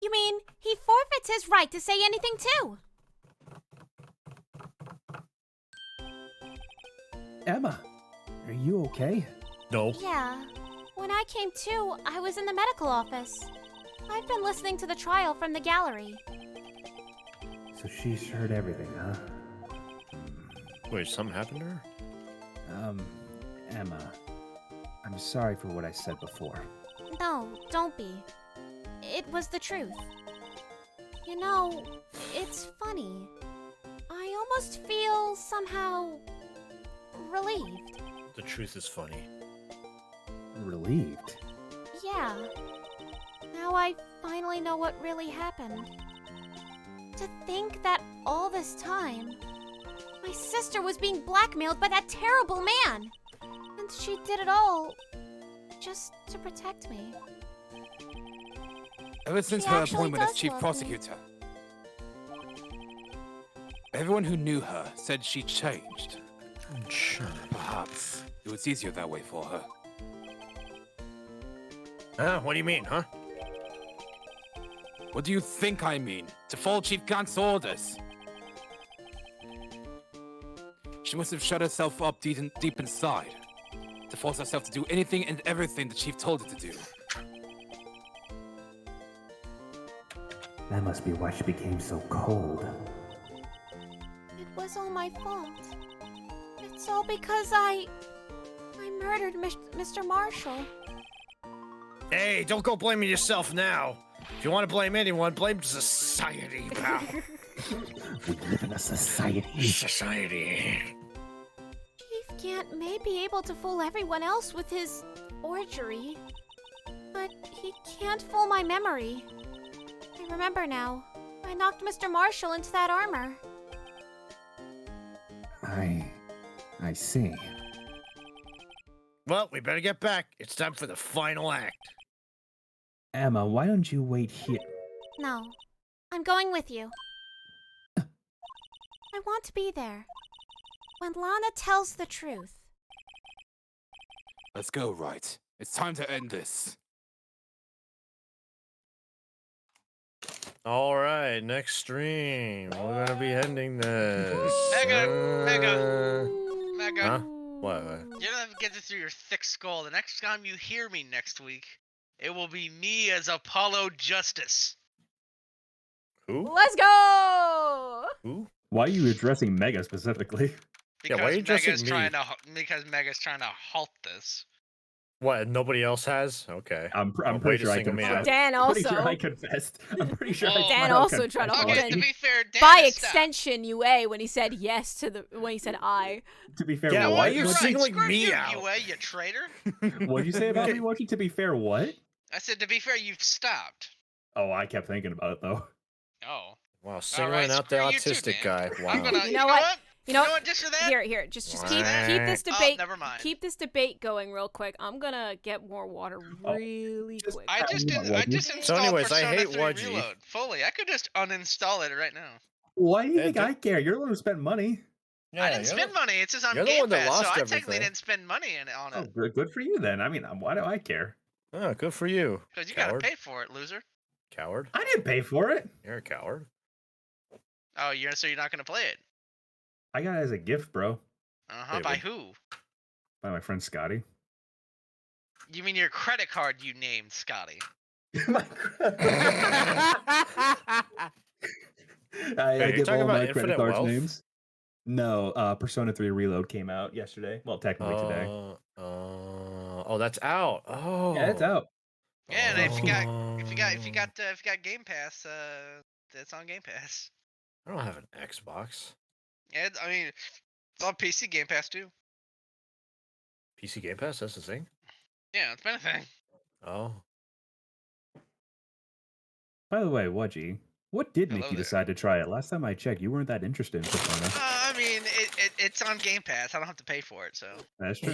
You mean he forfeits his right to say anything too? Emma, are you okay? No. Yeah. When I came to, I was in the medical office. I've been listening to the trial from the gallery. So she's heard everything, huh? Wait, something happened to her? Emma, I'm sorry for what I said before. No, don't be. It was the truth. You know, it's funny. I almost feel somehow relieved. The truth is funny. Relieved? Yeah. Now I finally know what really happened. To think that all this time, my sister was being blackmailed by that terrible man. And she did it all just to protect me. Ever since She her actually appointment as does chief love me. prosecutor, everyone who knew her said she changed. Sure. Perhaps it was easier that way for her. What do you mean, huh? What do you think I mean? To follow Chief Gant's orders? She must have shut herself up deep inside, to force herself to do anything and everything the chief told her to do. That must be why she became so cold. It was all my fault. It's all because I murdered Mr. Marshall. Hey, don't go blaming yourself now. If you want to blame anyone, blame society, pal. We live in a society. Society. Chief Gant may be able to fool everyone else with his forgery, but he can't fool my memory. I remember now. I knocked Mr. Marshall into that armor. I see. Well, we better get back. It's time for the final act. Emma, why don't you wait here? No, I'm going with you. I want to be there. When Lana tells the truth. Let's go, right. It's time to end this. All right, next stream. We're gonna be ending this. Mega. Huh? What? You don't have to get this through your thick skull. The next time you hear me next week, it will be me as Apollo Justice. Who? Let's go! Who? Why are you addressing Mega specifically? Because why are you addressing Mega's me? because Mega's trying to halt this. What? Nobody else has? Okay. I'm Oh, way pretty to sure I single me confessed. out. Dan I'm pretty also. sure I confessed. I'm pretty sure Well, I Dan flat out also tried to confessed. hold Okay, in. to be fair, Dan By has stopped. extension, UA, when he said yes to the when he said I. To be fair, Yeah, what? why are you You're right, singling screw me you, out? UA, you traitor. What did you say about me, Mochi? To be fair, what? I said, to be fair, you've stopped. Oh, I kept thinking about it though. Oh. Wow, singling out the screw you too, autistic Dan. guy. Wow. I'm gonna, You know what? You know what? Just for that. Here. Just keep this Oh, debate. never mind. Keep this debate going real quick. I'm gonna get more water really quick. I just installed So anyways, I Persona hate 3 Wudgy. Reload fully. I could just uninstall it right now. Why do you Yeah, think I care? You're the one who spent money. I didn't spend money. It's just on you're the Game one that Pass, so lost I technically everything. didn't spend money on Oh, it. good for you then. I mean, why do I care? Oh, good for you. Because you gotta pay for it, loser. Coward. I didn't pay for it. You're a coward. Oh, so you're not gonna play it? I got it as a gift, bro. Uh-huh. By who? By my friend Scotty. You mean your credit card you named Scotty? I give all my credit Infinite cards Wealth? names. No, Persona 3 Reload came out yesterday. Well, technically today. Oh, that's out. Oh, Yeah, it's out. Yeah, and if you got Game Pass, it's on Game Pass. I don't have an Xbox. Yeah, I mean, it's on PC Game Pass too. PC Game Pass, that's the thing. Yeah, it's been a thing. Oh. By the way, Wudgy, what did Hello make you there. decide to try it? Last time I checked, you weren't that interested in Persona. I mean, it's on Game Pass. I don't have to pay for it, so. That's true.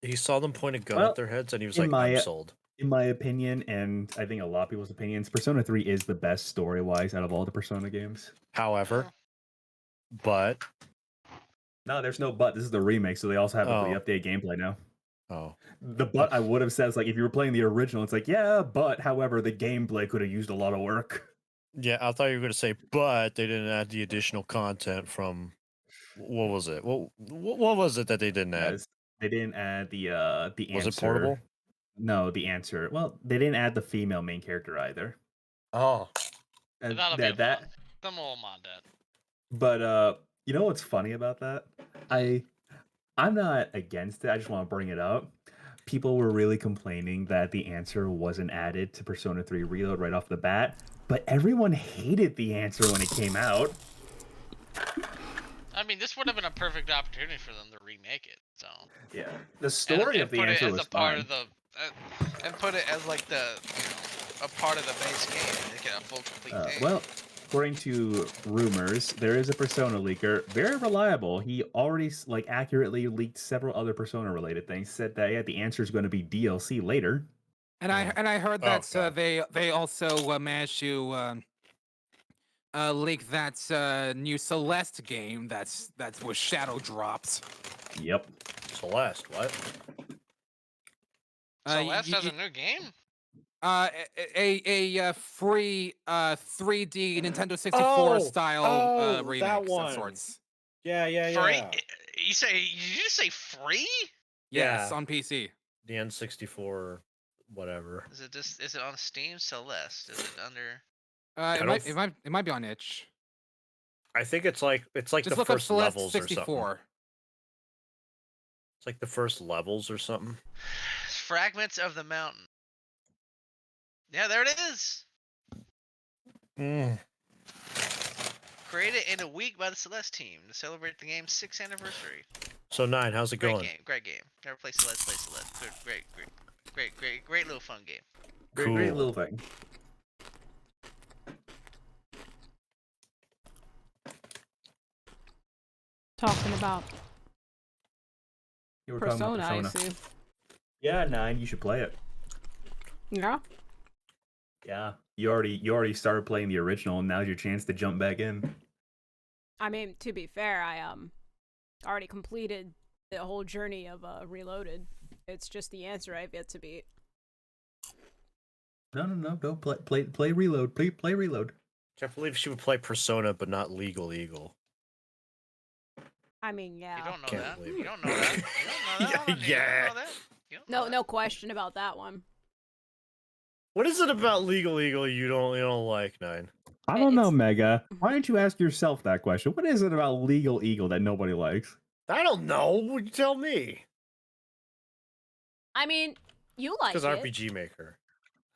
He saw them point a gun Well, at their heads, and he was in like, "I'm sold." In my opinion, and I think a lot of people's opinions, Persona 3 is the best story-wise out of all the Persona games. However, but no, there's no but. This is the remake, so they also have the updated gameplay now. Oh. The but I would have said is like if you were playing the original, it's like yeah, but however, the gameplay could have used a lot of work. Yeah, I thought you were going to say, but they didn't add the additional content from. What was it? What was it that they didn't add? They didn't add the Was answer. it portable? No, the answer. Well, they didn't add the female main character either. Oh. That'll be that. Some will mod that. But you know what's funny about that? I'm not against it. I just want to bring it up. People were really complaining that the answer wasn't added to Persona 3 Reload right off the bat, but everyone hated the answer when it came out. I mean, this would have been a perfect opportunity for them to remake it. So. Yeah, the story of the answer was fine. And put it as like a part of the base game, make it a full complete game. Well, according to rumors, there is a Persona leaker, very reliable. He already accurately leaked several other Persona related things. Said that the answer is going to be DLC later. And I heard that they also managed to leak that new Celeste game that was shadow drops. Yep. Celeste, what? Celeste has a new game? A free 3D Nintendo 64 style remake of sorts. Yeah. Free? Did you just say free? Yes, on PC. The N64, whatever. Is it on Steam? Celeste? Is it under? It might be on itch. I think it's like Just the look first up Celeste levels 64. or something. It's like the first levels or something. Fragments of the Mountain. Yeah, there it is. Created in a week by the Celeste team to celebrate the game's 6th anniversary. So 9, how's it going? Great game. Never played Celeste, play Celeste. Great little fun game. Great little thing. Talking about You were talking about Persona, I see. Yeah, 9. You should play it. Yeah. Yeah, you already started playing the original, and now's your chance to jump back in. I mean, to be fair, I already completed the whole journey of Reloaded. It's just the answer I've yet to beat. No. Play Reload. Play Reload. Can't believe she would play Persona, but not Legal Eagle. I mean, yeah. You don't know Can't that. believe You don't know that. You don't know that. one. You Yeah. don't know that. You don't know No question about that one. What is it about Legal Eagle you don't like, 9? I don't know, Mega. Why don't you ask yourself that question? What is it about Legal Eagle that nobody likes? I don't know. Would you tell me? I mean, you like Because it. RPG Maker.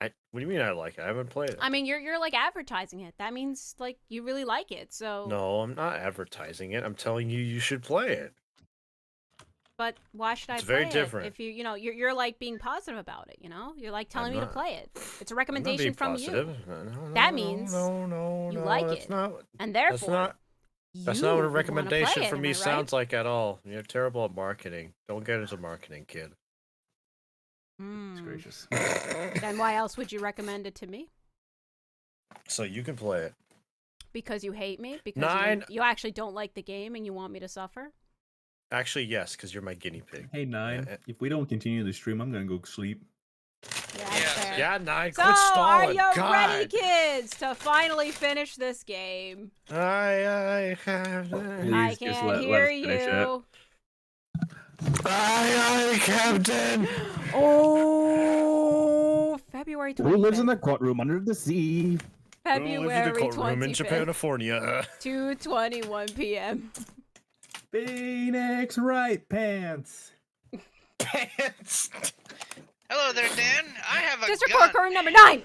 What do you mean I like it? I haven't played it. I mean, you're like advertising it. That means like you really like it. So. No, I'm not advertising it. I'm telling you should play it. But why should I It's play very it different. if you're like being positive about it, You're like telling me to not. play it. It's a I'm not recommendation being from positive. you. No, that means no, you like that's it. Not, And that's therefore, not. That's You not what a would wanna recommendation play it, for am me I right? sounds like at all. You're terrible at marketing. Don't get into marketing, kid. It's gracious. Then why else would you recommend it to me? So you can play it. Because you hate me? Because Nine. you actually don't like the game and you want me to suffer? Actually, yes, because you're my guinea pig. Hey, Nine. If we don't continue the stream, I'm gonna go sleep. Yeah, that's fair. Yeah, Nine. So, Quit stalling. are you God. ready, kids, to finally finish this game? I I can't hear you. Aye, Captain. Oh, February 25th. Who lives in the courtroom under the sea? February courtroom in 25th, California. 2:21 p.m. Phoenix right pants. Pants. Hello there, Dan. I have a District gun. Court Courtroom number 9.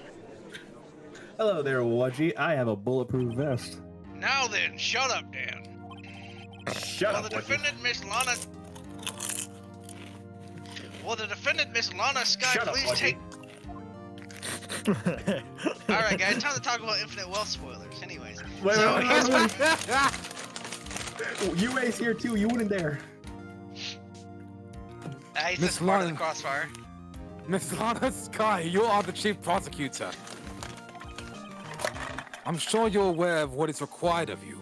Hello there, Wudgy. I have a bulletproof vest. Now then, shut up, Dan. Shut Will up, the Wudgy. defendant, Miss Lana... Will the defendant, Miss Lana Sky, Shut up, please Wudgy. take... Alright, guys, time to talk about Infinite Wealth spoilers. Anyways. Wait, so wait, here's wait, UA's here too. You wouldn't dare. he's Miss just part of the Lana. crossfire. Miss Lana Sky, you are the chief prosecutor. I'm sure you're aware of what is required of you.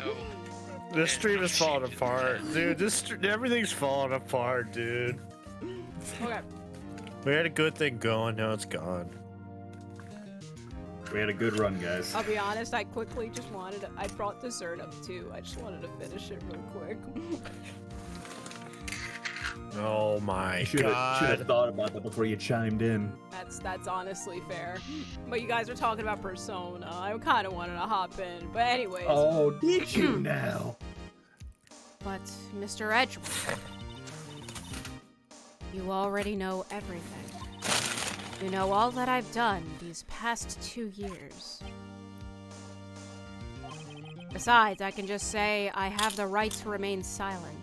Oh. This stream is falling apart, dude. Everything's falling apart, dude. Okay. We had a good thing going, now it's gone. We had a good run, guys. I'll be honest, I quickly just wanted to, I brought dessert up too. I just wanted to finish it real quick. Oh my Should god. have thought about that before you chimed in. That's honestly fair. But you guys were talking about Persona. I kind of wanted to hop in. But anyways. Oh, did you now? But Mr. Edgewood, you already know everything. You know all that I've done these past 2 years. Besides, I can just say I have the right to remain silent.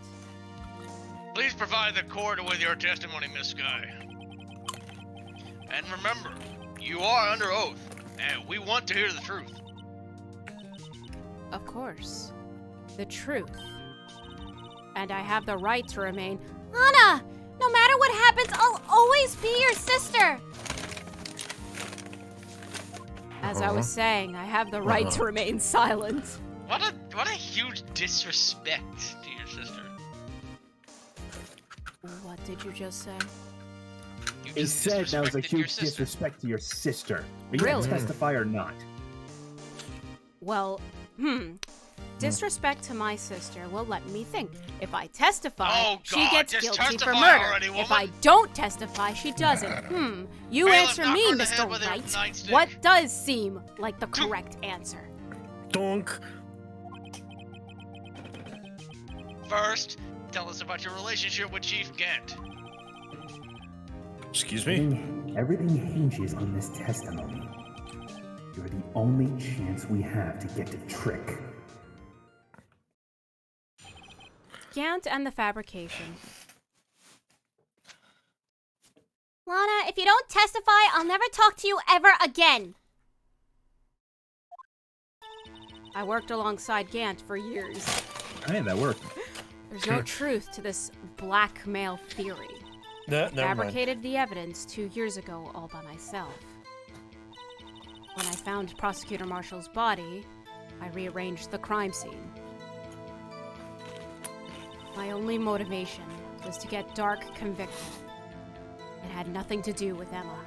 Please provide the court with your testimony, Miss Sky. And remember, you are under oath, and we want to hear the truth. Of course. The truth. And I have the right to remain. Lana, no matter what happens, I'll always be your sister. As I was saying, I have the right to remain silent. What a huge disrespect to your sister. What did you just say? You He just said that was a disrespected your huge sister. disrespect to your sister. Are you Really? gonna testify or not? Well, disrespect to my sister will let me think. If I testify, Oh, she God, gets just guilty for testify murder. already, If woman. I don't testify, she doesn't. You Bailiff, answer knock me, her in the head Mr. with a Wright. nightstick. What does seem like the correct answer? Donk. First, tell us about your relationship with Chief Gant. Excuse me? Everything hinges on this testimony. You're the only chance we have to get to Trick. Gant and the fabrication. Lana, if you don't testify, I'll never talk to you ever again. I worked alongside Gant for years. Hey, that worked. There's no truth to this blackmail theory. No, never mind. Fabricated the evidence 2 years ago all by myself. When I found Prosecutor Marshall's body, I rearranged the crime scene. My only motivation was to get Dark convicted. It had nothing to do with Emma.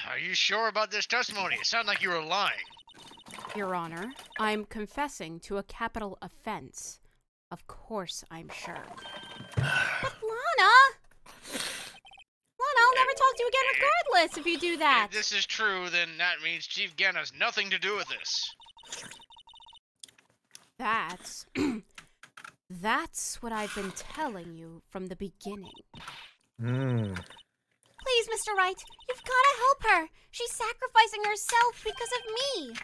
Are you sure about this testimony? It sounded like you were lying. Your Honor, I'm confessing to a capital offense. Of course I'm sure. But Lana! Lana, I'll never talk to you again regardless if you do that. If this is true, then that means Chief Gant has nothing to do with this. That's... That's what I've been telling you from the beginning. Please, Mr. Wright, you've gotta help her. She's sacrificing herself because of me.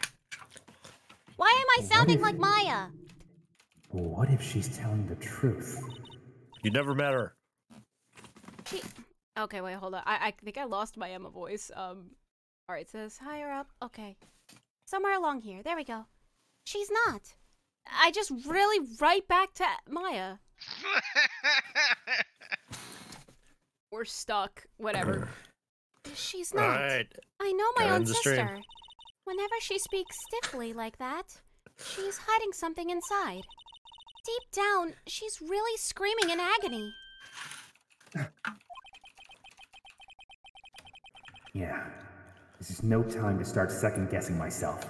Why am I sounding like Maya? What if she's telling the truth? You never met her. Okay, wait, hold on. I think I lost my Emma voice. Alright, it says higher up. Okay. Somewhere along here. There we go. She's not. I just really right back to Maya. We're stuck. Whatever. She's not. Alright. I know my Gotta own end the stream. sister. Whenever she speaks stiffly like that, she's hiding something inside. Deep down, she's really screaming in agony. Yeah. This is no time to start second-guessing myself.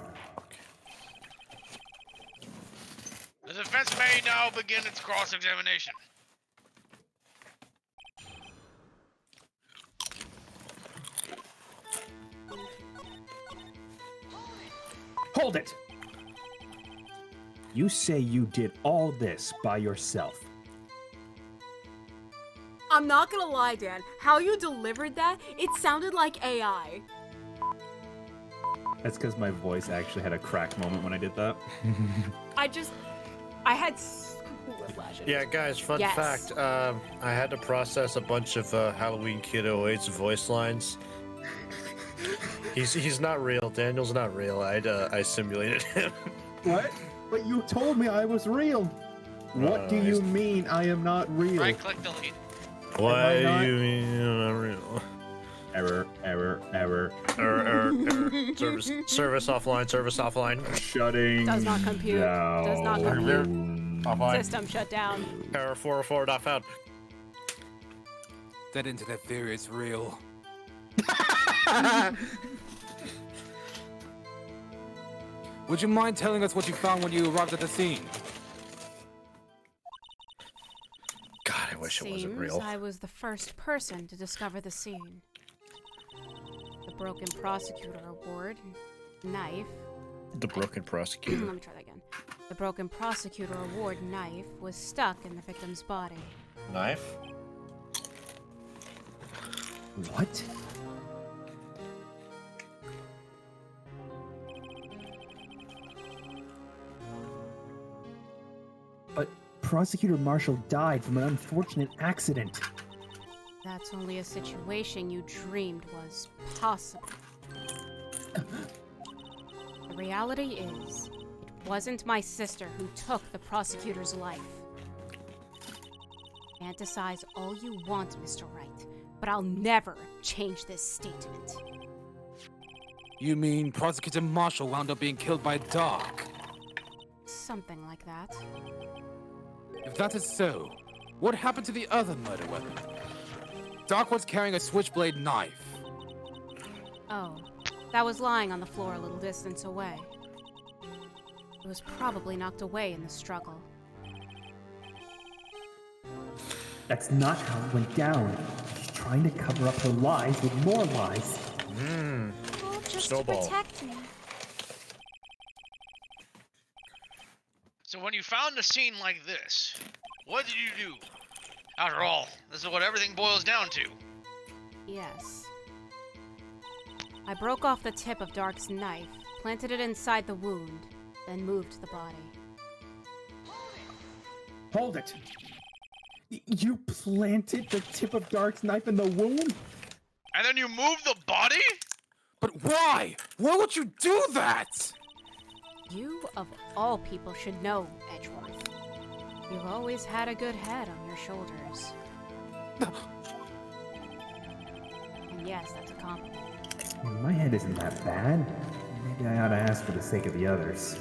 The defense may now begin its cross-examination. Hold it! You say you did all this by yourself. I'm not gonna lie, Dan. How you delivered that, it sounded like AI. That's because my voice actually had a crack moment when I did that. I had whiplash. Yeah, guys, fun Yes. fact. I had to process a bunch of Halloween Kid 08's voice lines. He's not real. Daniel's not real. I simulated him. What? But you told me I was real. What do you mean I am not real? Right-click delete. Why not? do you mean you're not real? Error. Error. Service offline. Shutting Does not compute. down. Does not compute. Offline. System shut down. Error 404 not found. That internet theory is real. Would you mind telling us what you found when you arrived at the scene? God, I wish it wasn't real. I was the first person to discover the scene. The broken prosecutor award, knife. The broken prosecutor. Let me try that again. The broken prosecutor award knife was stuck in the victim's body. Knife? What? But Prosecutor Marshall died from an unfortunate accident. That's only a situation you dreamed was possible. The reality is, it wasn't my sister who took the prosecutor's life. Fantasize all you want, Mr. Wright, but I'll never change this statement. You mean Prosecutor Marshall wound up being killed by Doc? Something like that. If that is so, what happened to the other murder weapon? Doc was carrying a switchblade knife. Oh, that was lying on the floor a little distance away. It was probably knocked away in the struggle. That's not how it went down. She's trying to cover up her lies with more lies. All just Snowball. to protect me. So when you found a scene like this, what did you do? After all, this is what everything boils down to. Yes. I broke off the tip of Dark's knife, planted it inside the wound, then moved the body. Hold it! You planted the tip of Dark's knife in the wound? And then you moved the body? But why? Why would you do that? You, of all people, should know, Edgeworth. You've always had a good head on your shoulders. And yes, that's a compliment. My head isn't that bad. Maybe I ought to ask for the sake of the others.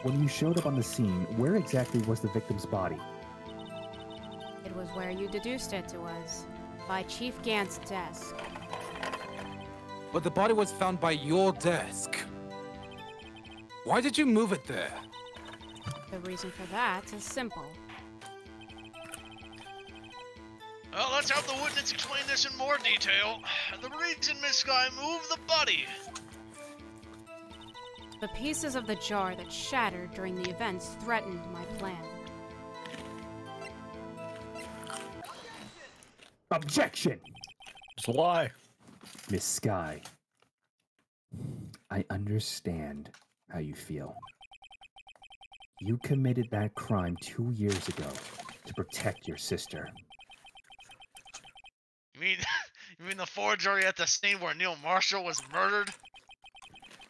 When you showed up on the scene, where exactly was the victim's body? It was where you deduced it was, by Chief Gant's desk. But the body was found by your desk. Why did you move it there? The reason for that is simple. Well, let's have the witness explain this in more detail. The reason Miss Sky moved the body. The pieces of the jar that shattered during the events threatened my plan. Objection! It's a lie. Miss Sky, I understand how you feel. You committed that crime 2 years ago to protect your sister. You mean, you mean the forgery at the scene where Neil Marshall was murdered?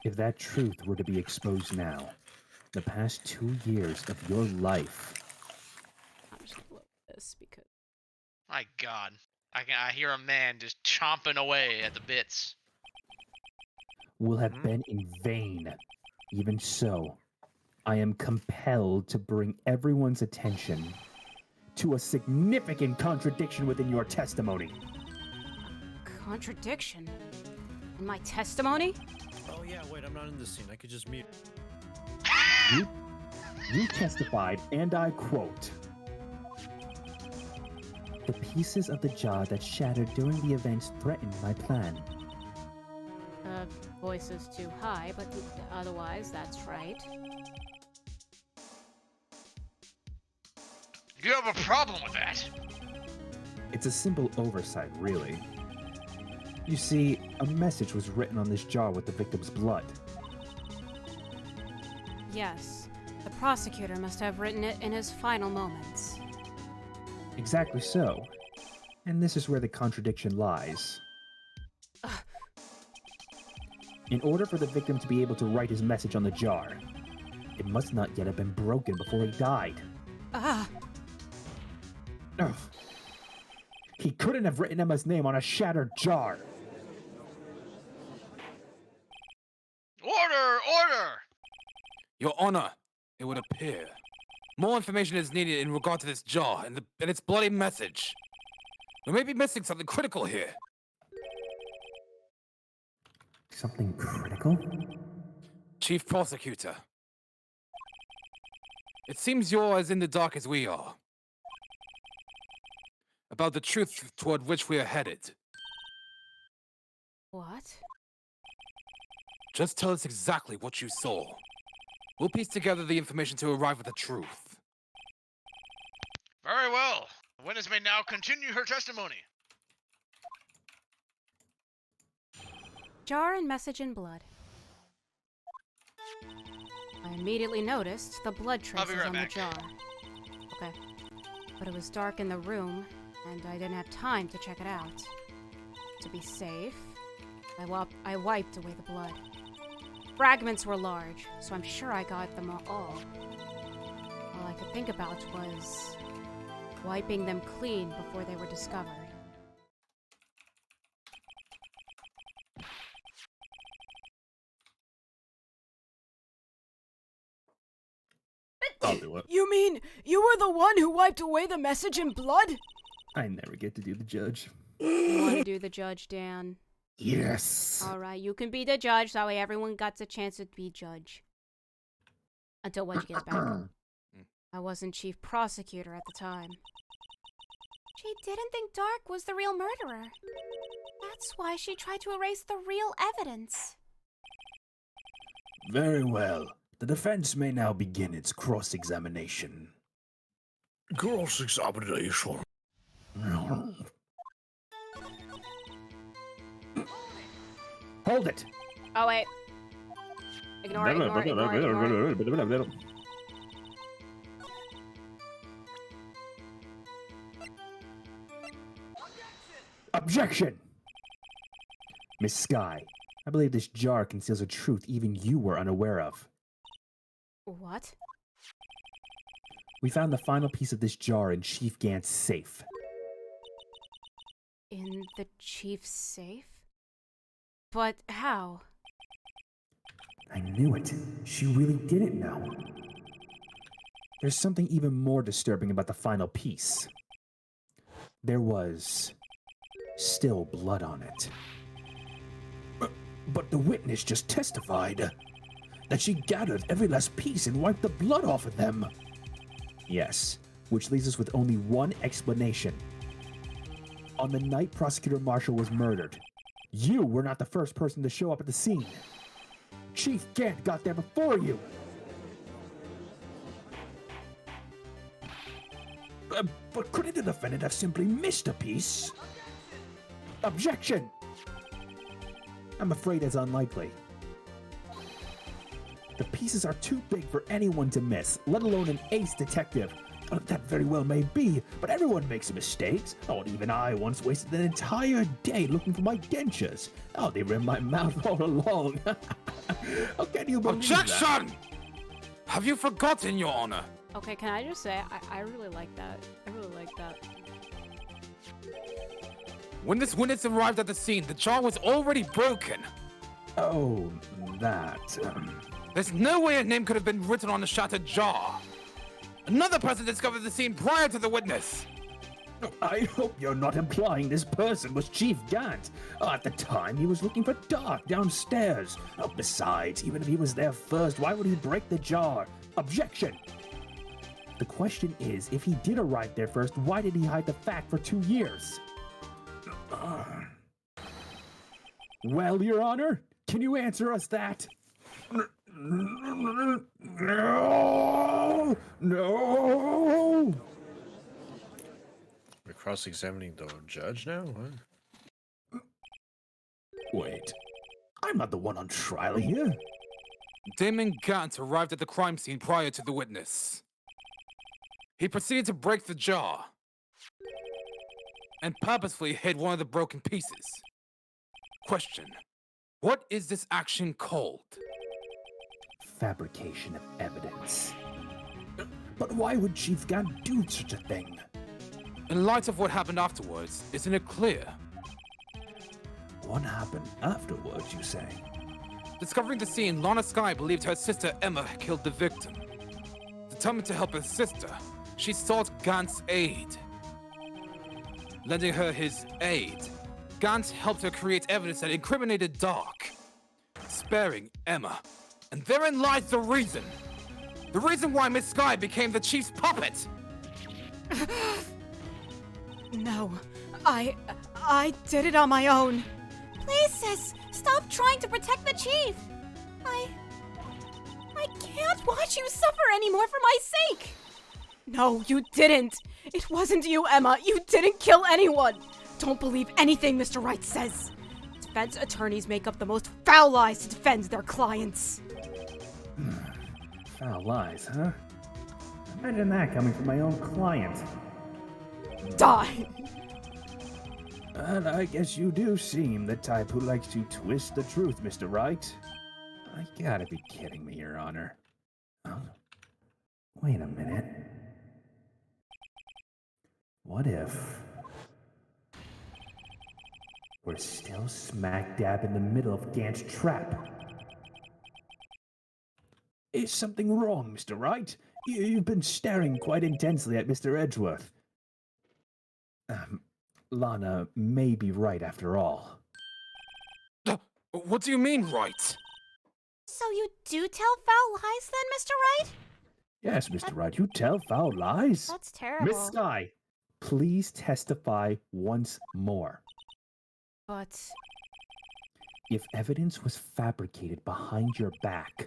If that truth were to be exposed now, the past 2 years of your life I'm just gonna load this because. My God, I hear a man just chomping away at the bits. will have been in vain. Even so, I am compelled to bring everyone's attention to a significant contradiction within your testimony. Contradiction? In my testimony? Oh yeah, wait, I'm not in this scene. I could just mute. You testified, and I quote, "The pieces of the jar that shattered during the events threatened my plan." Voice is too high, but otherwise, that's right. You have a problem with that? It's a simple oversight, really. You see, a message was written on this jar with the victim's blood. Yes, the prosecutor must have written it in his final moments. Exactly so. And this is where the contradiction lies. In order for the victim to be able to write his message on the jar, it must not yet have been broken before he died. Ah! Ugh. He couldn't have written Emma's name on a shattered jar. Order! Order! Your Honor, it would appear more information is needed in regard to this jar and its bloody message. We may be missing something critical here. Something critical? Chief Prosecutor. It seems you're as in the dark as we are about the truth toward which we are headed. What? Just tell us exactly what you saw. We'll piece together the information to arrive at the truth. Very well. The witness may now continue her testimony. Jar and message in blood. I immediately noticed the blood I'll be traces right on back. the jar. Okay. But it was dark in the room, and I didn't have time to check it out. To be safe, I wiped away the blood. Fragments were large, so I'm sure I got them all. All I could think about was wiping them clean before they were discovered. I'll do it. You mean you were the one who wiped away the message in blood? I never get to do the judge. You want to do the judge, Dan? Yes. Alright, you can be the judge, that way everyone gets a chance to be judge. Until Wedge gets back. I wasn't chief prosecutor at the time. She didn't think Dark was the real murderer. That's why she tried to erase the real evidence. Very well. The defense may now begin its cross-examination. Cross-examination. Hold it! Oh, wait. Ignore it. Objection! Miss Sky, I believe this jar conceals a truth even you were unaware of. What? We found the final piece of this jar in Chief Gant's safe. In the chief's safe? But how? I knew it. She really did it now. There's something even more disturbing about the final piece. There was still blood on it. But the witness just testified that she gathered every last piece and wiped the blood off of them. Yes, which leaves us with only one explanation. On the night Prosecutor Marshall was murdered, you were not the first person to show up at the scene. Chief Gant got there before you. But couldn't the defendant have simply missed a piece? Objection! I'm afraid it's unlikely. The pieces are too big for anyone to miss, let alone an ace detective. Oh, that very well may be, but everyone makes mistakes. Oh, even I once wasted an entire day looking for my dentures. Oh, they were in my mouth all along. How can you believe Objection! that? Have you forgotten, Your Honor? Okay, can I just say, I really like that. I really like that. When this witness arrived at the scene, the jar was already broken. Oh, that. There's no way a name could have been written on the shattered jar. Another person discovered the scene prior to the witness. I hope you're not implying this person was Chief Gant. At the time, he was looking for Dark downstairs. Besides, even if he was there first, why would he break the jar? Objection! The question is, if he did arrive there first, why did he hide the fact for 2 years? Well, Your Honor, can you answer us that? No! No! We're cross-examining the judge now? What? Wait, I'm not the one on trial here. Damon Gant arrived at the crime scene prior to the witness. He proceeded to break the jar and purposefully hid one of the broken pieces. Question: what is this action called? Fabrication of evidence. But why would Chief Gant do such a thing? In light of what happened afterwards, isn't it clear? What happened afterwards, you say? Discovering the scene, Lana Skye believed her sister Emma killed the victim. Determined to help her sister, she sought Gant's aid. Lending her his aid, Gant helped her create evidence that incriminated Dark, sparing Emma. And therein lies the reason. The reason why Miss Skye became the chief's puppet. No, I did it on my own. Please, sis, stop trying to protect the chief. I can't watch you suffer anymore for my sake. No, you didn't. It wasn't you, Emma. You didn't kill anyone. Don't believe anything Mr. Wright says. Defense attorneys make up the most foul lies to defend their clients. Foul lies, huh? Imagine that coming from my own client. Die! And I guess you do seem the type who likes to twist the truth, Mr. Wright. I gotta be kidding me, Your Honor. Oh, wait a minute. What if we're still smack dab in the middle of Gant's trap? Is something wrong, Mr. Wright? You've been staring quite intensely at Mr. Edgeworth. Lana may be right after all. What do you mean, right? So you do tell foul lies then, Mr. Wright? Yes, Mr. Wright, you tell foul lies. That's terrible. Miss Skye, please testify once more. But If evidence was fabricated behind your back,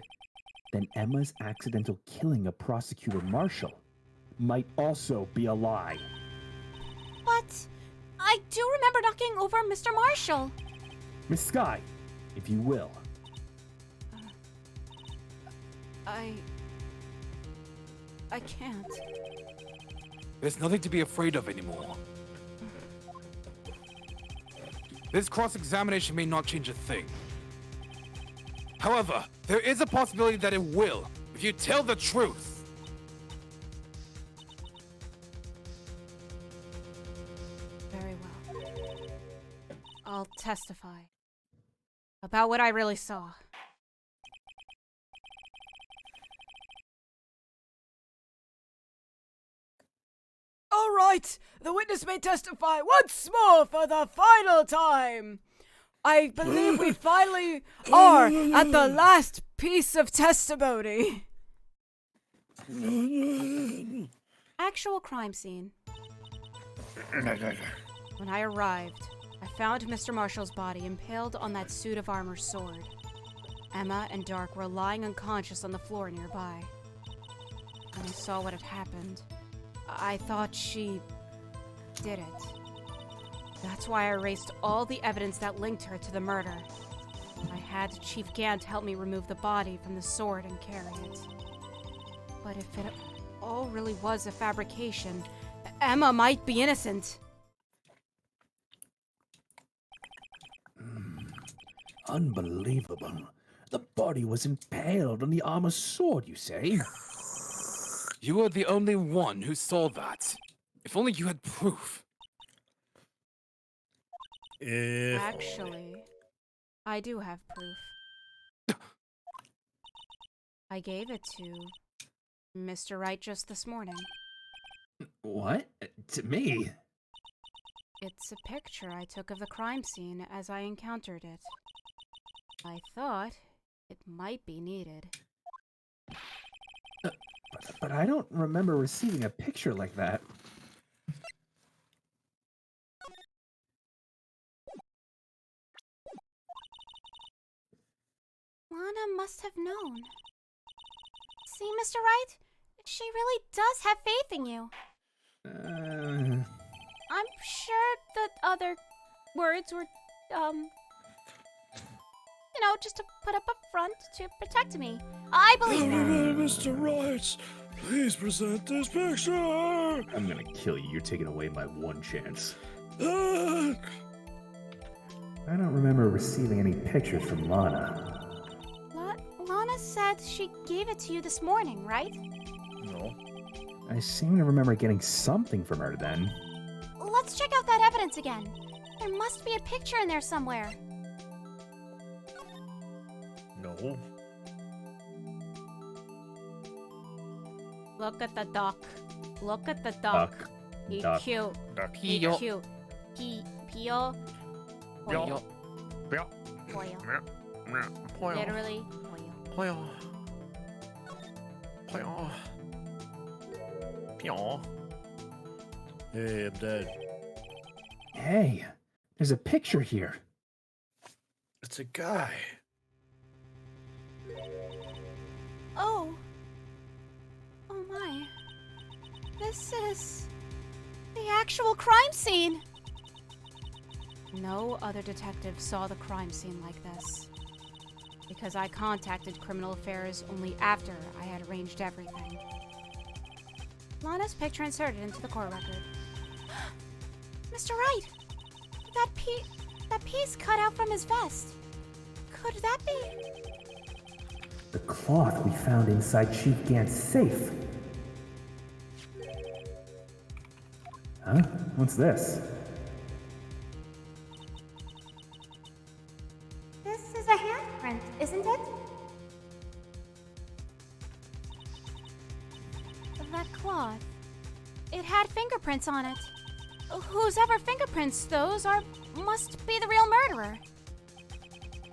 then Emma's accidental killing of Prosecutor Marshall might also be a lie. But I do remember knocking over Mr. Marshall. Miss Skye, if you will. I can't. There's nothing to be afraid of anymore. This cross-examination may not change a thing. However, there is a possibility that it will, if you tell the truth. Very well. I'll testify about what I really saw. All right, the witness may testify once more for the final time. I believe we finally are at the last piece of testimony. Actual crime scene. When I arrived, I found Mr. Marshall's body impaled on that suit of armor sword. Emma and Dark were lying unconscious on the floor nearby. When I saw what had happened, I thought she did it. That's why I erased all the evidence that linked her to the murder. I had Chief Gant help me remove the body from the sword and carry it. But if it all really was a fabrication, Emma might be innocent. Unbelievable. The body was impaled on the armor sword, you say? You are the only one who saw that. If only you had proof. Actually, I do have proof. I gave it to Mr. Wright just this morning. What? To me? It's a picture I took of the crime scene as I encountered it. I thought it might be needed. But I don't remember receiving a picture like that. Lana must have known. See, Mr. Wright? She really does have faith in you. I'm sure the other words were, just to put up a front to protect me. I believe her. Mr. Wright, please present this picture. I'm gonna kill you. You're taking away my one chance. I don't remember receiving any pictures from Lana. Lana said she gave it to you this morning, right? No. I seem to remember getting something from her then. Let's check out that evidence again. There must be a picture in there somewhere. No. Look at the duck. Look at the duck. He Duck. cute. Duck. He Pio. cute. Pio. Pio. Pio. Pollo. Literally. Pollo. Pio. Pio. Hey, I'm dead. Hey, there's a picture here. It's a guy. Oh. Oh my. This is the actual crime scene. No other detective saw the crime scene like this. Because I contacted Criminal Affairs only after I had arranged everything. Lana's picture inserted into the court record. Mr. Wright, that piece cut out from his vest. Could that be? The cloth we found inside Chief Gant's safe. Huh? What's this? This is a handprint, isn't it? That cloth. It had fingerprints on it. Whose ever fingerprints those are must be the real murderer.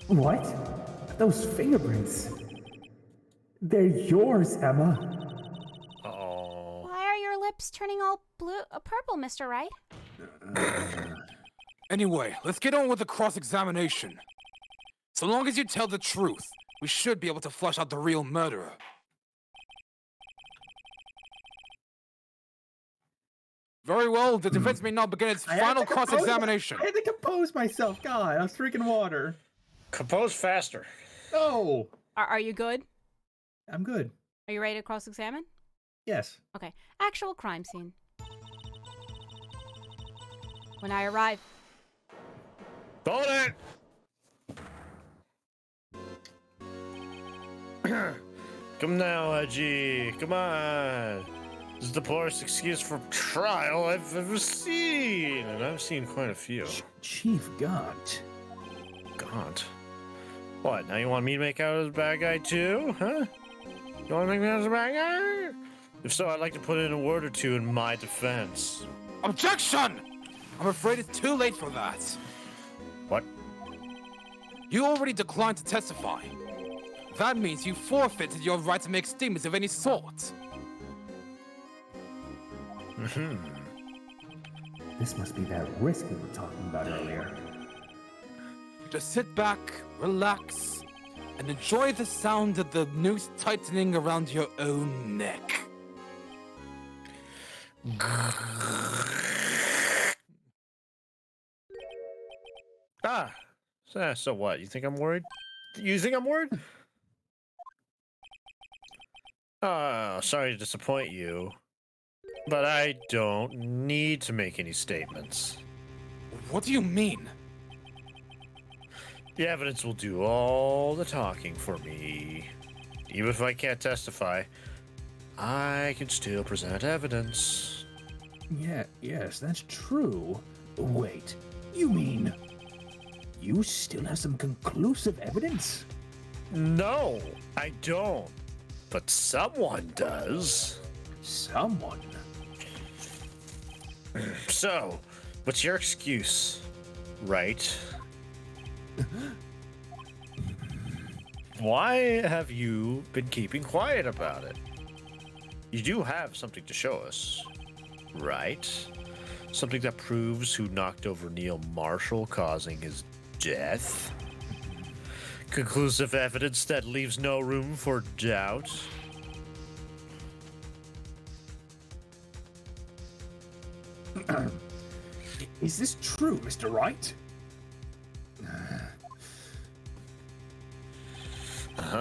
What? Those fingerprints. They're yours, Emma. Oh. Why are your lips turning all purple, Mr. Wright? Anyway, let's get on with the cross-examination. So long as you tell the truth, we should be able to flush out the real murderer. Very well, the defense may now begin its final cross-examination. I had to compose myself. God, I was drinking water. Compose faster. No, Are you good? I'm good. Are you ready to cross-examine? Yes. Okay. Actual crime scene. When I arrive. Hold it! Come now, Haji. Come on. This is the poorest excuse for trial I've ever seen. And I've seen quite a few. Chief Gant. Gaunt. What, now you want me to make out as a bad guy too? Huh? You want to make me out as a bad guy? If so, I'd like to put in a word or two in my defense. Objection! I'm afraid it's too late for that. What? You already declined to testify. That means you forfeited your right to make statements of any sort. This must be that risk we were talking about earlier. Just sit back, relax, and enjoy the sound of the noose tightening around your own neck. So what? You think I'm worried? You think I'm worried? Sorry to disappoint you, but I don't need to make any statements. What do you mean? The evidence will do all the talking for me. Even if I can't testify, I can still present evidence. Yeah, yes, that's true. Wait, you mean you still have some conclusive evidence? No, I don't. But someone does. Someone? So, what's your excuse, right? Why have you been keeping quiet about it? You do have something to show us, right? Something that proves who knocked over Neil Marshall, causing his death? Conclusive evidence that leaves no room for doubt? Is this true, Mr. Wright? If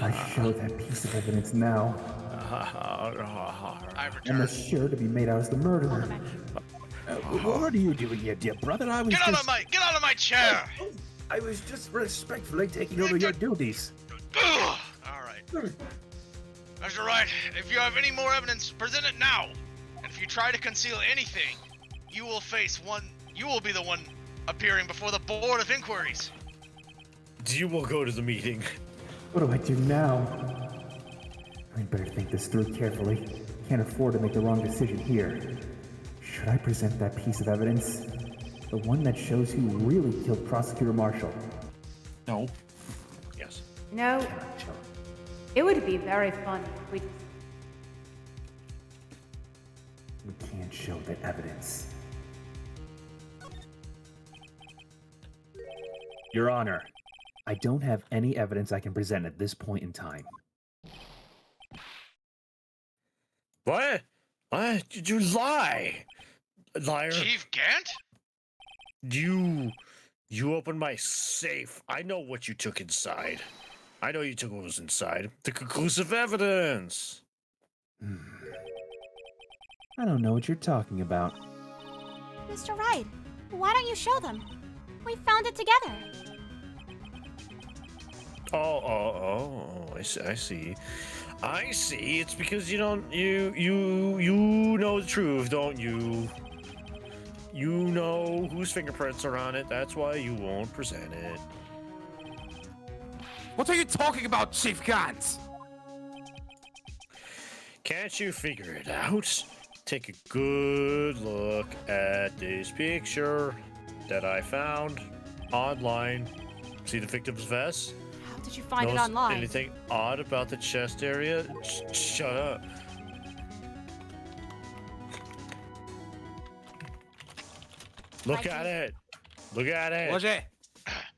I show that piece of evidence now, I I'm return. assured to be made out as the murderer. What are you doing here, dear brother? Get out of my chair! I was just respectfully taking over your duties. Ugh. All right. Mr. Wright, if you have any more evidence, present it now. And if you try to conceal anything, you will be the one appearing before the Board of Inquiries. You will go to the meeting. What do I do now? I'd better think this through carefully. Can't afford to make the wrong decision here. Should I present that piece of evidence? The one that shows who really killed Prosecutor Marshall? No. Yes. No, it would be very fun if we We can't show the evidence. Your Honor, I don't have any evidence I can present at this point in time. What? What? Did you lie? Liar. Chief Gant? You opened my safe. I know what you took inside. I know you took what was inside. The conclusive evidence. I don't know what you're talking about. Mr. Wright, why don't you show them? We found it together. I see. I see. It's because you don't you know the truth, don't you? You know whose fingerprints are on it. That's why you won't present it. What are you talking about, Chief Gantz? Can't you figure it out? Take a good look at this picture that I found online. See the victim's vest? How did you find it Notice online? anything odd about the chest area? Shut up. Look at it. Look at it. Roger.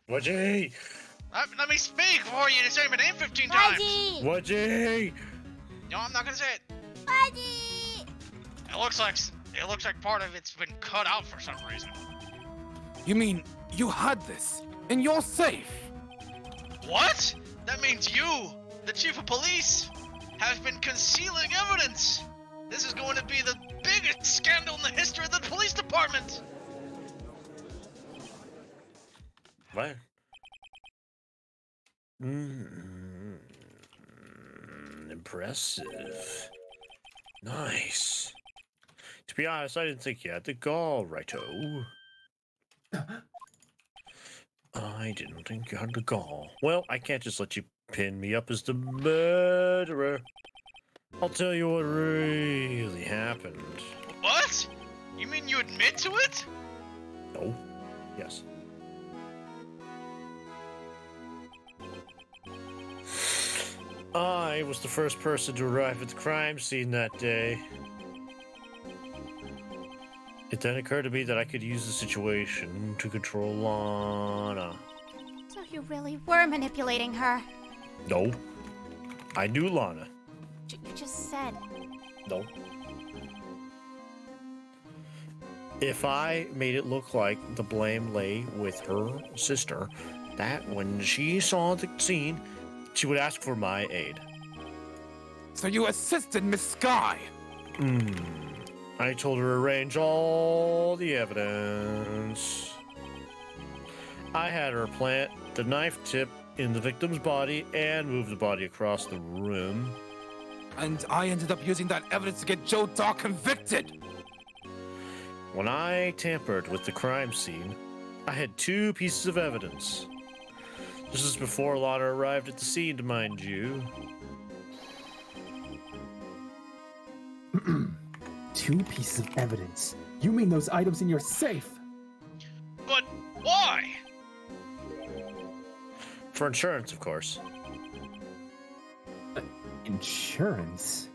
Wajay. Let me speak before you say my name 15 times. Reggie! Wajay. No, I'm not gonna say it. Reggie! It looks like part of it's been cut out for some reason. You mean you had this in your safe? What? That means you, the chief of police, have been concealing evidence. This is going to be the biggest scandal in the history of the police department. What? Impressive. Nice. To be honest, I didn't think you had the gall, righto. I didn't think you had the gall. Well, I can't just let you pin me up as the murderer. I'll tell you what really happened. What? You mean you admit to it? No. Yes. I was the first person to arrive at the crime scene that day. It then occurred to me that I could use the situation to control Lana. So you really were manipulating her. No. I knew Lana. You just said. No. If I made it look like the blame lay with her sister, that when she saw the scene, she would ask for my aid. So you assisted Miss Sky? I told her to arrange all the evidence. I had her plant the knife tip in the victim's body and move the body across the room. And I ended up using that evidence to get Joe Dark convicted. When I tampered with the crime scene, I had 2 pieces of evidence. This is before Lana arrived at the scene, mind you. 2 pieces of evidence? You mean those items in your safe? But why? For insurance, of course. Insurance?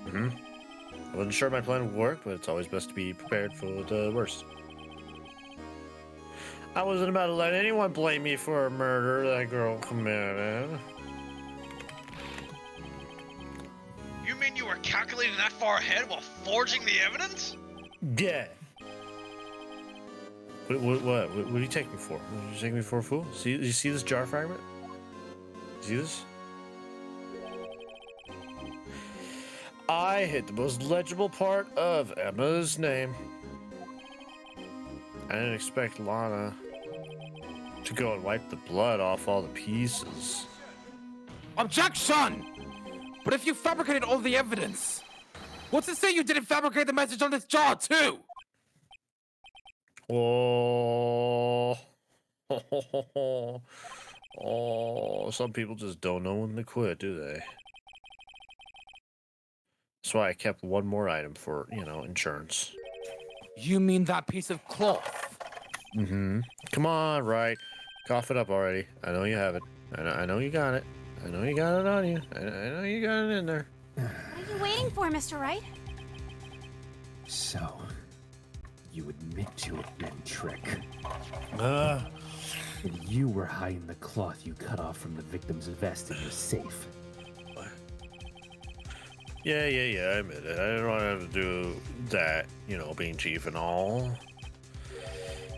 I wasn't sure my plan would work, but it's always best to be prepared for the worst. I wasn't about to let anyone blame me for a murder that girl committed. You mean you were calculating that far ahead while forging the evidence? Yeah. What do you take me for? What do you take me for a fool? You see this jar fragment? See this? I hit the most legible part of Emma's name. I didn't expect Lana to go and wipe the blood off all the pieces. Objection! But if you fabricated all the evidence, what's to say you didn't fabricate the message on this jar, too? Oh, some people just don't know when to quit, do they? That's why I kept one more item for, insurance. You mean that piece of cloth? Come on, right. Cough it up already. I know you have it. I know you got it. I know you got it on you. I know you got it in there. What are you waiting for, Mr. Wright? So, you admit to it then, Trick. Uh, And you were hiding the cloth you cut off from the victim's vest in your safe. yeah, I admit it. I didn't want to have to do that, being chief and all.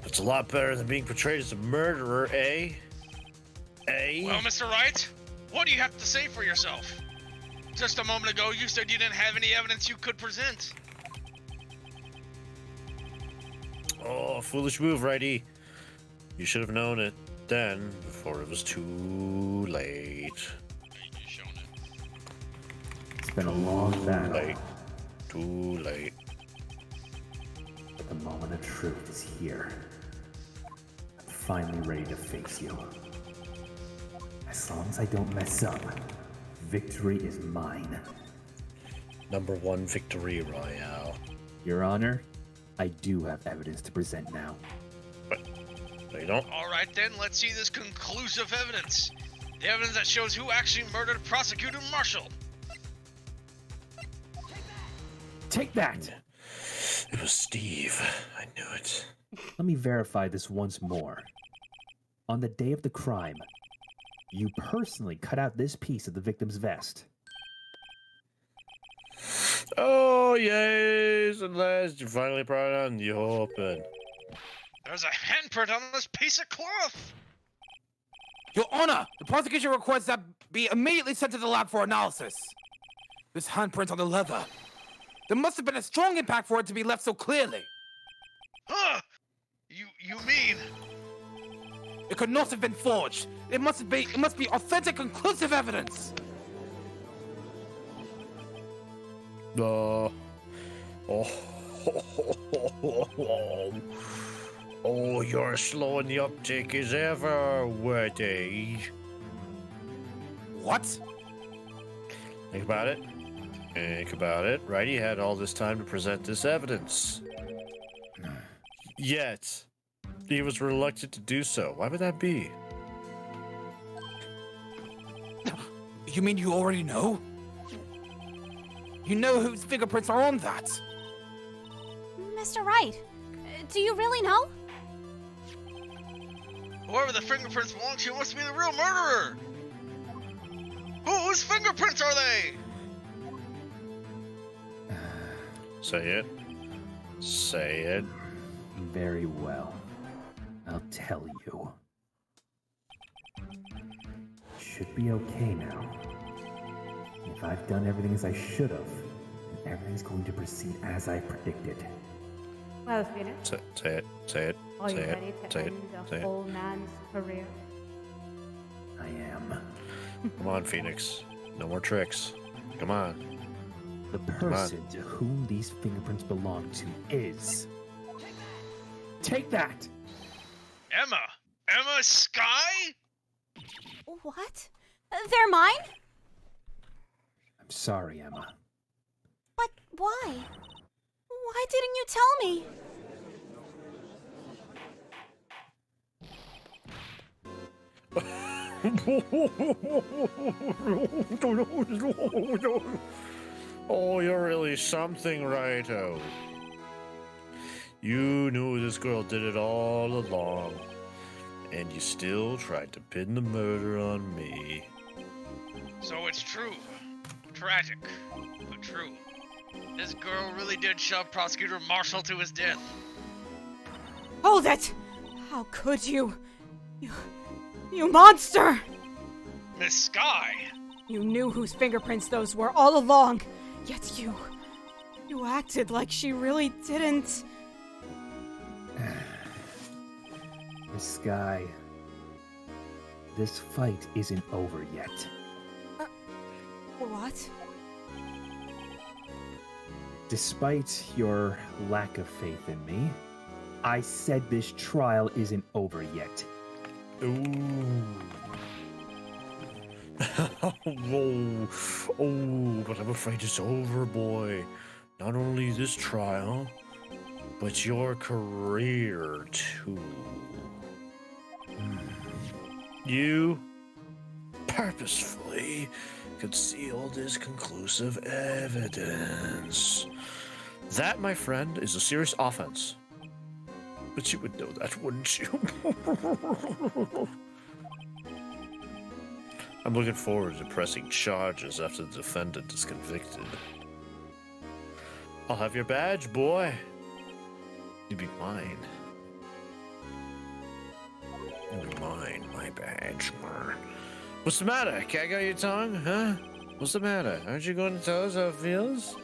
It's a lot better than being portrayed as a murderer, eh? Eh? Well, Mr. Wright, what do you have to say for yourself? Just a moment ago, you said you didn't have any evidence you could present. Oh, foolish move, righty. You should have known it then, before it was too late. You shown it. It's been a long battle, Too late. but the moment of truth is here. I'm finally ready to face you. As long as I don't mess up, victory is mine. Number 1 victory royale. Your Honor, I do have evidence to present now. No, you don't? All right, then, let's see this conclusive evidence. The evidence that shows who actually murdered Prosecutor Marshall. Take that! It was Steve. I knew it. Let me verify this once more. On the day of the crime, you personally cut out this piece of the victim's vest. Oh, yes, at last you finally brought it out in the open. There's a handprint on this piece of cloth. Your Honor, the prosecution requests that be immediately sent to the lab for analysis. This handprint on the leather. There must have been a strong impact for it to be left so clearly. Huh? You mean? It could not have been forged. It must be authentic, conclusive evidence. Oh, you're as slow in the uptake as ever, Woody. What? Think about it. Think about it. Righty had all this time to present this evidence. Yet, he was reluctant to do so. Why would that be? You mean you already know? You know whose fingerprints are on that? Mr. Wright, do you really know? Whoever the fingerprints belong to must be the real murderer. Whose fingerprints are they? Say it. Say it. Very well. I'll tell you. Should be okay now. If I've done everything as I should have, then everything's going to proceed as I predicted. Well, Phoenix, Say it. Say it. are you Say it. ready to Say it. end Say a it. whole man's career? I am. Come on, Phoenix. No more tricks. Come on. The person to whom these fingerprints belong to is... Take that! Emma! Emma Sky? What? They're mine? I'm sorry, Emma. But why? Why didn't you tell me? Oh, you're really something, Righto. You knew this girl did it all along, and you still tried to pin the murder on me. So it's true. Tragic, but true. This girl really did shove Prosecutor Marshall to his death. Hold it! How could you? You monster! Miss Sky! You knew whose fingerprints those were all along, yet you acted like she really didn't. Miss Sky, this fight isn't over yet. What? Despite your lack of faith in me, I said this trial isn't over yet. Ooh. Oh, but I'm afraid it's over, boy. Not only this trial, but your career, too. You purposefully concealed this conclusive evidence. That, my friend, is a serious offense. But you would know that, wouldn't you? I'm looking forward to pressing charges after the defendant is convicted. I'll have your badge, boy. You'll be mine. You'll be mine, my badge. What's the matter? Gag out your tongue, huh? What's the matter? Aren't you going to tell us how it feels?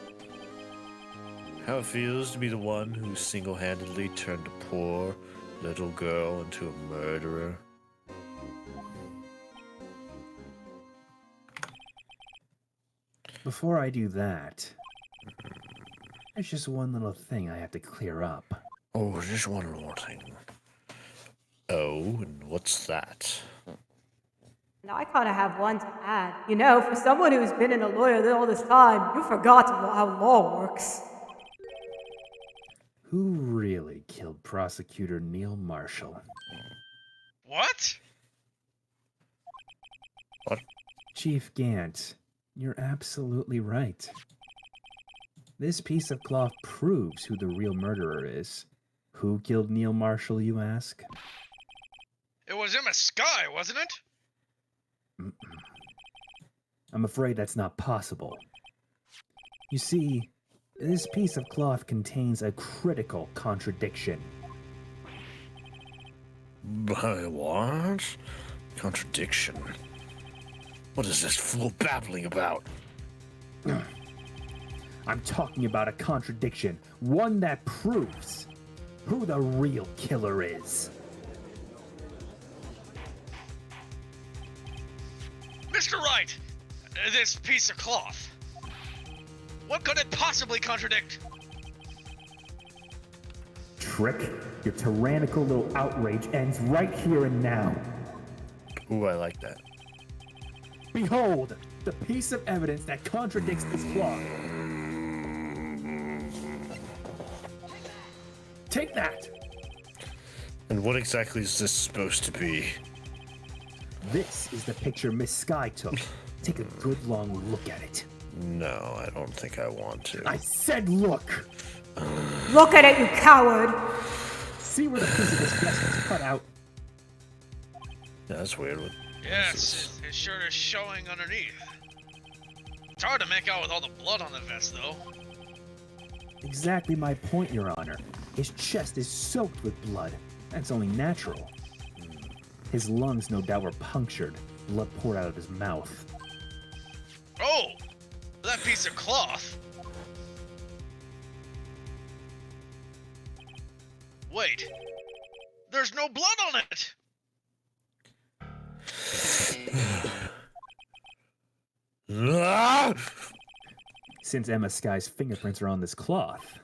How it feels to be the one who single-handedly turned a poor little girl into a murderer? Before I do that, there's just one little thing I have to clear up. Oh, just one more thing. Oh, and what's that? And I kind of have one to add. You know, for someone who's been in a lawyer all this time, you forgot how law works. Who really killed Prosecutor Neil Marshall? What? What? Chief Gant, you're absolutely right. This piece of cloth proves who the real murderer is. Who killed Neil Marshall, you ask? It was Emma Sky, wasn't it? I'm afraid that's not possible. You see, this piece of cloth contains a critical contradiction. By what? Contradiction? What is this fool babbling about? I'm talking about a contradiction, one that proves who the real killer is. Mr. Wright, this piece of cloth. What could it possibly contradict? Trick, your tyrannical little outrage ends right here and now. Ooh, I like that. Behold, the piece of evidence that contradicts this cloth. Take that! And what exactly is this supposed to be? This is the picture Miss Sky took. Take a good long look at it. No, I don't think I want to. I said look! Look at it, you coward! See where the piece of this vest was cut out? Yeah, that's weird. Yes, his shirt is showing underneath. It's hard to make out with all the blood on the vest, though. Exactly my point, Your Honor. His chest is soaked with blood. That's only natural. His lungs no doubt were punctured. Blood poured out of his mouth. Oh! That piece of cloth! Wait! There's no blood on it! Since Emma Sky's fingerprints are on this cloth,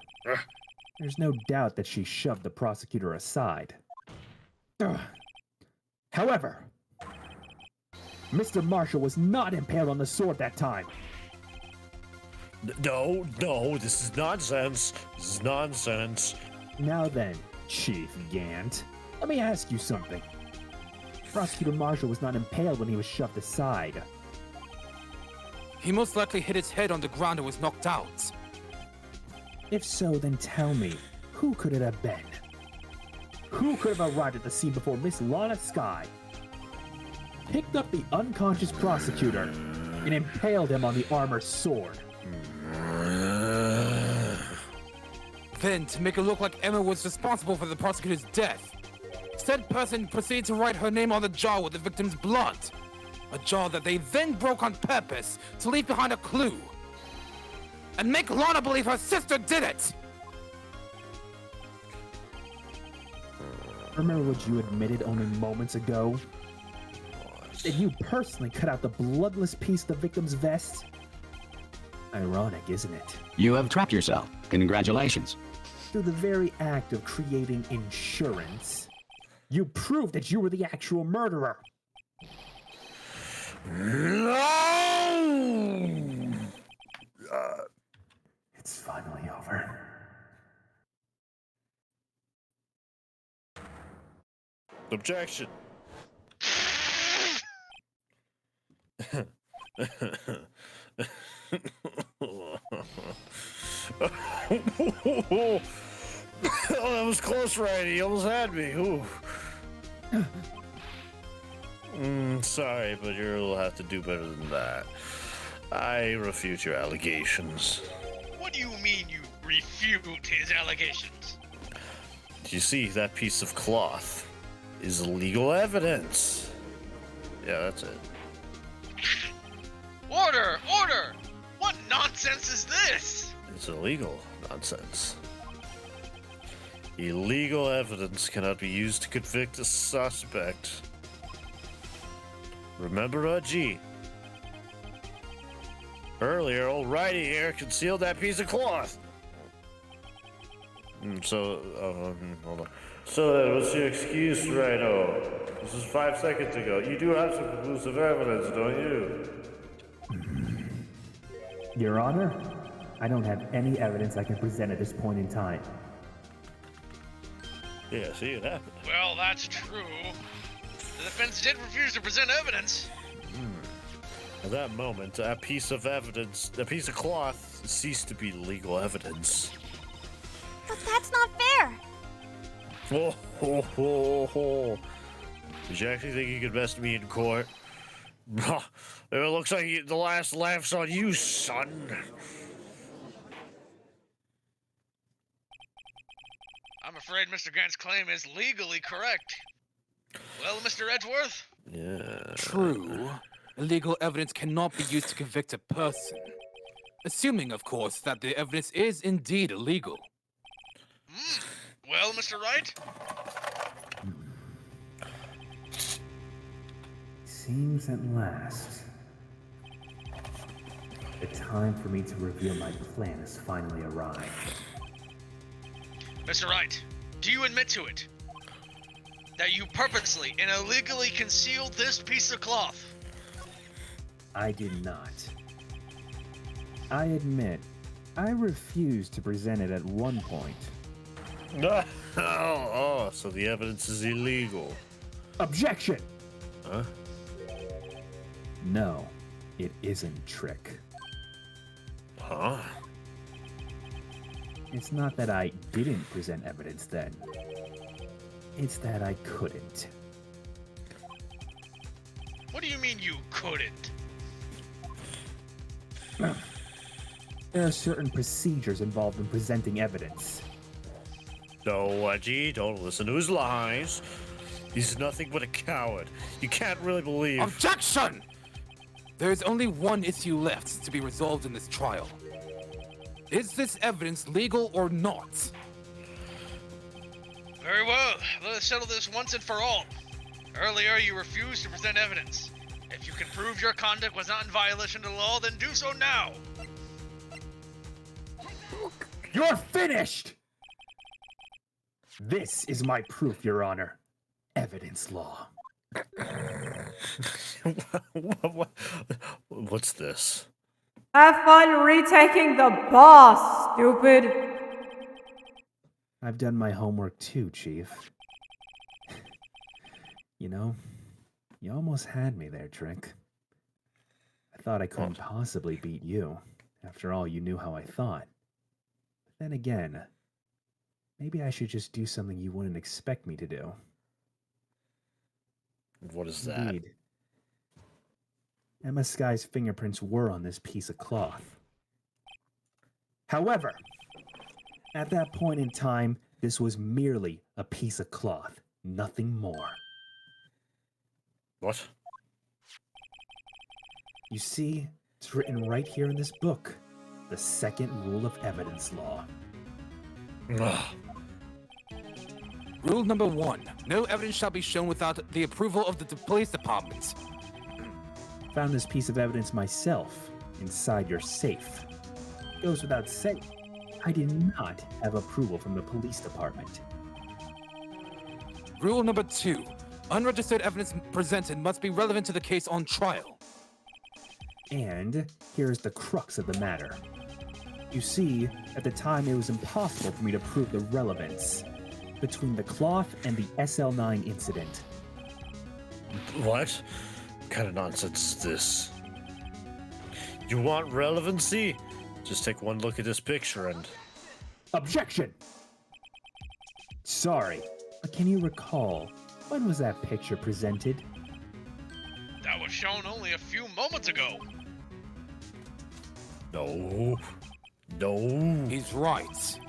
there's no doubt that she shoved the prosecutor aside. However, Mr. Marshall was not impaled on the sword that time. No, this is nonsense. This is nonsense. Now then, Chief Gant, let me ask you something. Prosecutor Marshall was not impaled when he was shoved aside. He most likely hit his head on the ground and was knocked out. If so, then tell me, who could it have been? Who could have arrived at the scene before Miss Lana Sky, picked up the unconscious prosecutor, and impaled him on the armored sword? Then, to make it look like Emma was responsible for the prosecutor's death, said person proceeded to write her name on the jar with the victim's blood. A jar that they then broke on purpose to leave behind a clue. And make Lana believe her sister did it! Remember what you admitted only moments ago? That you personally cut out the bloodless piece of the victim's vest? Ironic, isn't it? You have trapped yourself. Congratulations. Through the very act of creating insurance, you proved that you were the actual murderer. No! It's finally over. Objection. Oh, that was close, right? He almost had me. Ooh. Sorry, but you'll have to do better than that. I refute your allegations. What do you mean you refute his allegations? You see, that piece of cloth is legal evidence. Yeah, that's it. Order! Order! What nonsense is this? It's illegal nonsense. Illegal evidence cannot be used to convict a suspect. Remember our G. Earlier, old Righty here concealed that piece of cloth. Hold on. So, what's your excuse, Righto? This is 5 seconds ago. You do have some conclusive evidence, don't you? Your Honor, I don't have any evidence I can present at this point in time. Yeah, see, it happened. Well, that's true. The defense did refuse to present evidence. At that moment, that piece of evidence, that piece of cloth, ceased to be legal evidence. But that's not fair! Oh. Did you actually think you could best me in court? It looks like the last laugh's on you, son. I'm afraid Mr. Grant's claim is legally correct. Well, Mr. Edgeworth? Yeah. True. Illegal evidence cannot be used to convict a person. Assuming, of course, that the evidence is indeed illegal. Well, Mr. Wright? Seems at last. The time for me to reveal my plan has finally arrived. Mr. Wright, do you admit to it? That you purposely and illegally concealed this piece of cloth? I did not. I admit, I refused to present it at one point. So the evidence is illegal. Objection! Huh? No, it isn't trick. Huh? It's not that I didn't present evidence then. It's that I couldn't. What do you mean you couldn't? There are certain procedures involved in presenting evidence. No, Wedgie, don't listen to his lies. He's nothing but a coward. You can't really believe. Objection! There is only one issue left to be resolved in this trial. Is this evidence legal or not? Very well. Let us settle this once and for all. Earlier, you refused to present evidence. If you can prove your conduct was not in violation of the law, then do so now. You're finished! This is my proof, Your Honor. Evidence law. What's this? Have fun retaking the boss, stupid. I've done my homework too, Chief. You know, you almost had me there, Trick. I thought I couldn't possibly beat you. After all, you knew how I thought. But then again, maybe I should just do something you wouldn't expect me to do. What is that? Indeed. Emma Sky's fingerprints were on this piece of cloth. However, at that point in time, this was merely a piece of cloth, nothing more. What? You see, it's written right here in this book. The second rule of evidence law. Ugh. Rule number 1. No evidence shall be shown without the approval of the police department. Found this piece of evidence myself, inside your safe. Goes without saying, I did not have approval from the police department. Rule number 2. Unregistered evidence presented must be relevant to the case on trial. And here's the crux of the matter. You see, at the time it was impossible for me to prove the relevance between the cloth and the SL9 incident. What kind of nonsense is this? You want relevancy? Just take one look at this picture and... Objection! Sorry, but can you recall, when was that picture presented? That was shown only a few moments ago. No. No. He's right.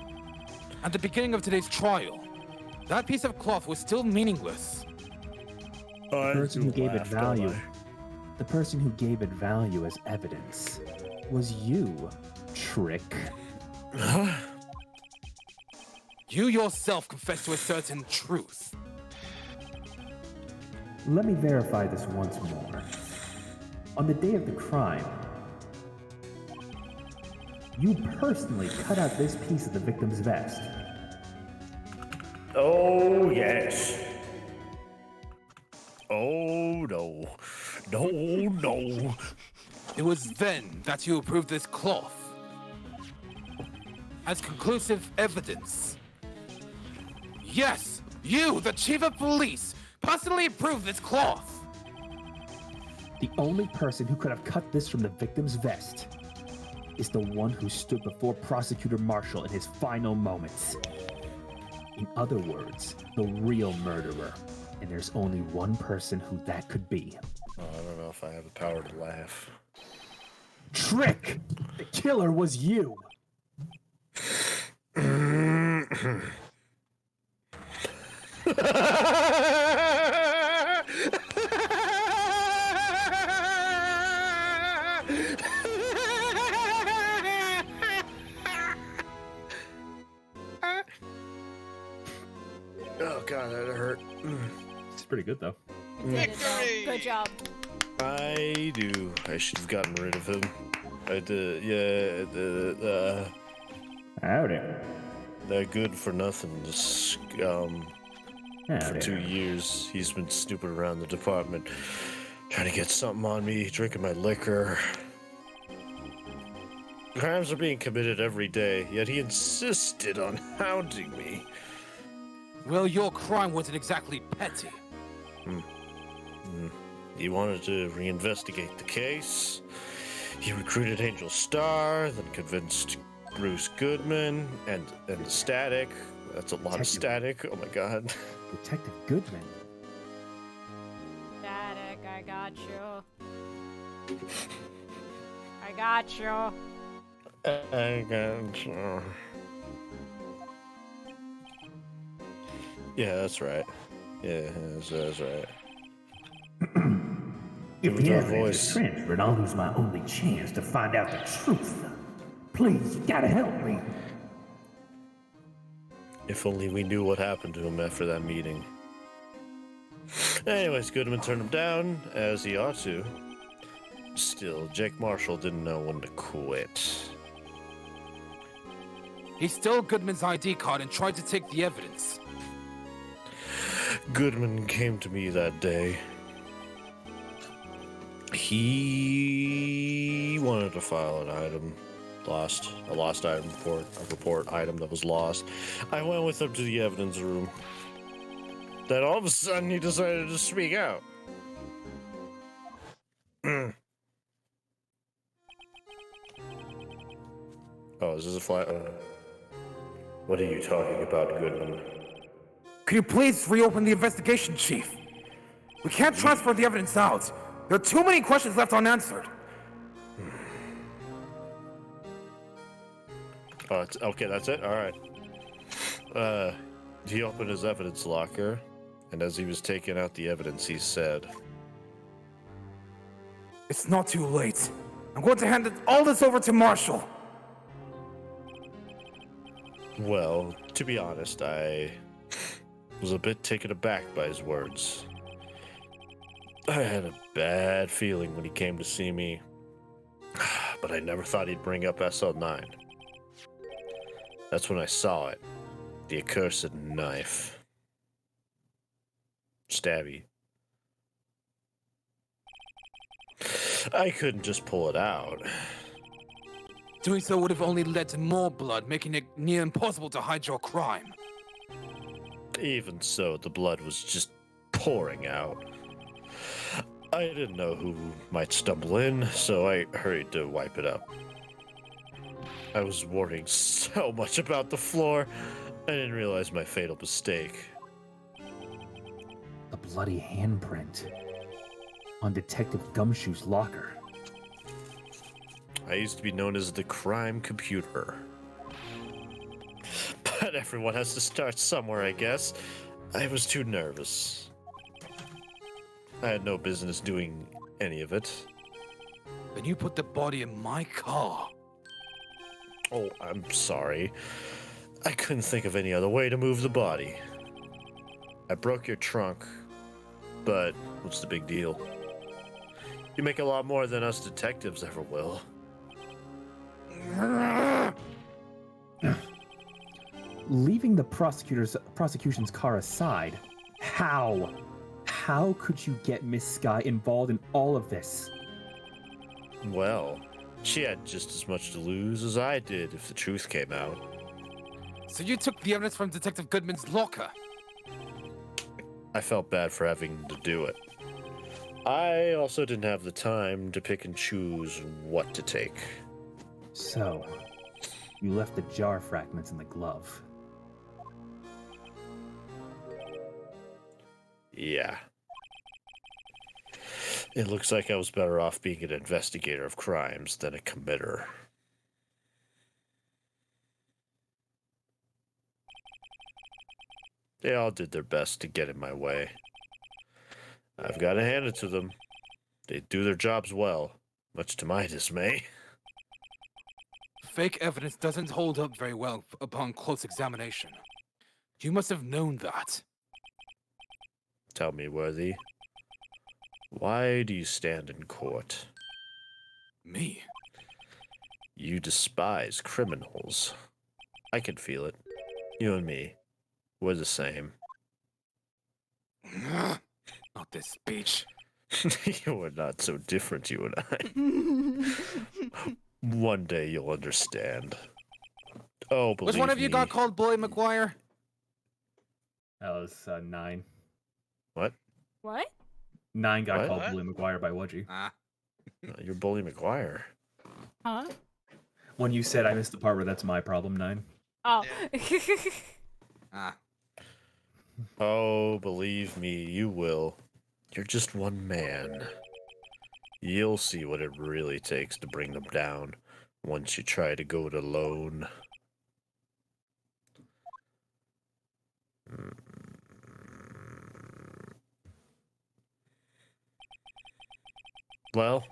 At the beginning of today's trial, that piece of cloth was still meaningless. The person who gave it value, the person who gave it value as evidence, was you, Trick. You yourself confessed to a certain truth. Let me verify this once more. On the day of the crime, you personally cut out this piece of the victim's vest. Oh, yes. Oh, no. No, no. It was then that you approved this cloth as conclusive evidence. Yes, you, the chief of police, personally approved this cloth. The only person who could have cut this from the victim's vest is the one who stood before Prosecutor Marshall in his final moments. In other words, the real murderer. And there's only one person who that could be. Oh, I don't know if I have the power to laugh. Trick! The killer was you! Oh, God, that hurt. It's pretty good, though. Victory! Good job. I do. I should have gotten rid of him. Howdy. That good for nothing scum. For Howdy. 2 years, he's been snooping around the department, trying to get something on me, drinking my liquor. Crimes are being committed every day, yet he insisted on hounding me. Well, your crime wasn't exactly petty. He wanted to reinvestigate the case. He recruited Angel Starr, then convinced Bruce Goodman and the Static. That's a lot of static. Oh my God. Detective Goodman. Static, I got you. I got you. Yeah, that's right. Yeah, that's right. If was the our evidence is voice. transferred, I'll lose my only chance to find out the truth. Please, you gotta help me. If only we knew what happened to him after that meeting. Anyways, Goodman turned him down, as he ought to. Still, Jake Marshall didn't know when to quit. He stole Goodman's ID card and tried to take the evidence. Goodman came to me that day. He wanted to file an item. A lost item report, a report item that was lost. I went with him to the evidence room. Then all of a sudden he decided to speak out. Oh, is this a flat? What are you talking about, Goodman? Could you please reopen the investigation, Chief? We can't transfer the evidence out. There are too many questions left unanswered. Oh, okay, that's it? Alright. He opened his evidence locker, and as he was taking out the evidence, he said, It's not too late. I'm going to hand all this over to Marshall. Well, to be honest, I was a bit taken aback by his words. I had a bad feeling when he came to see me, but I never thought he'd bring up SL9. That's when I saw it. The accursed knife. Stabby. I couldn't just pull it out. Doing so would have only led to more blood, making it near impossible to hide your crime. Even so, the blood was just pouring out. I didn't know who might stumble in, so I hurried to wipe it up. I was worrying so much about the floor, I didn't realize my fatal mistake. A bloody handprint on Detective Gumshoe's locker. I used to be known as the crime computer. But everyone has to start somewhere, I guess. I was too nervous. I had no business doing any of it. Then you put the body in my car. Oh, I'm sorry. I couldn't think of any other way to move the body. I broke your trunk, but what's the big deal? You make a lot more than us detectives ever will. Leaving the prosecution's car aside, how could you get Miss Sky involved in all of this? Well, she had just as much to lose as I did if the truth came out. So you took the evidence from Detective Goodman's locker? I felt bad for having to do it. I also didn't have the time to pick and choose what to take. So, you left the jar fragments in the glove. Yeah. It looks like I was better off being an investigator of crimes than a committer. They all did their best to get in my way. I've got to hand it to them. They do their jobs well, much to my dismay. Fake evidence doesn't hold up very well upon close examination. You must have known that. Tell me, Worthy, why do you stand in court? Me? You despise criminals. I can feel it. You and me, we're the same. Not this speech. You are not so different, you and I. One day you'll understand. Oh, believe Which one of you me. got called Bully McGuire? That was 9. What? What? 9 got What? called Bully McGuire by Wudgie. You're Bully McGuire. Huh? When you said I missed the part where that's my problem, 9. Oh. Oh, believe me, you will. You're just one man. You'll see what it really takes to bring them down once you try to go it alone. Well,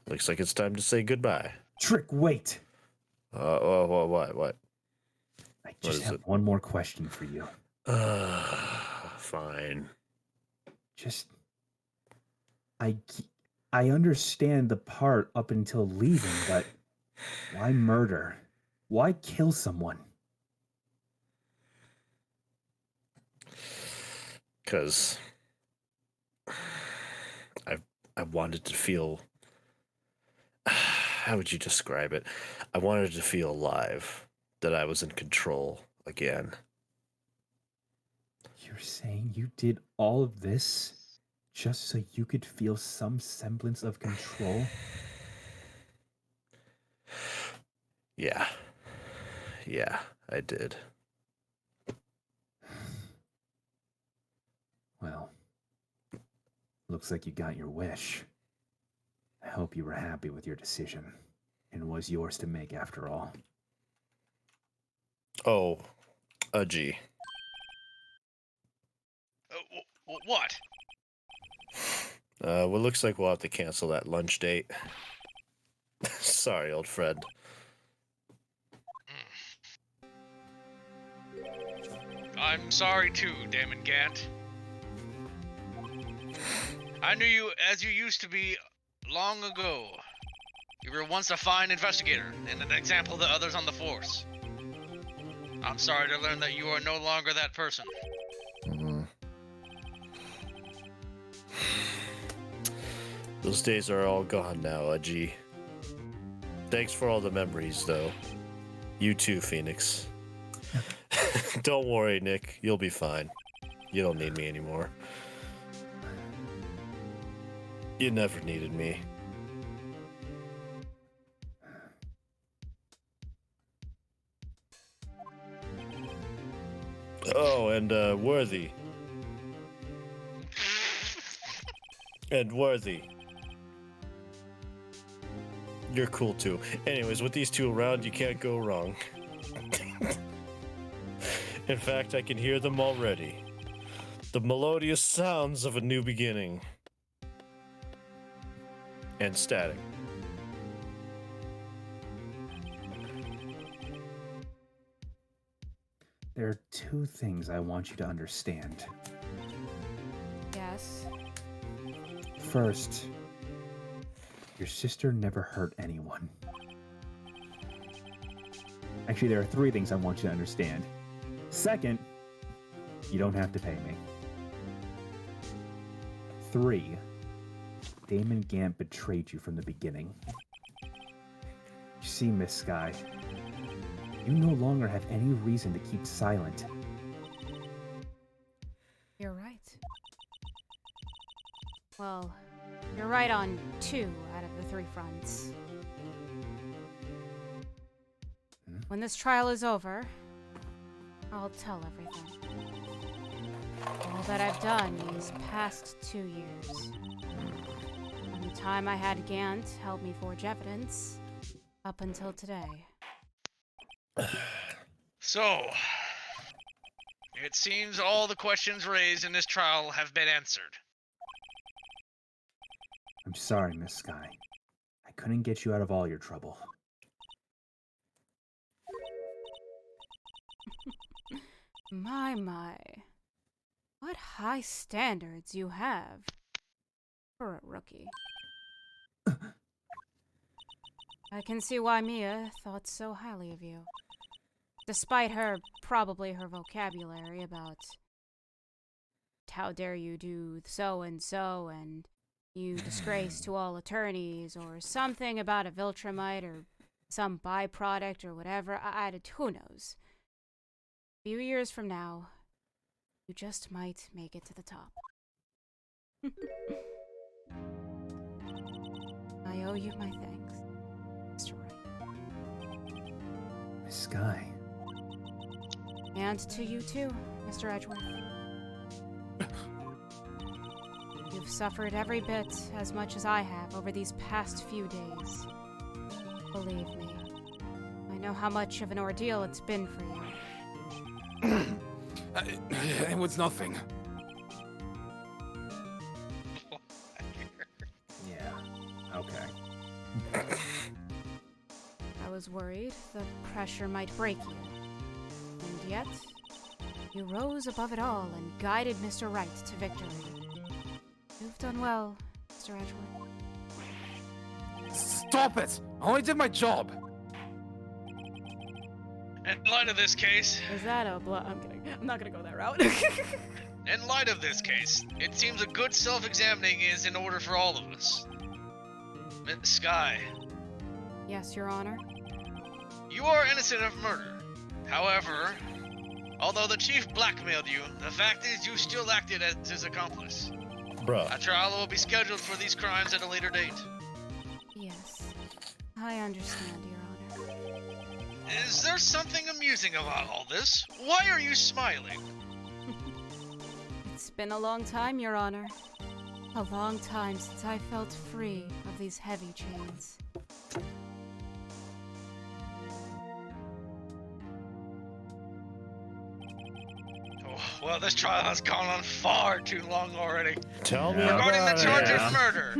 looks like it's time to say goodbye. Trick, wait. What? I just have one more question for you. Fine. I understand the part up until leaving, but why murder? Why kill someone? Because I wanted to feel... How would you describe it? I wanted to feel alive, that I was in control again. You're saying you did all of this just so you could feel some semblance of control? Yeah, I did. Well, looks like you got your wish. I hope you were happy with your decision. It was yours to make after all. Oh, gee. What? Well, looks like we'll have to cancel that lunch date. Sorry, old friend. I'm sorry too, Damon Gant. I knew you as you used to be long ago. You were once a fine investigator and an example to others on the force. I'm sorry to learn that you are no longer that person. Those days are all gone now, Udgy. Thanks for all the memories, though. You too, Phoenix. Don't worry, Nick. You'll be fine. You don't need me anymore. You never needed me. Oh, and Worthy. And Worthy. You're cool too. Anyways, with these two around, you can't go wrong. In fact, I can hear them already. The melodious sounds of a new beginning. And static. There are two things I want you to understand. Yes. First, your sister never hurt anyone. Actually, there are three things I want you to understand. Second, you don't have to pay me. 3, Damon Gant betrayed you from the beginning. You see, Miss Sky, you no longer have any reason to keep silent. You're right. Well, you're right on 2 out of the 3 fronts. When this trial is over, I'll tell everything. All that I've done these past 2 years. From the time I had Gant help me forge evidence, up until today. So, it seems all the questions raised in this trial have been answered. I'm sorry, Miss Sky. I couldn't get you out of all your trouble. My. What high standards you have for a rookie. I can see why Mia thought so highly of you. Despite probably her vocabulary about how dare you do so and you disgrace to all attorneys, or something about a Viltrumite or some byproduct or whatever. Who knows? A few years from now, you just might make it to the top. I owe you my thanks, Mr. Wright. Miss Sky. And to you too, Mr. Edgeworth. You've suffered every bit as much as I have over these past few days. Believe me, I know how much of an ordeal it's been for you. It was nothing. Yeah. Okay. I was worried the pressure might break you. And yet, you rose above it all and guided Mr. Right to victory. You've done well, Mr. Edgewood. Stop it! I only did my job. In light of this case, Is that a I'm kidding. I'm not gonna go that route. in light of this case, it seems a good self-examining is in order for all of us. Miss Sky, Yes, Your Honor. you are innocent of murder. However, although the chief blackmailed you, the fact is you still acted as his accomplice. Bruh. A trial will be scheduled for these crimes at a later date. Yes. I understand, Your Honor. Is there something amusing about all this? Why are you smiling? It's been a long time, Your Honor. A long time since I felt free of these heavy chains. Oh, well, this trial has gone on far too long already. Tell me Regarding the about charge it. of murder,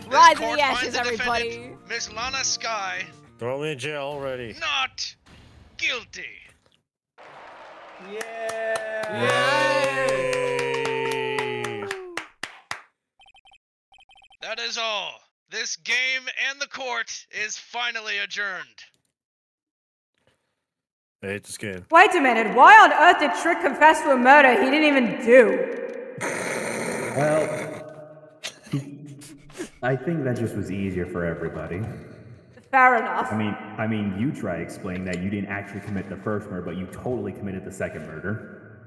Rise this to court the finds ashes, the everybody! defendant, Miss Lana Sky, Throw me in jail already. not guilty. That is all. This game and the court is finally adjourned. I hate this game. Wait a minute, why on earth did Trick confess to a murder he didn't even do? Well, I think that just was easier for everybody. Fair enough. I mean, you try explaining that you didn't actually commit the first murder, but you totally committed the second murder.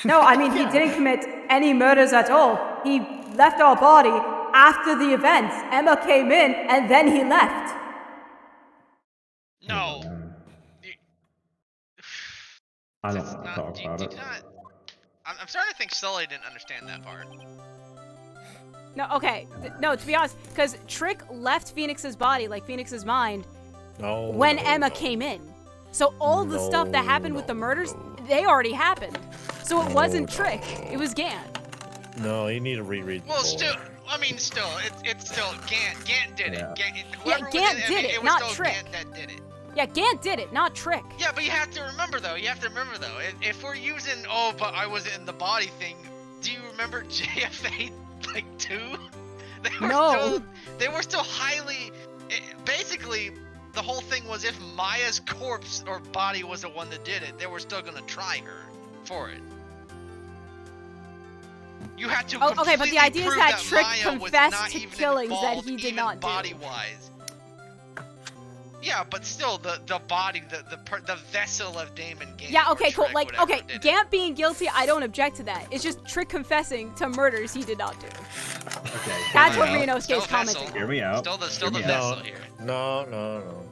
No, I mean, he didn't commit any murders at all. He left our body after the events. Emma came in, and then he left. No. I don't It's want to not- talk do you- about do it. you not- I'm starting to think Sully didn't understand that part. No, okay. No, to be honest, because Trick left Phoenix's body, like Phoenix's mind, No. when no, Emma no. came in. So all the stuff that happened with the murders, they already happened. So it wasn't Trick, it was Gant. No, you need to reread the Well, lore. still, I mean, still, it's still Gant. Gant did it. Yeah. Whoever was Gant in did it, was not still Trick. Gant that did it. Yeah, Gant did it, not Trick. Yeah, but you have to remember though. If we're using but I was in the body thing, do you remember JFA like 2? No. They were still highly. Basically, the whole thing was if Maya's corpse or body was the one that did it, they were still gonna try her for it. You had to. Oh, okay, but the completely idea is prove that Trick Maya was confessed not to even killings that involved, he did even not do. body-wise. Yeah, but still, the body, the vessel of Damon Gant. Yeah, or okay, cool. Trick, Like, whatever okay, did it. Gant being guilty, I don't object to that. It's just Trick confessing to murders he did not do. Okay. That's what hear me out. Renosuke's Still commenting. vessel. Hear me out. Still the Hear me out. vessel here. No.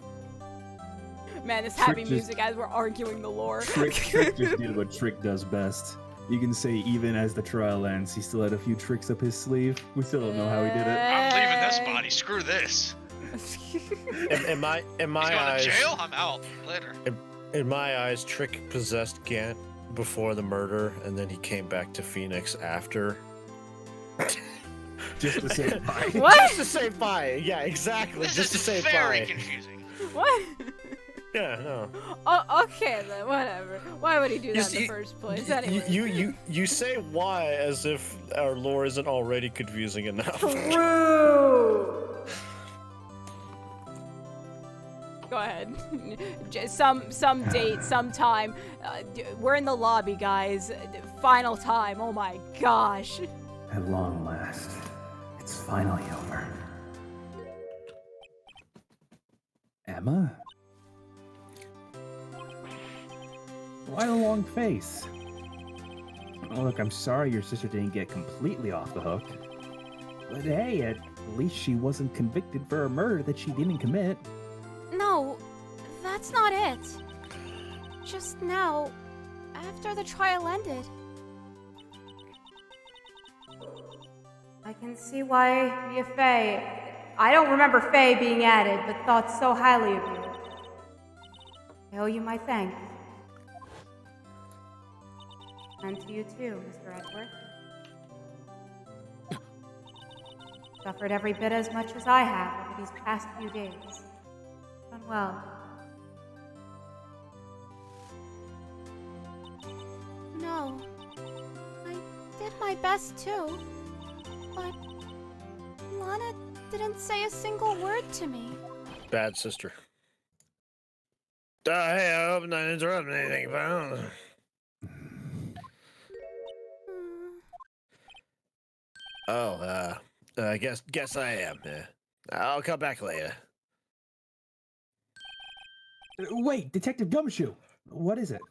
Man, this Trick happy just- music as we're arguing the lore. Trick just did what Trick does best. You can say even as the trial ends, he still had a few tricks up his sleeve. We still don't know how he did it. I'm leaving this body. Screw this. In my He's going eyes, to jail. I'm out later. in my eyes, Trick possessed Gant before the murder, and then he came back to Phoenix after. Just to say bye. What? Just to say bye. Yeah, exactly. This just to is say very bye. confusing. What? Yeah, no. Oh, okay then, whatever. Why would he do that in the see, first place? Y- Anyway. You say why as if our lore isn't already confusing enough. True. Go ahead. Just some date, some time. We're in the lobby, guys. Final time. Oh my gosh. At long last, it's finally over. Emma? Why the long face? Oh, look, I'm sorry your sister didn't get completely off the hook. But hey, at least she wasn't convicted for a murder that she didn't commit. No, that's not it. Just now, after the trial ended. I can see why Yafei I don't remember Faye being added, but thought so highly of you. I owe you my thanks. And to you too, Mr. Edgeworth. Suffered every bit as much as I have over these past few days. Done well. No. I did my best too. But Lana didn't say a single word to me. Bad sister. Hey, I hope not interrupting anything, but I don't know. Oh, I guess I am. I'll come back later. Wait, Detective Gumshoe. What is it?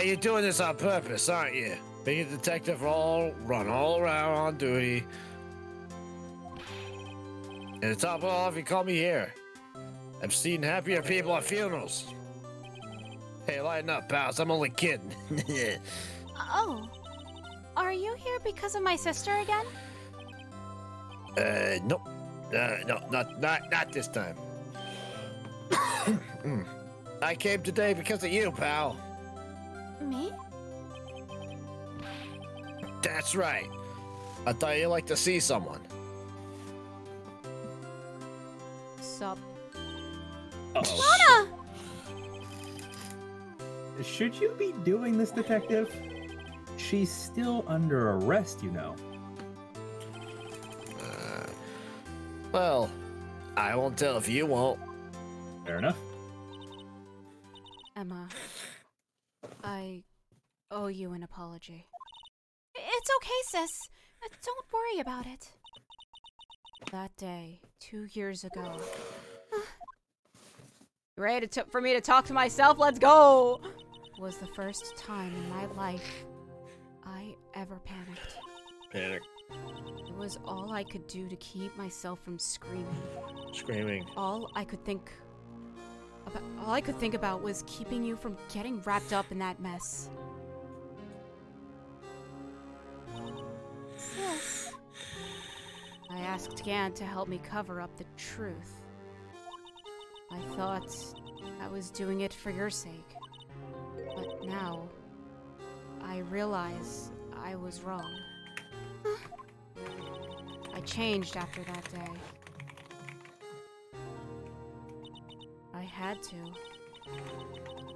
You're doing this on purpose, aren't you? Being a detective, run all around on duty. And to top it all off, you call me here. I've seen happier people at funerals. Hey, lighten up, pals. I'm only kidding. Oh. Are you here because of my sister again? Nope. No, not this time. I came today because of you, pal. Me? That's right. I thought you'd like to see someone. Sup? Lana! Should you be doing this, Detective? She's still under arrest, you know. Well, I won't tell if you won't. Fair enough. Emma, I owe you an apology. It's okay, sis. Don't worry about it. That day, 2 years ago. You ready for me to talk to myself? Let's go! Was the first time in my life I ever panicked. Panic. It was all I could do to keep myself from screaming. Screaming. All I could think about was keeping you from getting wrapped up in that mess. Sis. I asked Gant to help me cover up the truth. I thought I was doing it for your sake. But now, I realize I was wrong. I changed after that day. I had to.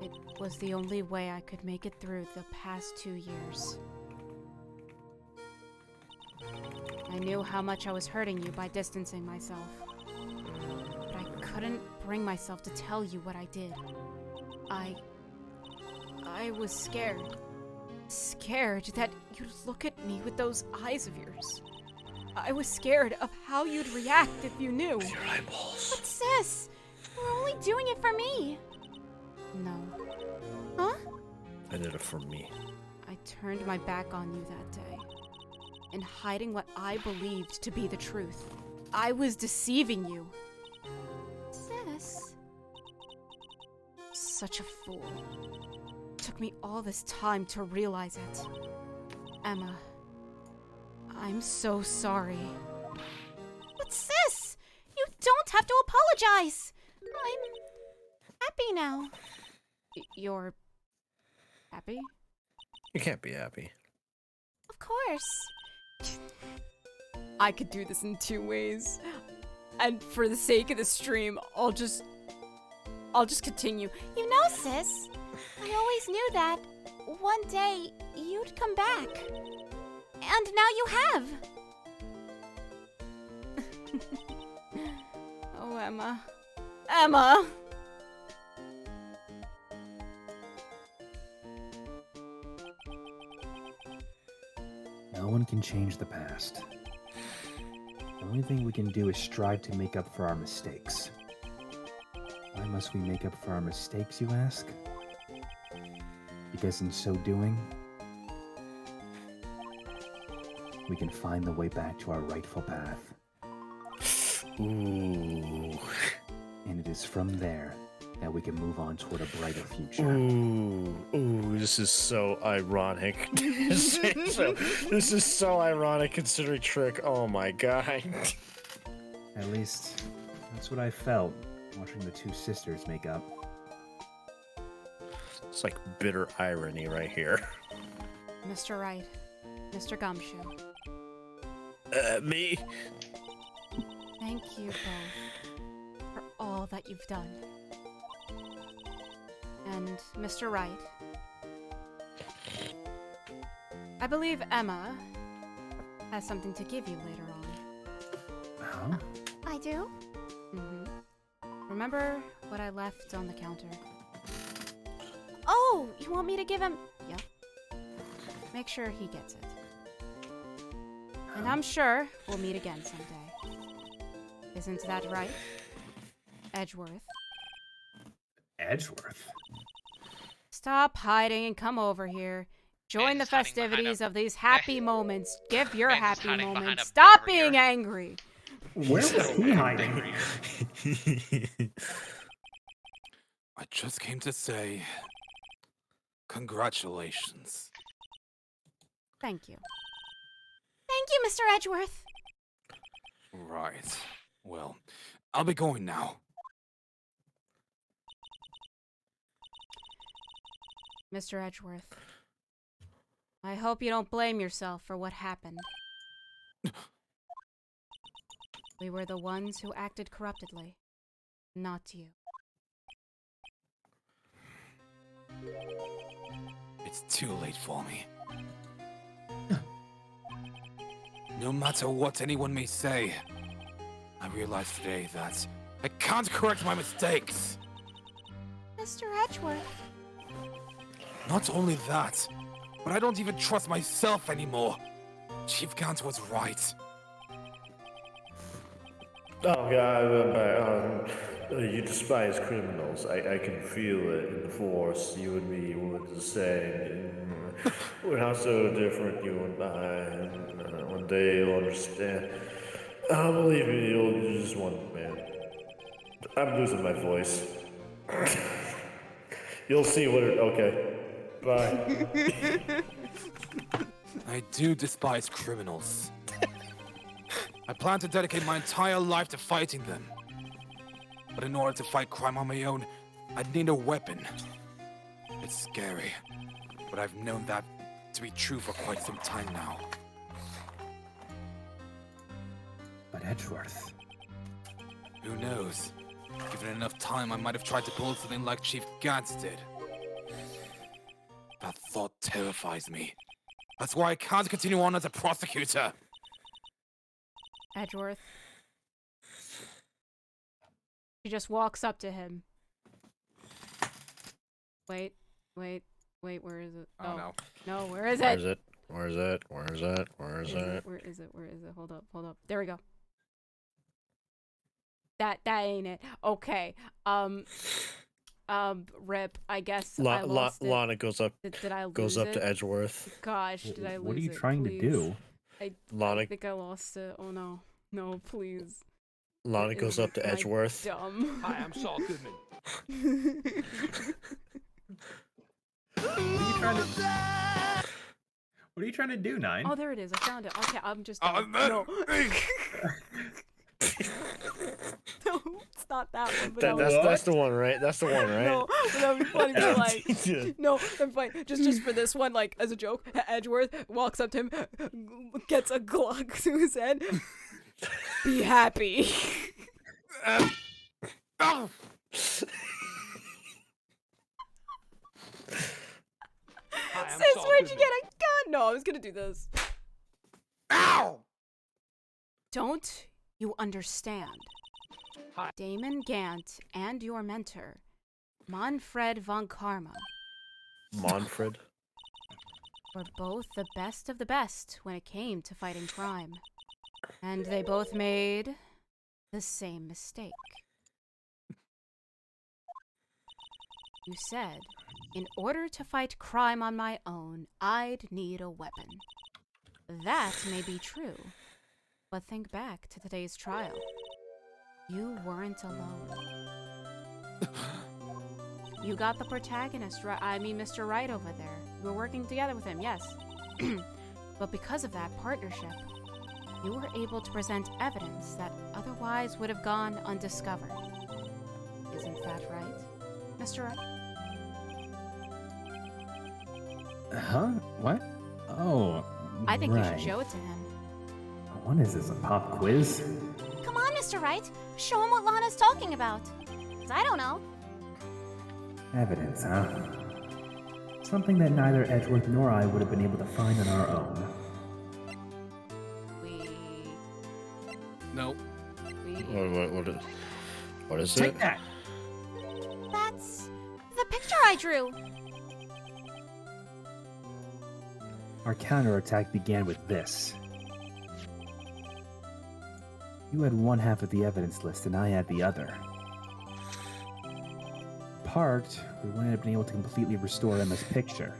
It was the only way I could make it through the past 2 years. I knew how much I was hurting you by distancing myself. But I couldn't bring myself to tell you what I did. I was scared. Scared that you'd look at me with those eyes of yours. I was scared of how you'd react if you knew. With your eyeballs. But sis, we're only doing it for me. No. Huh? I did it for me. I turned my back on you that day. In hiding what I believed to be the truth. I was deceiving you. Sis. Such a fool. Took me all this time to realize it. Emma, I'm so sorry. But sis, you don't have to apologize. I'm happy now. You're happy? You can't be happy. Of course. I could do this in 2 ways. And for the sake of the stream, I'll just continue. You know, sis, I always knew that one day you'd come back. And now you have. Oh, Emma. Emma! No one can change the past. The only thing we can do is strive to make up for our mistakes. Why must we make up for our mistakes, you ask? Because in so doing, we can find the way back to our rightful path. Ooh. And it is from there that we can move on toward a brighter future. Ooh, this is so ironic. This is so ironic considering Trick. Oh my god. At least, that's what I felt watching the two sisters make up. It's like bitter irony right here. Mr. Wright, Mr. Gumshoe, Me? thank you both for all that you've done. And Mr. Wright, I believe Emma has something to give you later on. Huh? I do? Remember what I left on the counter? Oh, you want me to give him... Yep. Make sure he gets it. And I'm sure we'll meet again someday. Isn't that right, Edgeworth? Edgeworth? Stop hiding and come over here. Join the Man's hiding behind festivities a- of these happy moments. Give your Man's happy hiding behind moments. a Stop barrier. being angry. Where was he hiding? I just came to say, congratulations. Thank you. Thank you, Mr. Edgeworth. Right. Well, I'll be going now. Mr. Edgeworth, I hope you don't blame yourself for what happened. We were the ones who acted corruptedly, not you. It's too late for me. No matter what anyone may say, I realize today that I can't correct my mistakes. Mr. Edgeworth. Not only that, but I don't even trust myself anymore. Chief Gant was right. Oh god, you despise criminals. I can feel it in the force. You and me were the same. We're not so different, you and I. One day you'll understand. Believe me, you're just one man. I'm losing my voice. You'll see what it... Okay. Bye. I do despise criminals. I plan to dedicate my entire life to fighting them. But in order to fight crime on my own, I'd need a weapon. It's scary, but I've known that to be true for quite some time now. But Edgeworth... Who knows? Given enough time, I might have tried to pull something like Chief Gantz did. That thought terrifies me. That's why I can't continue on as a prosecutor. Edgeworth. She just walks up to him. Wait, where is it? Oh, no. No, where is Where it? is it? Where is it? Where is it? Where is it? Where is it? Hold up. There we go. That ain't it. Okay. Rip. I guess I lost it. Lana goes up. Did I lose Goes up it? to Edgeworth. Gosh, did I lose it? What are you trying to Please. do? Lana, I think I lost it. Oh no. No, please. Lana goes up to Am I Edgeworth. Dumb. Hi, I'm Saul Goodman. What are you trying to do, Nine? Oh, there it is. I found it. Okay, I'm just. Oh, No. No, it's not that one. But That's the one, right? That's the one, right? No, but that would be funny. But like, no, I'm fine. Just for this one, like as a joke, Edgeworth walks up to him, gets a Glock to his head. Be happy. Sis, where'd you get a gun? No, I was gonna do this. Ow! Don't you understand? Damon Gant and your mentor, Manfred von Karma, Manfred? were both the best of the best when it came to fighting crime. And they both made the same mistake. You said, in order to fight crime on my own, I'd need a weapon. That may be true, but think back to today's trial. You weren't alone. You got the protagonist, right? I mean, Mr. Right over there. You were working together with him, yes. But because of that partnership, you were able to present evidence that otherwise would have gone undiscovered. Isn't that right, Mr. Right? Huh? What? Oh, I think you should right. show it to him. What is this, a pop quiz? Come on, Mr. Wright. Show him what Lana's talking about. 'Cause I don't know. Evidence, huh? Something that neither Edgeworth nor I would have been able to find on our own. No. What is Take it? that! That's the picture I drew. Our counterattack began with this. You had one half of the evidence list and I had the other. Apart, we wouldn't have been able to completely restore Emma's picture.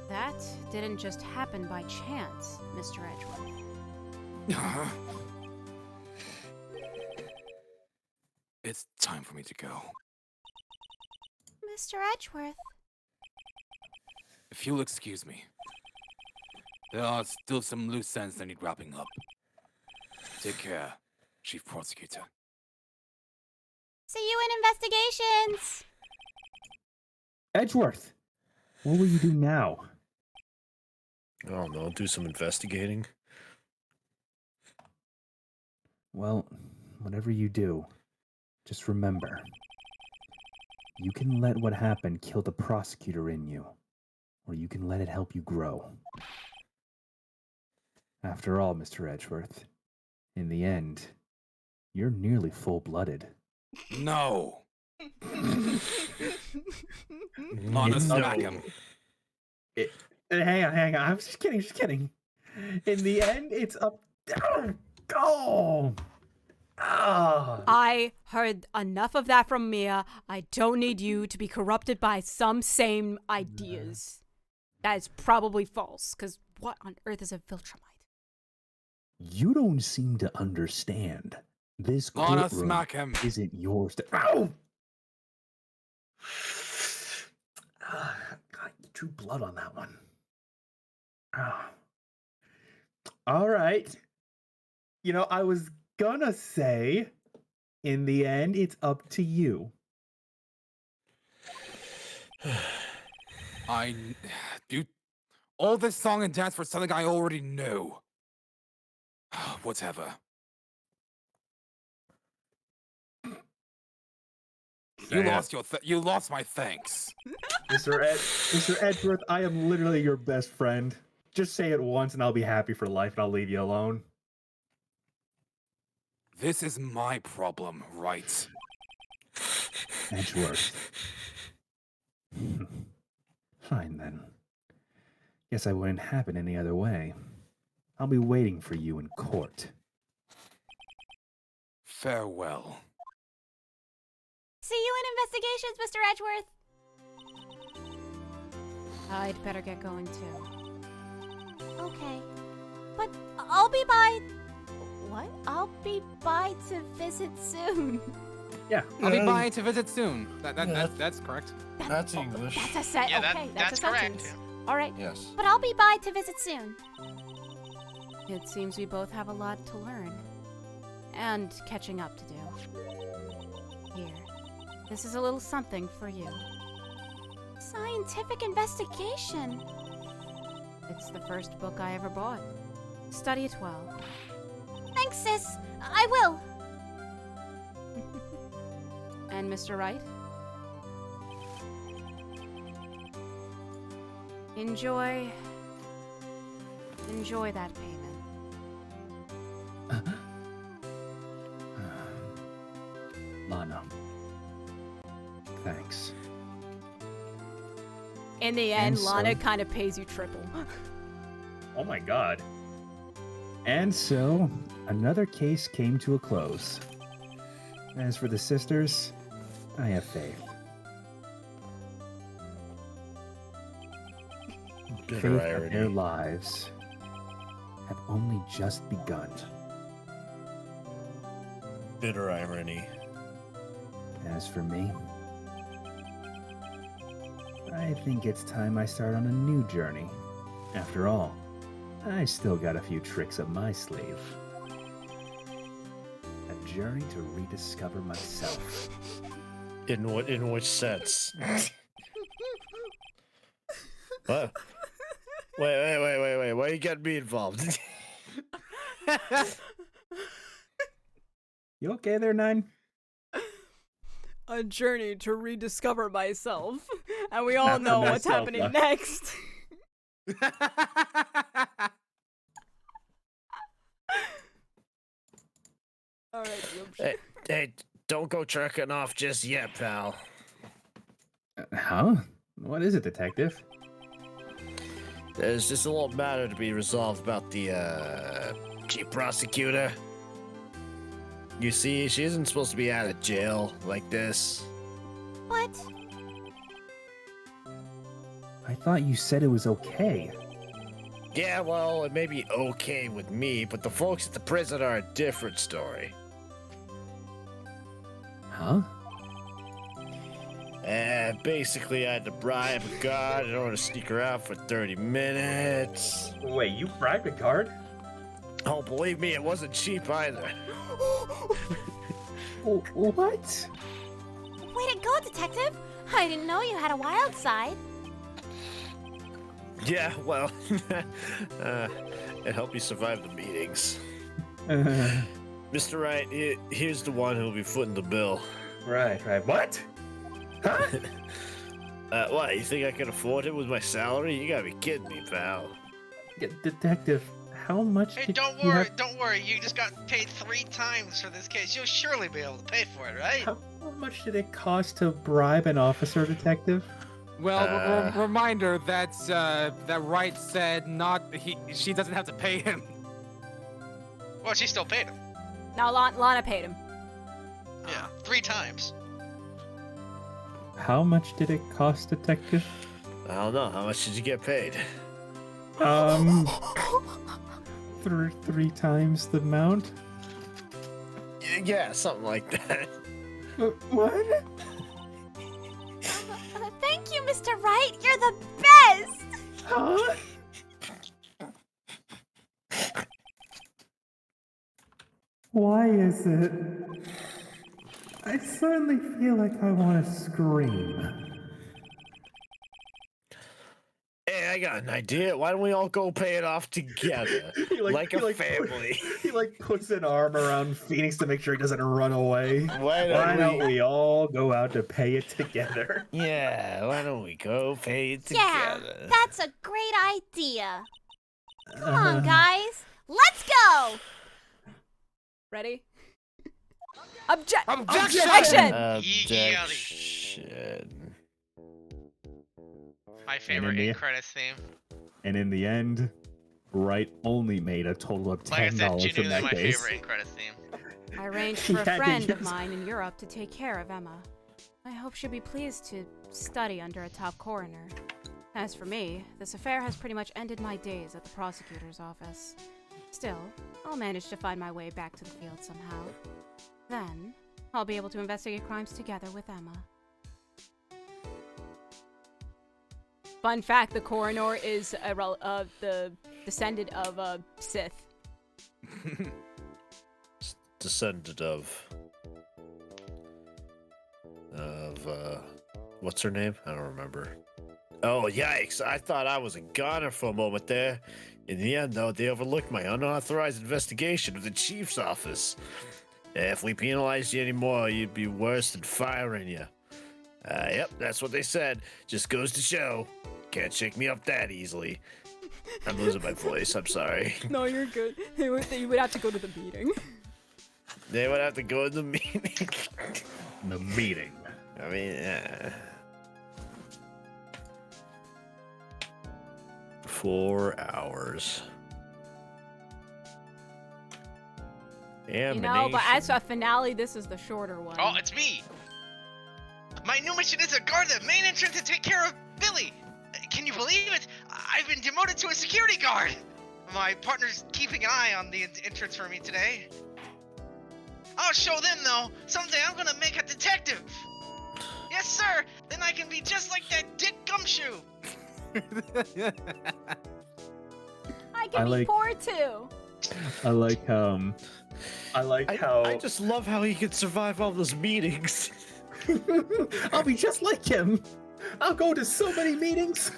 That didn't just happen by chance, Mr. Edgeworth. It's time for me to go. Mr. Edgeworth. If you'll excuse me. There are still some loose ends that need wrapping up. Take care, Chief Prosecutor. See you in investigations. Edgeworth! What will you do now? I don't know. Do some investigating. Well, whatever you do, just remember. You can let what happened kill the prosecutor in you, or you can let it help you grow. After all, Mr. Edgeworth, in the end, you're nearly full-blooded. No! Lana, smack him. Hang on. I'm just kidding. In the end, it's up. Go! I heard enough of that from Mia. I don't need you to be corrupted by some same ideas. That is probably false, because what on earth is a Viltrumite? You don't seem to understand. This Lana, courtroom smack him. isn't yours to. Ow! God, you drew blood on that one. All right. You know, I was gonna say, in the end, it's up to you. Dude, all this song and dance for something I already knew. Whatever. You lost my thanks. Mr. Edgeworth, I am literally your best friend. Just say it once and I'll be happy for life and I'll leave you alone. This is my problem, right? Edgeworth. Fine then. Guess I wouldn't have it any other way. I'll be waiting for you in court. Farewell. See you in investigations, Mr. Edgeworth. I'd better get going too. Okay. But I'll be by... What? I'll be by to visit soon. Yeah. I'll be by to visit soon. That's correct. That's English. That's a set. Yeah, okay, that's a correct. sentence. All right. Yes. But I'll be by to visit soon. It seems we both have a lot to learn. And catching up to do. Here. This is a little something for you. Scientific investigation. It's the first book I ever bought. Study it well. Thanks, sis. I will. And Mr. Wright? Enjoy that payment. Lana. Thanks. In the end, And Lana so- kind of pays you triple. Oh my god. And so, another case came to a close. As for the sisters, I have faith. Faith Bitter that their irony. lives have only just begun. bitter irony. As for me, I think it's time I start on a new journey. After all, I still got a few tricks up my sleeve. A journey to rediscover myself. In which sense? What? Wait. Why you got me involved? You okay there, Nine? A journey to rediscover myself. And we all Not for know what's myself, happening though. next. Alright, Hey, don't go jerking off just yet, pal. Huh? What is it, Detective? There's just a little matter to be resolved about the, chief prosecutor. You see, she isn't supposed to be out of jail like this. What? I thought you said it was okay. Yeah, well, it may be okay with me, but the folks at the prison are a different story. Huh? Basically, I had to bribe a guard in order to sneak her out for 30 minutes. Wait, you bribed a guard? Oh, believe me, it wasn't cheap either. What? Way to go, Detective! I didn't know you had a wild side. Yeah, well, it helped me survive the meetings. Mr. Wright, here's the one who'll be footing the bill. Right. What? Huh? What, you think I can afford it with my salary? You gotta be kidding me, pal. Detective, how much Hey, did don't you worry, have- don't worry. You just got paid 3 times for this case. You'll surely be able to pay for it, right? How much did it cost to bribe an officer, Detective? Well, reminder that that Wright said she doesn't have to pay him. Well, she still paid him. Now Lana paid him. Yeah, 3 times. How much did it cost, Detective? I don't know. How much did you get paid? Three times the amount? Yeah, something like that. What? Thank you, Mr. Wright. You're the best. Huh? Why is it? I suddenly feel like I want to scream. Hey, I got an idea. Why don't we all go pay it off together, like a family? He puts an arm around Phoenix to make sure he doesn't run away. Why don't we all go out to pay it together? Yeah, why don't we go pay it Yeah, together? that's a great idea. Come on, guys. Let's go. Ready? Objection! Objection! Objection. My favorite the- end credits theme. And in the end, Wright only made a total of Like I $10 said, from genuinely that my case. favorite end credits theme. I arranged He for a had to friend of use- mine in Europe to take care of Emma. I hope she'll be pleased to study under a top coroner. As for me, this affair has pretty much ended my days at the prosecutor's office. Still, I'll manage to find my way back to the field somehow. Then, I'll be able to investigate crimes together with Emma. Fun fact, the coroner is the descendant of Sith. Descendant of what's her name? I don't remember. Oh, yikes. I thought I was a goner for a moment there. In the end, though, they overlooked my unauthorized investigation of the chief's office. If we penalized you anymore, you'd be worse than firing you. Yep, that's what they said. Just goes to show. Can't shake me up that easily. I'm losing my voice. I'm sorry. No, you're good. You would have to go to the meeting. They would have to go to the meeting. The meeting. I mean, 4 hours. You know, but as a finale, this is the shorter one. Oh, it's me! My new mission is to guard the main entrance and take care of Billy! Can you believe it? I've been demoted to a security guard! My partner's keeping an eye on the entrance for me today. I'll show them though. Someday I'm gonna make a detective. Yes, sir. Then I can be just like that Dick Gumshoe. I can be like- poor too. I like how. I just love how he could survive all those meetings. I'll be just like him. I'll go to so many meetings.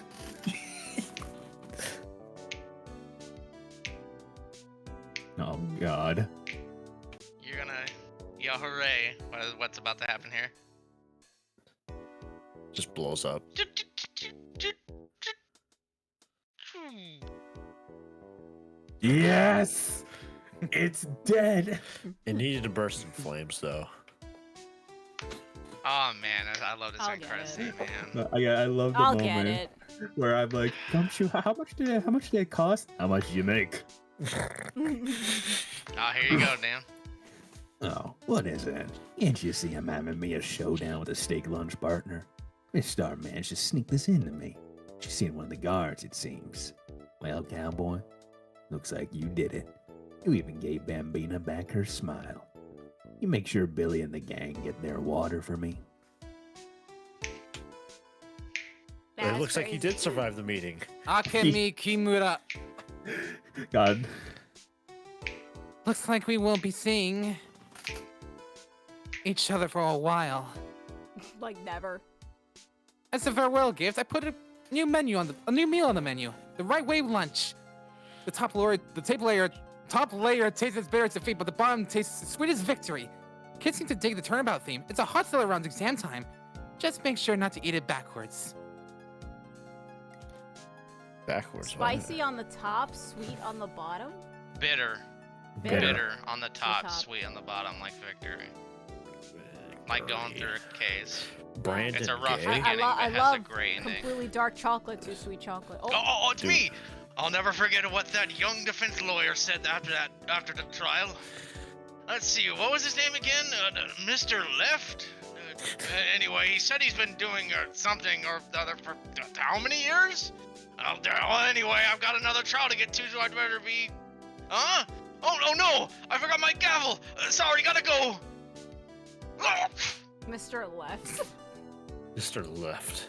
Oh God. You're gonna, yeah, hooray! What's about to happen here? Just blows up. Yes, it's dead. It needed to burst in flames, though. Oh man, I love this I'll end get credit it. scene, man. I love the I'll moment get it. where I'm like, Gumshoe, how much did it cost? How much did you make? Oh, here you go, Dan. Oh, what is it? Can't you see I'm having me a showdown with a steak lunch partner? Miss Star managed to sneak this into me. She's seen one of the guards, it seems. Well, cowboy, looks like you did it. You even gave Bambina back her smile. You make sure Billy and the gang get their water for me. It looks like he did survive the meeting. Akemi Kimura. God. Looks like we won't be seeing each other for a while. Like never. As a farewell gift, I put a new meal on the menu. The right wave lunch. The top layer tastes as bitter as defeat, but the bottom tastes as sweet as victory. Kids seem to dig the turnabout theme. It's a hot seller around exam time. Just make sure not to eat it backwards. Backwards. Spicy on the top, sweet on the bottom. Bitter. Bitter. Bitter on the top, top. sweet on the bottom, like victory. Like going through a case. Brandon It's a rough Gay? beginning, I but has a love great ending. completely dark chocolate to sweet chocolate. Oh, it's me! I'll never forget what that young defense lawyer said after the trial. Let's see, what was his name again? Mr. Left? Anyway, he said he's been doing something or the other for how many years? Well, anyway, I've got another trial to get to, so I'd better be... Huh? Oh no! I forgot my gavel! Sorry, gotta go! Mr. Left. Mr. Left.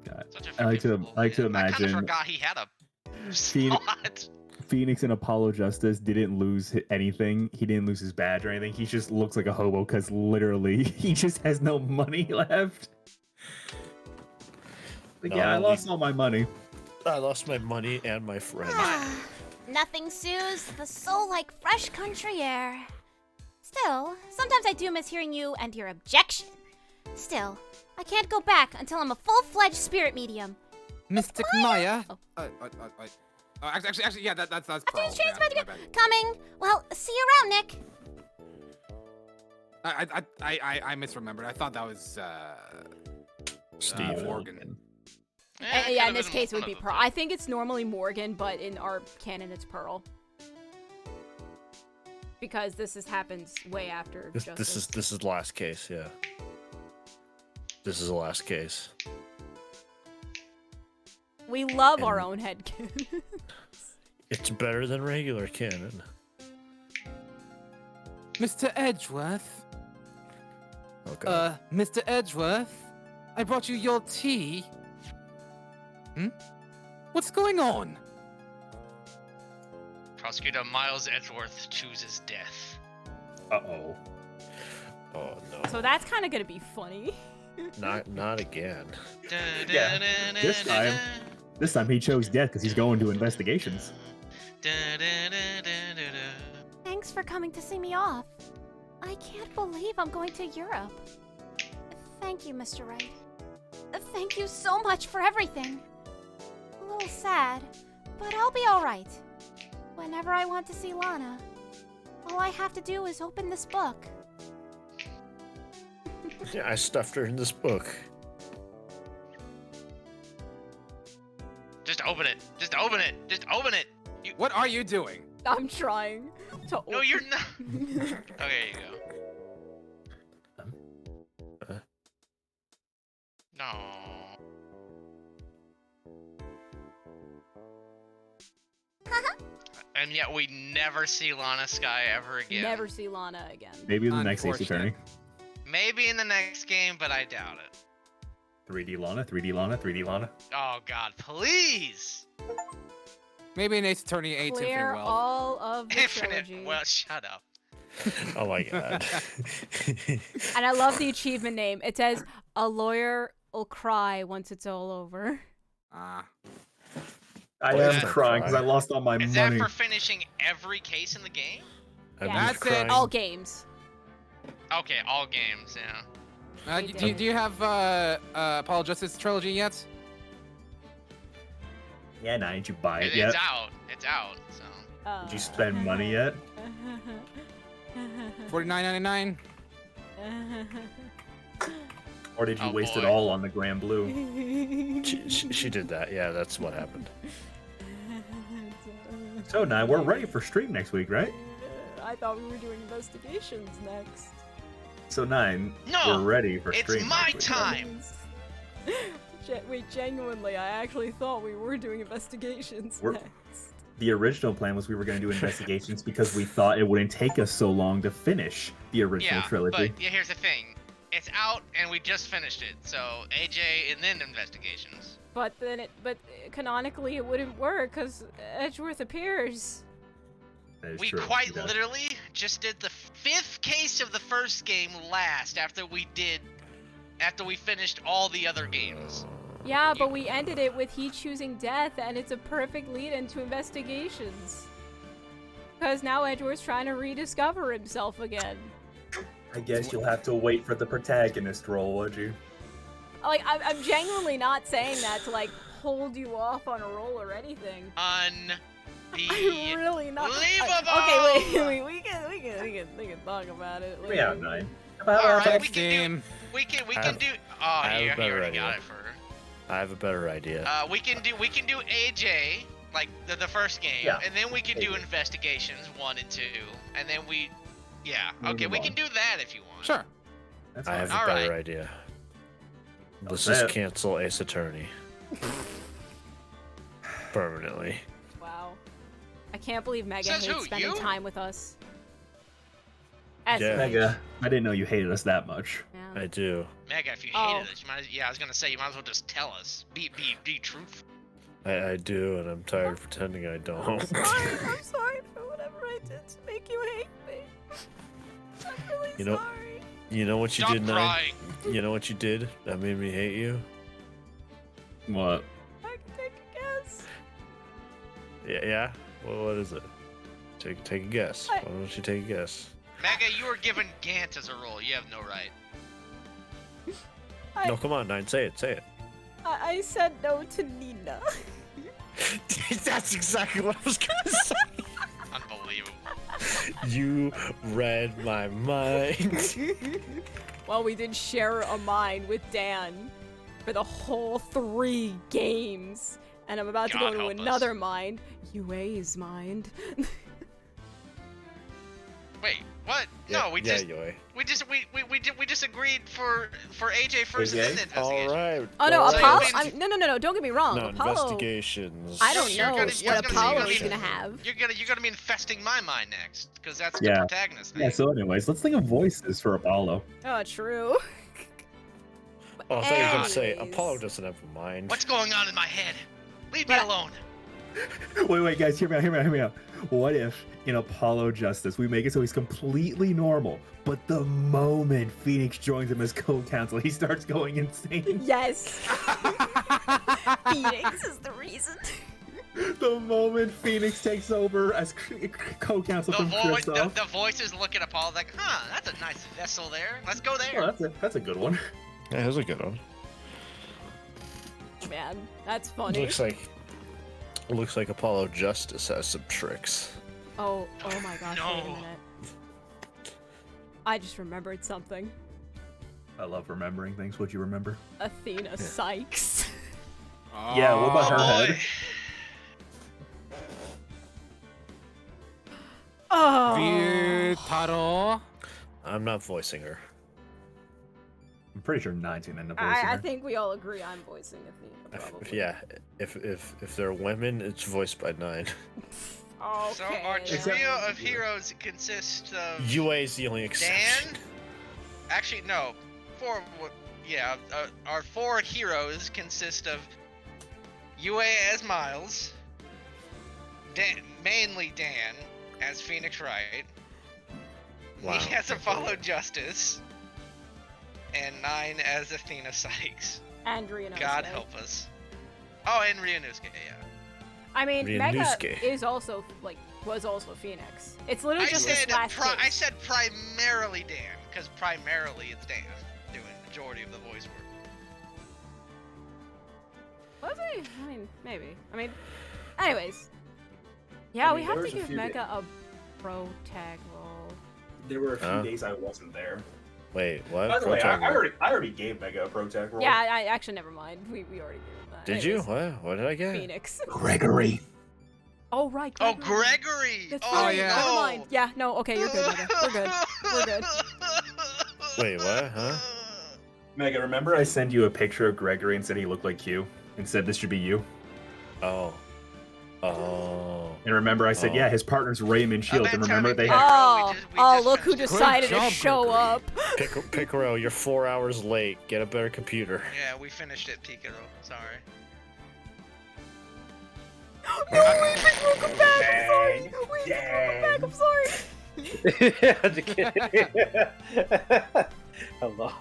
God. Such a I like to forgettable man. I kind imagine of forgot he had a slot. Phoenix and Apollo Justice didn't lose anything. He didn't lose his badge or anything. He just looks like a hobo because literally he just has no money left. Like, No, yeah, I we- lost all my money. I lost my money and my friends. Nothing soothes the soul like fresh country air. Still, sometimes I do miss hearing you and your objection. Still, I can't go back until I'm a full-fledged spirit medium. Mystic Maya. Oh. Actually, yeah, that's Pearl. Change Yeah, my my bad. Coming. Well, see you around, Nick. I misremembered. I thought that was Steve Morgan. Yeah, in this case it would be Pearl. I think it's normally Morgan, but in our canon it's Pearl. Because this happens way after Justice. This is the last case, yeah. This is the last case. We love our own headcanon. It's better than regular canon. Mr. Edgeworth. Okay. Mr. Edgeworth, I brought you your tea. What's going on? Prosecutor Miles Edgeworth chooses death. Uh-oh. Oh no. So that's kind of gonna be funny. Not again. Yeah, This time he chose death because he's going to investigations. Thanks for coming to see me off. I can't believe I'm going to Europe. Thank you, Mr. Wright. Thank you so much for everything. A little sad, but I'll be alright. Whenever I want to see Lana, all I have to do is open this book. Yeah, I stuffed her in this book. Just open it. Just open it. Just open it. What are you doing? I'm trying to No, you're not. Okay, you go. No. And yet we never see Lana Sky ever again. Never see Lana again. Maybe in the next Ace Unfortunate. Attorney. Maybe in the next game, but I doubt it. 3D Lana, 3D Lana, 3D Lana. Oh God, please! Maybe an Ace Attorney 8 Clear Infinite Wealth. all of the Infinite. trilogy. Well, shut up. Oh my god. And I love the achievement name. It says, "A lawyer will cry once it's all over." Ah. I Boy, am that's crying because I right. lost all my Is money. that for finishing every case in the game? I'm Yeah. just That's it. crying. All games. Okay, all games, yeah. We Do you have Apollo Justice Trilogy yet? Yeah, nah, did you buy it It's yet? out. It's out. So Did you spend money yet? $49.99. Or did you Oh, waste it boy. all on the Grand Blue? She did that. Yeah, that's what happened. So now we're ready for stream next week, right? I thought we were doing investigations next. So 9, No, we're ready for it's stream. my next week, right? time. Wait, genuinely, I actually thought we were doing investigations We're- next. The original plan was we were going to do investigations because we thought it wouldn't take us so long to finish the original Yeah, trilogy. but here's the thing. It's out and we just finished it. So AJ and then investigations. But canonically it wouldn't work because Edgeworth appears. That is We true. quite He does. literally just did the 5th case of the first game last after we finished all the other games. Yeah, but we ended it with he choosing death, and it's a perfect lead into investigations. Because now Edgeworth's trying to rediscover himself again. I guess you'll have to wait for the protagonist role, would you? Like, I'm genuinely not saying that to, like, hold you off on a roll or anything. I'm really not. Unbelievable! Okay, wait, we can talk about it. We have 9. About All our right, we next can do. We can do. Oh, I have he a better already got idea. it for her. I have a better idea. We can do AJ like the first game, Yeah. and then we can do AJ. investigations 1 and 2, and then yeah. Move Okay, we on. can do that if you want. Sure. That's I fine. have a All better right. idea. Let's What's just that? cancel Ace Attorney. Permanently. Wow. I can't believe Mega Says hates who, spending you? time with us. As Yeah. Mega, I didn't know you hated us that much. Yeah. I do. Mega, if you Oh. hated it, I was gonna say you might as well just tell us. Be truthful. I do, and I'm tired of pretending I don't. I'm sorry for whatever I did to make you hate me. I'm really You know- sorry. You know what you Stop did, Nine? crying. You know what you did that made me hate you? What? I can take a guess. Yeah? Well, what is it? Take a guess. Why don't you take a guess? Mega, you were given Gant as a role. You have no right. No, come on, Nine. Say it. I said no to Nina. That's exactly what I was gonna say. Unbelievable. You read my mind. Well, we did share a mind with Dan for the whole 3 games. And I'm about to God go to help us. another mind. UA's mind. Wait, what? No, we just agreed for AJ first and then the All investigation. right. Oh no, all Apollo. right. No, don't get me wrong. No, Apollo. investigations. I don't You're know gonna- what you're gonna- Apollo you're is gonna gonna have. You're gonna be infesting my mind next, because that's Yeah. the protagonist thing. Yeah, so anyways, let's think of voices for Apollo. Oh, true. Oh, I thought you were gonna say Anyways. Apollo doesn't have a mind. What's going on in my head? Leave me But- alone. Wait, guys, hear me out. What if in Apollo Justice we make it so he's completely normal, but the moment Phoenix joins him as co-counsel, he starts going insane? Yes. Phoenix is the reason. The moment Phoenix takes over as co-counsel The, from Kristoff. the voices look at Apollo like, huh, that's a nice vessel there. Let's go there. Oh, that's a good one. Yeah, that's a good one. Man, that's funny. Looks like Apollo Justice has some tricks. Oh my gosh, wait a No. minute. I just remembered something. I love remembering things. What'd you remember? Athena Sykes. Yeah, what about her Oh, boy. head? Oh. Taro. I'm not voicing her. I'm pretty sure 19 ended up voicing I her. think we all agree I'm voicing Athena, probably. Yeah, if they're women, it's voiced by Nine. Okay. So our trio of heroes consists of UA is the only exception. Dan. Actually, no. Our 4 heroes consist of UA as Miles, mainly Dan as Phoenix Wright. Wow. He has Apollo Justice, and 9 as Athena Sykes. And Ryunosuke. God help us. Oh, and Ryunosuke, yeah. I mean, Mega Ryunosuke. is also was also Phoenix. It's literally I just said this last I case. said primarily Dan, because primarily it's Dan doing the majority of the voice work. Was he? I mean, maybe. I mean, anyways. Yeah, we have to give Mega a pro tag role. There were a few days I wasn't there. Wait, what? By the way, I already gave Mega a pro tag role. Yeah, I actually never mind. We already gave him that. Did you? What did I get? Phoenix. Gregory. Oh right. Oh, Gregory! That's Oh, right. yeah. Never mind. Yeah, no. Okay, you're good, Mega. We're good. We're good. Wait, what? Huh? Mega, remember I sent you a picture of Gregory and said he looked like Q? And said this should be you? Oh. Oh. And remember I said, yeah, his partner's Raymond Shields. And remember they had... Oh, look who decided to show up. Picaro, you're 4 hours late. Get a better computer. Yeah, we finished it, Picaro. Sorry. No, wait, welcome back. I'm sorry. Wait, welcome back. I'm sorry. Hello.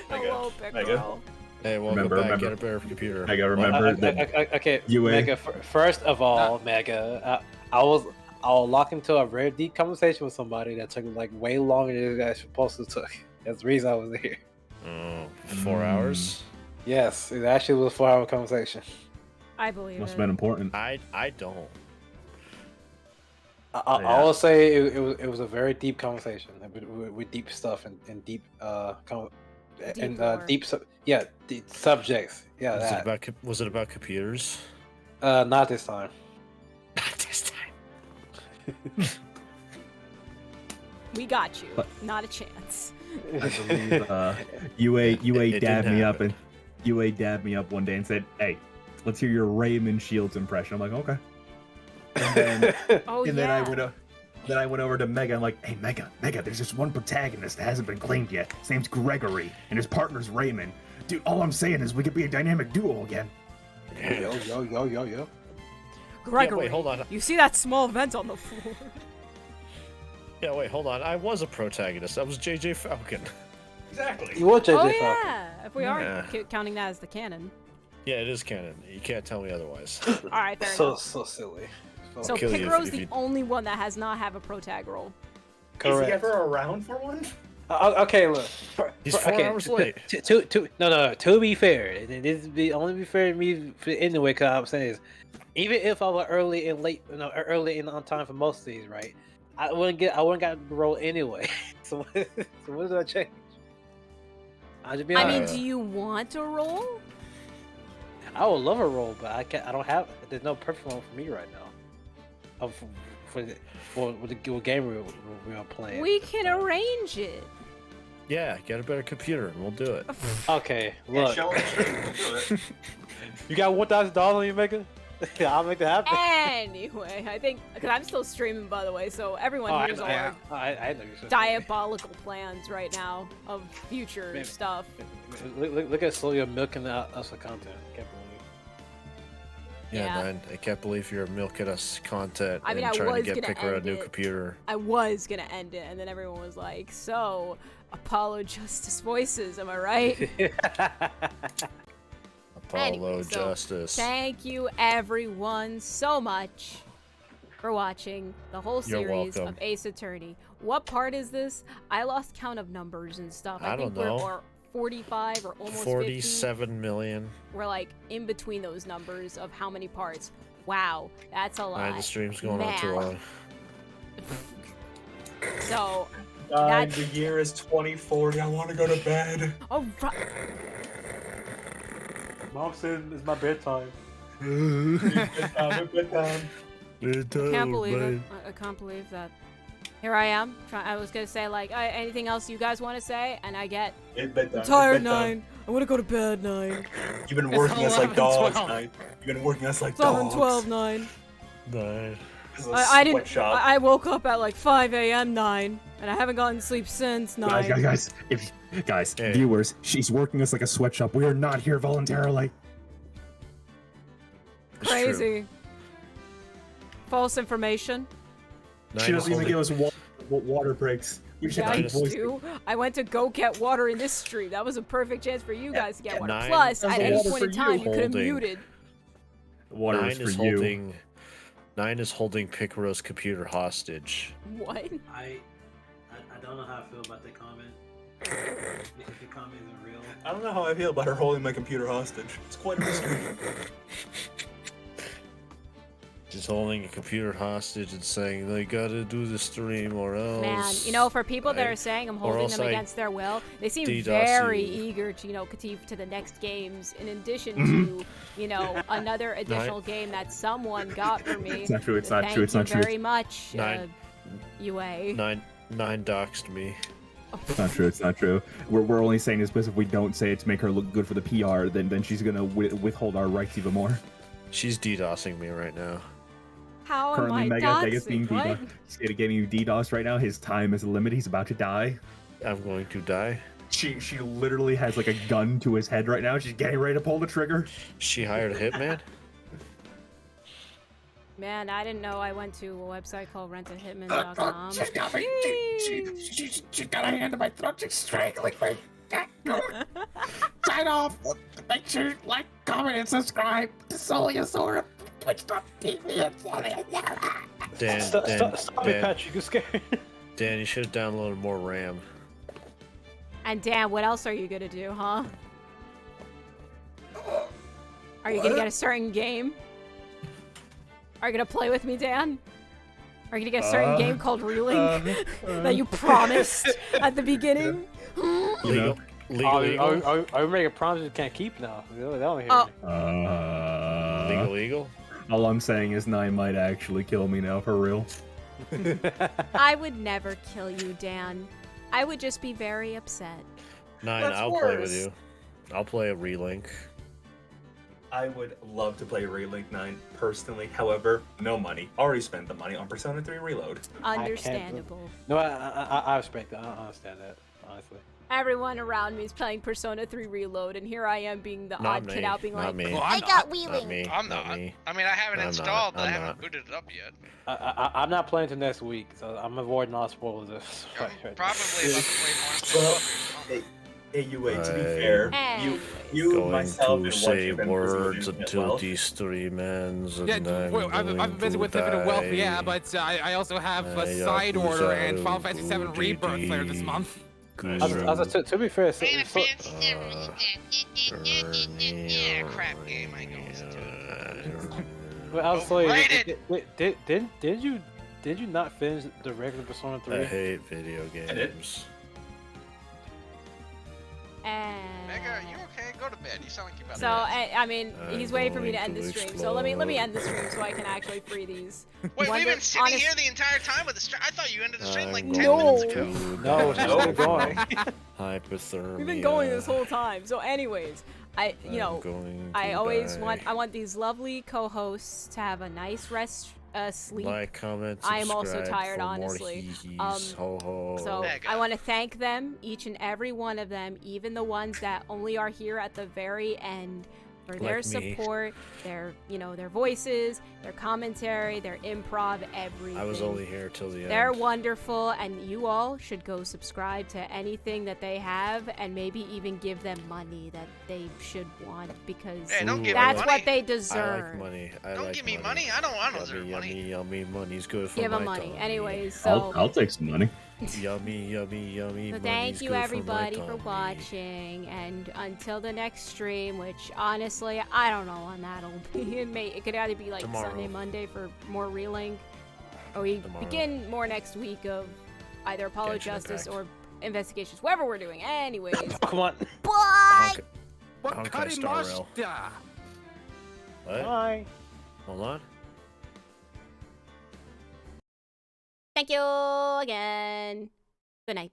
Hello, Picaro. Hey, welcome back. Get a better computer. Mega, remember that... Okay, UA. Mega. First of all, Mega, I was locked into a very deep conversation with somebody that took like way longer than it was supposed to took. That's the reason I was here. 4 hours? Yes, it actually was a 4-hour conversation. I believe Must it. have been important. I don't. I will say it was a very deep conversation with deep stuff and deep deep subjects. Yeah, Was it about computers? Not this time. Not this time. We got you. Not a chance. I believe UA dabbed me up, and UA dabbed me up one day and said, "Hey, let's hear your Raymond Shields impression." I'm like, "Okay." And then, then I went over to Mega. I'm like, "Hey, Mega, there's this one protagonist that hasn't been claimed yet. His name's Gregory, and his partner's Raymond. Dude, all I'm saying is we could be a dynamic duo again." Yo. Gregory, wait, hold on. You see that small vent on the floor? Yeah, wait, hold on. I was a protagonist. I was JJ Falcon. Exactly. You were JJ Oh Falcon. yeah, if we are counting that as the canon. Yeah, it is canon. You can't tell me otherwise. All right, fair enough. So silly. So kill you Picaro's if the you- only one that has not have a pro tag role. Is he ever around for one? Okay, look. He's 4 hours late. To be fair, this be only be fair to me anyway. Cause I'm saying is, even if I were early and late, early and on time for most of these, right? I wouldn't got the role anyway. so what did I change? I'll just be I honest. mean, do you want a role? I would love a role, but I can't. I don't have. There's no perfect one for me right now. For the game we are playing. We can arrange it. Yeah, get a better computer and we'll do it. Okay, look. You got $1,000 on you, Mega? I'll make that happen. Anyway, I think because I'm still streaming, by the way, so everyone Oh, hears all our I know you should. diabolical plans right now of future Maybe. stuff. Look at Solia milking us for content. Can't believe. Yeah, man, I can't believe you're milking us content I mean, and I trying to was get gonna Picaro a end new it. computer. I was gonna end it, and then everyone was like, "So, Apollo Justice voices, am I right?" Apollo Anyway, so Justice. Thank you, everyone, so much for watching the whole You're series welcome. of Ace Attorney. What part is this? I lost count of numbers and stuff. I think don't know. we're 45 or almost 50. 47 million. We're like in between those numbers of how many parts. Wow, that's a lot. Man, the stream's going on too Man. long. So, The year is 2040. I want to go to bed. oh, Mom said it's my bedtime. Bedtime. I can't believe it. I can't believe that. Here I am. I was gonna say like anything else you guys want to say, and I get It's bedtime. I'm tired, It's bedtime. 9. I want to go to bed, 9. You've been It's working us like 11, dogs, 12. 9. You've been working us like 7, dogs. 12, 9. 9. I didn't. I woke up at like 5 a.m. 9, and I haven't gotten sleep since 9. Guys, viewers, she's working us like a sweatshop. We are not here voluntarily. Crazy. False information. She doesn't even give us water breaks. We should I do. I went to go get water in this stream. That was a perfect chance for you guys to get water. Plus, at any point in time, you could have muted. Water is for you. 9 is holding Picaro's computer hostage. What? I don't know how I feel about that comment. If the comment isn't real. I don't know how I feel about her holding my computer hostage. It's quite a mystery. She's holding a computer hostage and saying they gotta do the stream or else. Man, you know, for people that are saying I'm holding them against their will, they seem very eager to, you know, continue to the next games. In addition to, you know, another additional game that someone got for me. It's not true. It's not true. It's not true. Thank you very much, UA. 9 doxed me. It's not true. It's not true. We're only saying this because if we don't say it to make her look good for the PR, then she's gonna withhold our rights even more. She's DDoSing me right now. How Currently, am I Mega's being DDoS. He's getting DDoS right now. His time is limited. He's about to die. I'm going to die. She literally has like a gun to his head right now. She's getting ready to pull the trigger. She hired a hitman? Man, I didn't know I went to a website called rentahitman.com. She got a hand in my throat. She's strangling me. Sign off. Make sure you like, comment, and subscribe to Soliasaur. Dan, Stop it, Patrick. You're scared. Dan, you should have downloaded more RAM. And Dan, what else are you gonna do, huh? Are you gonna get a certain game? Are you gonna play with me, Dan? Are you gonna get a certain game called Relink that you promised at the beginning? Legal. Are we making promises you can't keep now? Legal. All I'm saying is 9 might actually kill me now, for real. I would never kill you, Dan. I would just be very upset. 9, That's I'll play with worse. you. I'll play a Relink. I would love to play Relink 9 personally. However, no money. Already spent the money on Persona 3 Reload. Understandable. No, I respect that. I understand that, honestly. Everyone around me is playing Persona 3 Reload, and here I am being the odd kid out being like, Well, I got Wheeling. I'm not. I mean, I haven't installed, but I haven't booted it up yet. I'm not playing till next week, so I'm avoiding all spoilers. Probably about to play more. Hey, UA, to be fair, you Going myself, to and say Watcher words been until these stream ends. Yeah, well, I've busy with Living in Wealth, yeah, but I also have a side order and Final Fantasy VII Rebirth later this month. To be fair, Crap game, I know. Well, I was like, did you not finish the regular Persona 3? I hate video games. Mega, are you okay? Go to bed. You sound like you're about So, to I mean, he's waiting for me to end the stream. So let me end the stream so I can actually free these. Wait, we've been sitting here the entire time with the stream. I thought you ended the stream like 10 No. minutes ago. No, it's still going. Hypothermia. We've been going this whole time. So, anyways, I always die. want these lovely co-hosts to have a nice rest, sleep. Like, comment, I am also subscribe tired, for more honestly. hee-hees. Ho, ho. So I want to thank them, each and every one of them, even the ones that only are here at the very end, for their Like me. support, their voices, their commentary, their improv, everything. I was only here till the end. They're wonderful, and you all should go subscribe to anything that they have, and maybe even give them money that they should want, because Hey, don't give me that's money. what they I deserve. like money. Don't give me money. I don't deserve money. Yummy, money's good for Give my them money. tummy. Anyways, so I'll take some money. Yummy. So money's thank you good everybody for, my for tummy. watching, and until the next stream, which honestly I don't know when that'll be. It could either be like Tomorrow. Sunday, Monday for more Relink, or we begin more next week of either Apollo Genshin Justice Impact. or investigations, whatever we're doing. Anyways, Come on. Bye! Honkai Star Rail. What? Bye. Hold on. thank you again. Good night.